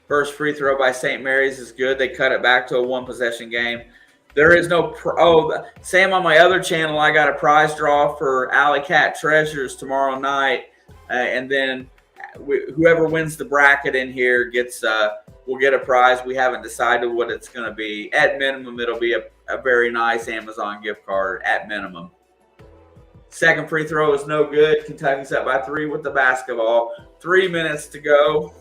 First free throw by St. Mary's is good. They cut it back to a one-possession game. There is no Sam, on my other channel, I got a prize draw for Alley Cat Treasures tomorrow night. And then whoever wins the bracket in here will get a prize. We haven't decided what it's going to be. At minimum, it'll be a very nice Amazon gift card at minimum. Second free throw is no good. Kentucky's up by 3 with the basketball. 3 minutes to go.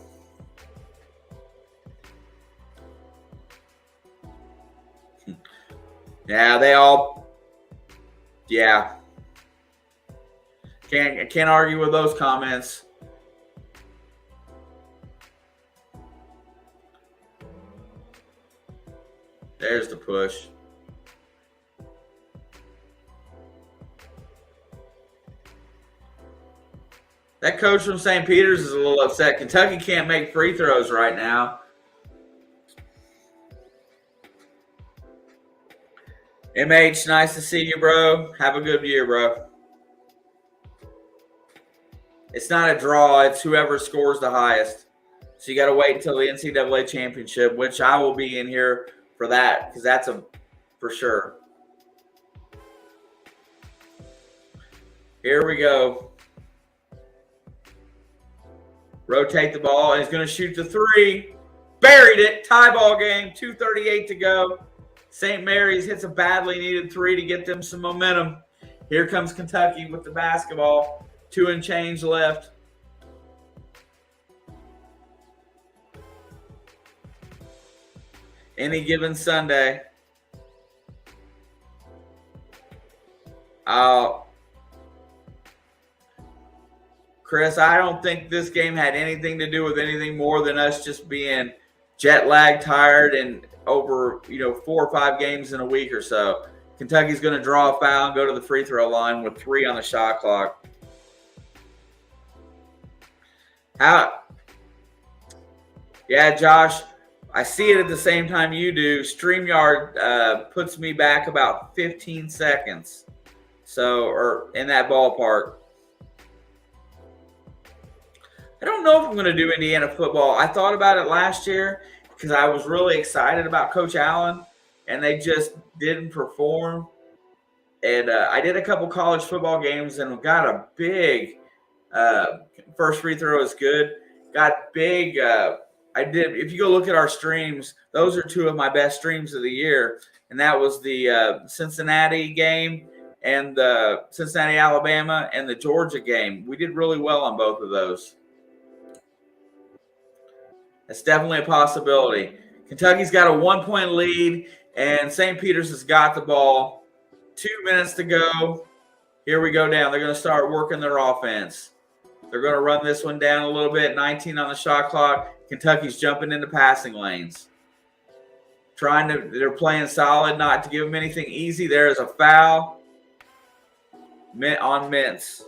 Yeah, they all. Yeah, can't argue with those comments. There's the push. That coach from St. Peter's is a little upset. Kentucky can't make free throws right now. MH, nice to see you, bro. Have a good year, bro. It's not a draw. It's whoever scores the highest. So you got to wait until the NCAA championship, which I will be in here for that because that's a for sure. Here we go. Rotate the ball, and he's going to shoot the three. Buried it. Tie ball game. 2:38 to go. St. Mary's hits a badly needed three to get them some momentum. Here comes Kentucky with the basketball. 2 and change left. Any given Sunday. Chris, I don't think this game had anything to do with anything more than us just being jet lag, tired, and over 4 or 5 games in a week or so. Kentucky's going to draw a foul and go to the free throw line with 3 on the shot clock. Yeah, Josh, I see it at the same time you do. StreamYard puts me back about 15 seconds. Or in that ballpark. I don't know if I'm going to do Indiana football. I thought about it last year because I was really excited about Coach Allen, and they just didn't perform. And I did a couple college football games and got a big first free throw is good. Got big. If you go look at our streams, those are 2 of my best streams of the year, and that was the Cincinnati game and the Cincinnati, Alabama, and the Georgia game. We did really well on both of those. That's definitely a possibility. Kentucky's got a 1-point lead, and St. Peter's has got the ball. 2 minutes to go. Here we go down. They're going to start working their offense. They're going to run this one down a little bit. 19 on the shot clock. Kentucky's jumping into passing lanes. They're playing solid, not to give them anything easy. There is a foul on Mintz.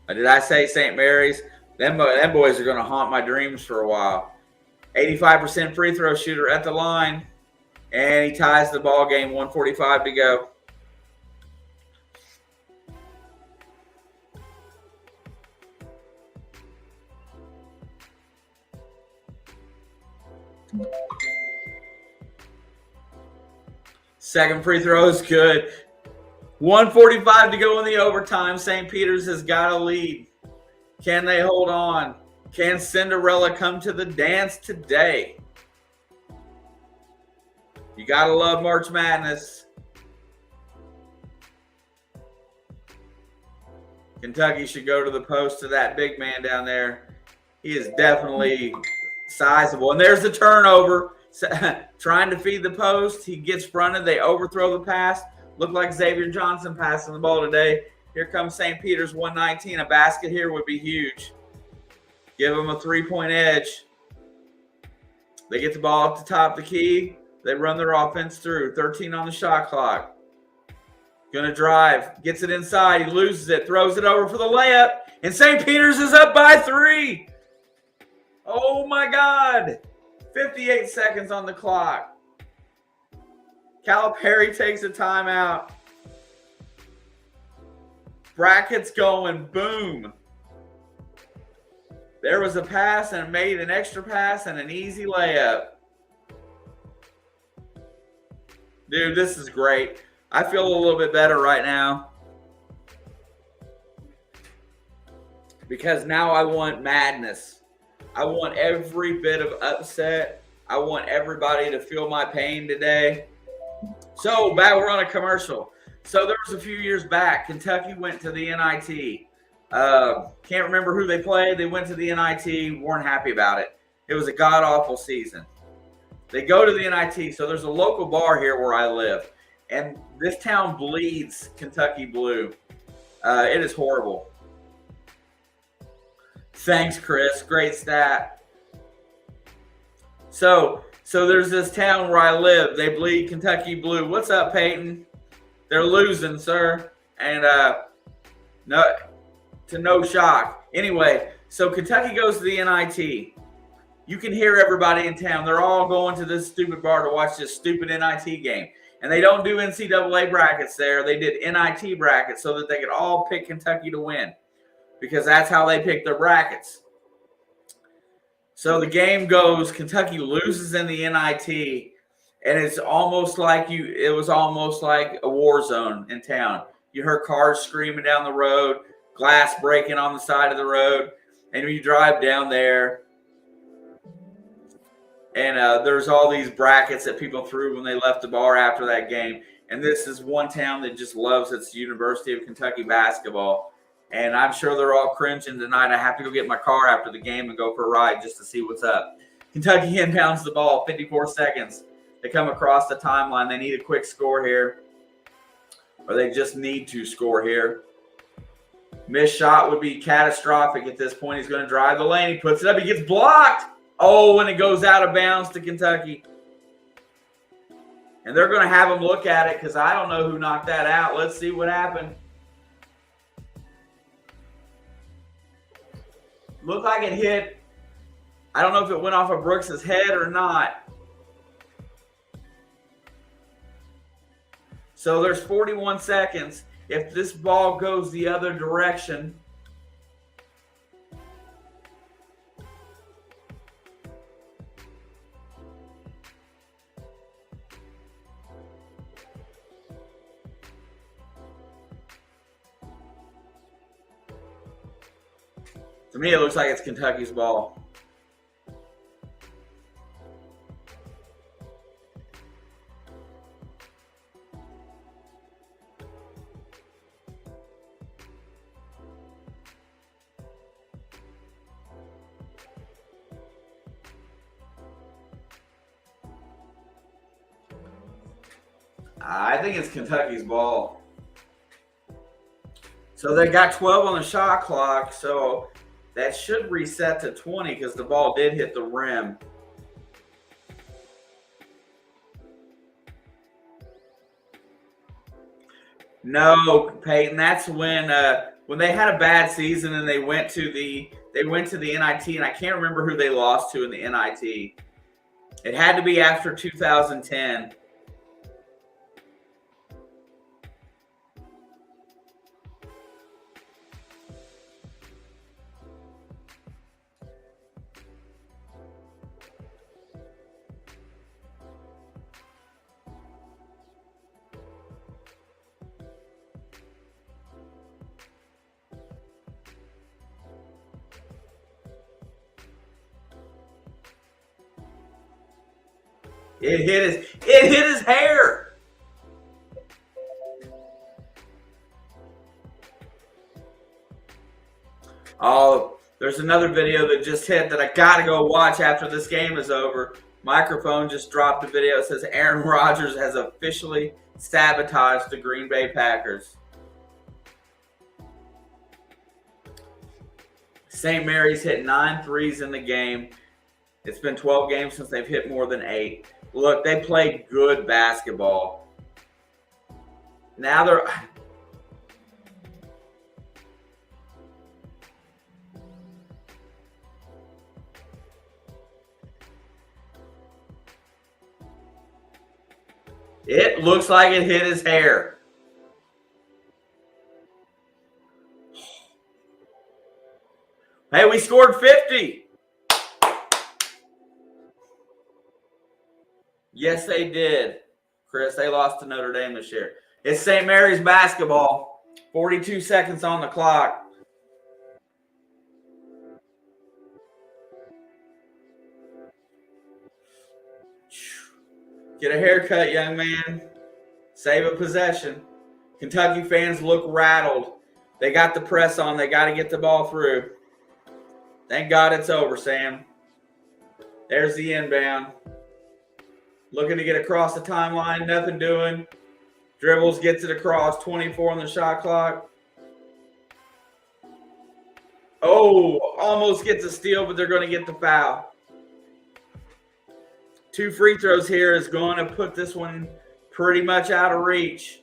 Did I say St. Mary's? Them boys are going to haunt my dreams for a while. 85% free throw shooter at the line, and he ties the ball game. 1:45 to go. Second free throw is good. 1:45 to go in the overtime. St. Peter's has got a lead. Can they hold on? Can Cinderella come to the dance today? You got to love March Madness. Kentucky should go to the post to that big man down there. He is definitely sizable. And there's the turnover. Trying to feed the post. He gets fronted. They overthrow the pass. Looked like Xavier Johnson passing the ball today. Here comes St. Peter's 119. A basket here would be huge. Give them a 3-point edge. They get the ball up the top of the key. They run their offense through. 13 on the shot clock. Going to drive. Gets it inside. He loses it. Throws it over for the layup. And St. Peter's is up by 3. Oh, my God. 58 seconds on the clock. Calipari takes a timeout. Brackets going. Boom. There was a pass and made an extra pass and an easy layup. Dude, this is great. I feel a little bit better right now. Because now I want madness. I want every bit of upset. I want everybody to feel my pain today. So, we're on a commercial. So, there was a few years back, Kentucky went to the NIT. Can't remember who they played. They went to the NIT, weren't happy about it. It was a god-awful season. They go to the NIT. So, there's a local bar here where I live. And this town bleeds Kentucky blue. It is horrible. Thanks, Chris. Great stat. So there's this town where I live. They bleed Kentucky blue. What's up, Peyton? They're losing, sir. And no shock. Anyway, so Kentucky goes to the NIT. You can hear everybody in town. They're all going to this stupid bar to watch this stupid NIT game. And they don't do NCAA brackets there. They did NIT brackets so that they could all pick Kentucky to win, because that's how they pick their brackets. So the game goes, Kentucky loses in the NIT, and it was almost like a war zone in town. You heard cars screaming down the road, glass breaking on the side of the road, and when you drive down there, and there's all these brackets that people threw when they left the bar after that game. And this is one town that just loves its University of Kentucky basketball. And I'm sure they're all cringing tonight. I have to go get my car after the game and go for a ride just to see what's up. Kentucky inbounds the ball, 54 seconds. They come across the timeline. They need a quick score here, or they just need to score here. Missed shot would be catastrophic at this point. He's going to drive the lane. He puts it up. He gets blocked. Oh, and it goes out of bounds to Kentucky. And they're going to have him look at it because I don't know who knocked that out. Let's see what happened. Looked like it hit. I don't know if it went off of Brooks's head or not. So there's 41 seconds. If this ball goes the other direction, to me, it looks like it's Kentucky's ball. I think it's Kentucky's ball. So they got 12 on the shot clock, so that should reset to 20 because the ball did hit the rim. No, Peyton, that's when they had a bad season and they went to the NIT, and I can't remember who they lost to in the NIT. It had to be after 2010. It hit his hair. Oh, there's another video that just hit that I gotta go watch after this game is over. Microphone just dropped a video. It says Aaron Rodgers has officially sabotaged the Green Bay Packers. St. Mary's hit 9 threes in the game. It's been 12 games since they've hit more than 8. Look, they played good basketball. Now they're... It looks like it hit his hair. Hey, we scored 50. Yes, they did. Chris, they lost to Notre Dame this year. It's St. Mary's basketball. 42 seconds on the clock. Get a haircut, young man. Save a possession. Kentucky fans look rattled. They got the press on. They got to get the ball through. Thank God it's over, Sam. There's the inbound. Looking to get across the timeline. Nothing doing. Dribbles, gets it across. 24 on the shot clock. Oh, almost gets a steal, but they're going to get the foul. 2 free throws here is going to put this one pretty much out of reach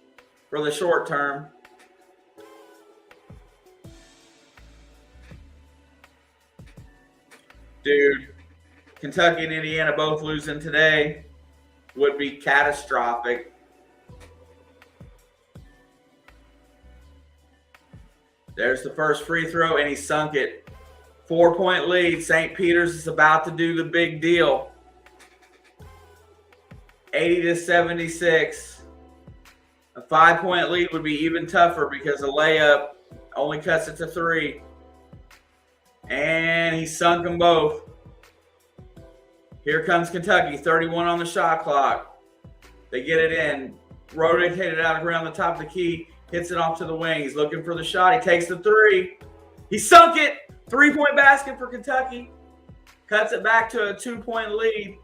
for the short term. Dude, Kentucky and Indiana both losing today would be catastrophic. There's the first free throw, and he sunk it. 4-point lead. St. Peter's is about to do the big deal. 80-76. A 5-point lead would be even tougher because a layup only cuts it to 3. And he sunk them both. Here comes Kentucky, 31 on the shot clock. They get it in. Rotated out around the top of the key. Hits it off to the wing. He's looking for the shot. He takes the 3. He sunk it. 3-point basket for Kentucky. Cuts it back to a 2-point lead.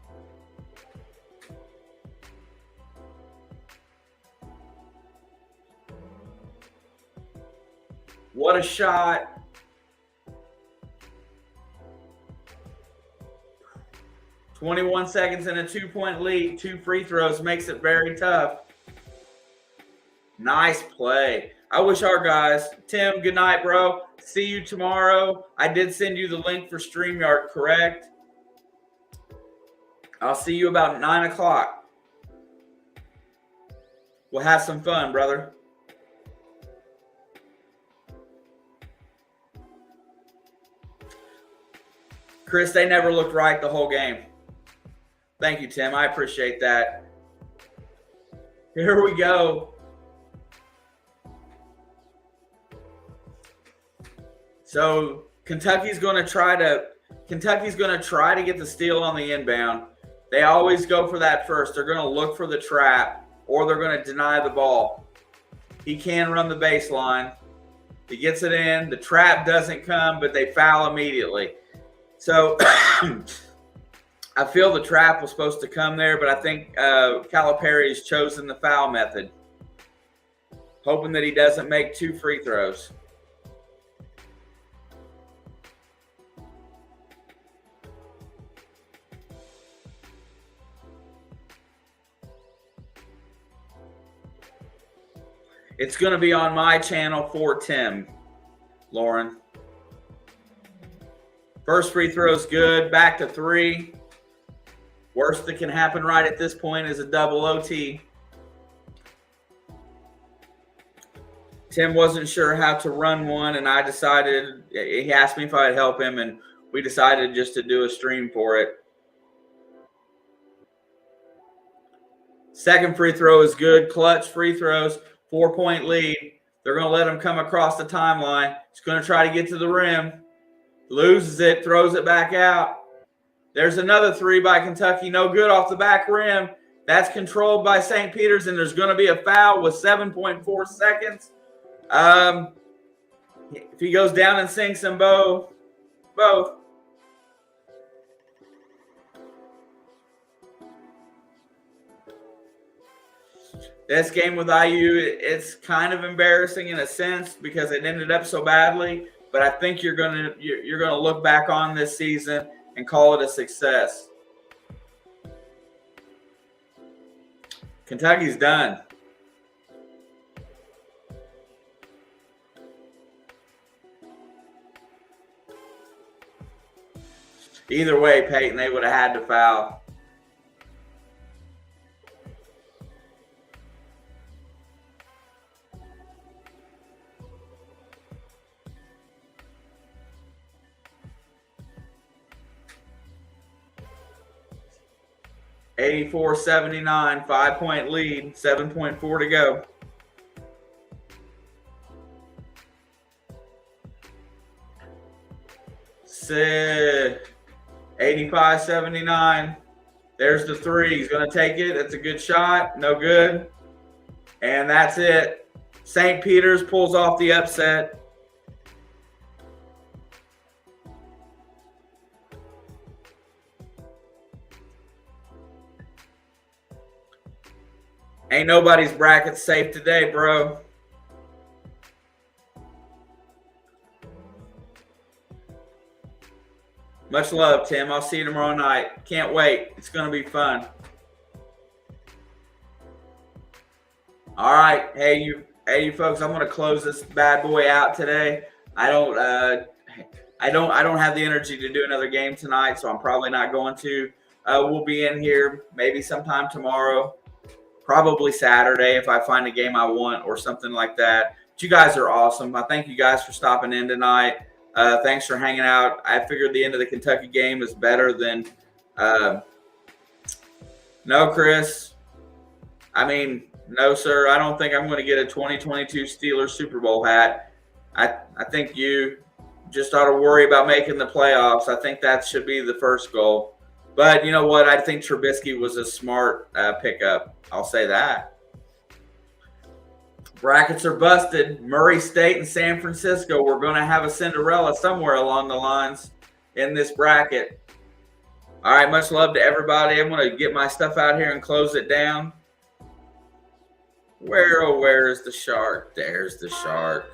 What a shot. "21 seconds and a 2-point lead. 2 free throws makes it very tough. Nice play. I wish our guys. Tim, good night, bro. See you tomorrow. I did send you the link for StreamYard, correct? I'll see you about 9 o'clock. We'll have some fun, brother. Chris, they never looked right the whole game. Thank you, Tim. I appreciate that. Here we go. So Kentucky's going to try to get the steal on the inbound. They always go for that first. They're going to look for the trap, or they're going to deny the ball. He can run the baseline. He gets it in. The trap doesn't come, but they foul immediately. So I feel the trap was supposed to come there, but I think Calipari's chosen the foul method, hoping that he doesn't make 2 free throws. It's going to be on my channel for Tim, Lauren. First free throw is good. Back to 3. Worst that can happen right at this point is a double OT. Tim wasn't sure how to run one, and I decided, he asked me if I'd help him, and we decided just to do a stream for it. Second free throw is good. Clutch free throws. 4-point lead. They're going to let him come across the timeline. He's going to try to get to the rim. Loses it, throws it back out. There's another 3 by Kentucky. No good off the back rim. That's controlled by St. Peter's, and there's going to be a foul with 7.4 seconds. If he goes down and sinks them both. This game with IU, it's kind of embarrassing in a sense because it ended up so badly. But I think you're gonna look back on this season and call it a success. Kentucky's done. Either way, Peyton, they would have had to foul. $84-79, 5-point lead, 7.4 to go. $85-79. There's the three. He's going to take it. That's a good shot. No good. And that's it. St. Peter's pulls off the upset. Ain't nobody's bracket safe today, bro. Much love, Tim. I'll see you tomorrow night. Can't wait. It's going to be fun. All right. Hey, you folks, I'm going to close this bad boy out today. I don't have the energy to do another game tonight, so I'm probably not going to. We'll be in here maybe sometime tomorrow, probably Saturday if I find a game I want or something like that. But you guys are awesome. I thank you guys for stopping in tonight. Thanks for hanging out. I figured the end of the Kentucky game is better than no, Chris. I mean, no, sir. I don't think I'm going to get a 2022 Steelers Super Bowl hat. I think you just ought to worry about making the playoffs. I think that should be the first goal. But you know what? I think Trubisky was a smart pickup. I'll say that. Brackets are busted. Murray State and San Francisco. We're going to have a Cinderella somewhere along the lines in this bracket. All right, much love to everybody. I'm going to get my stuff out here and close it down. Where, oh, where is the shark? There's the shark.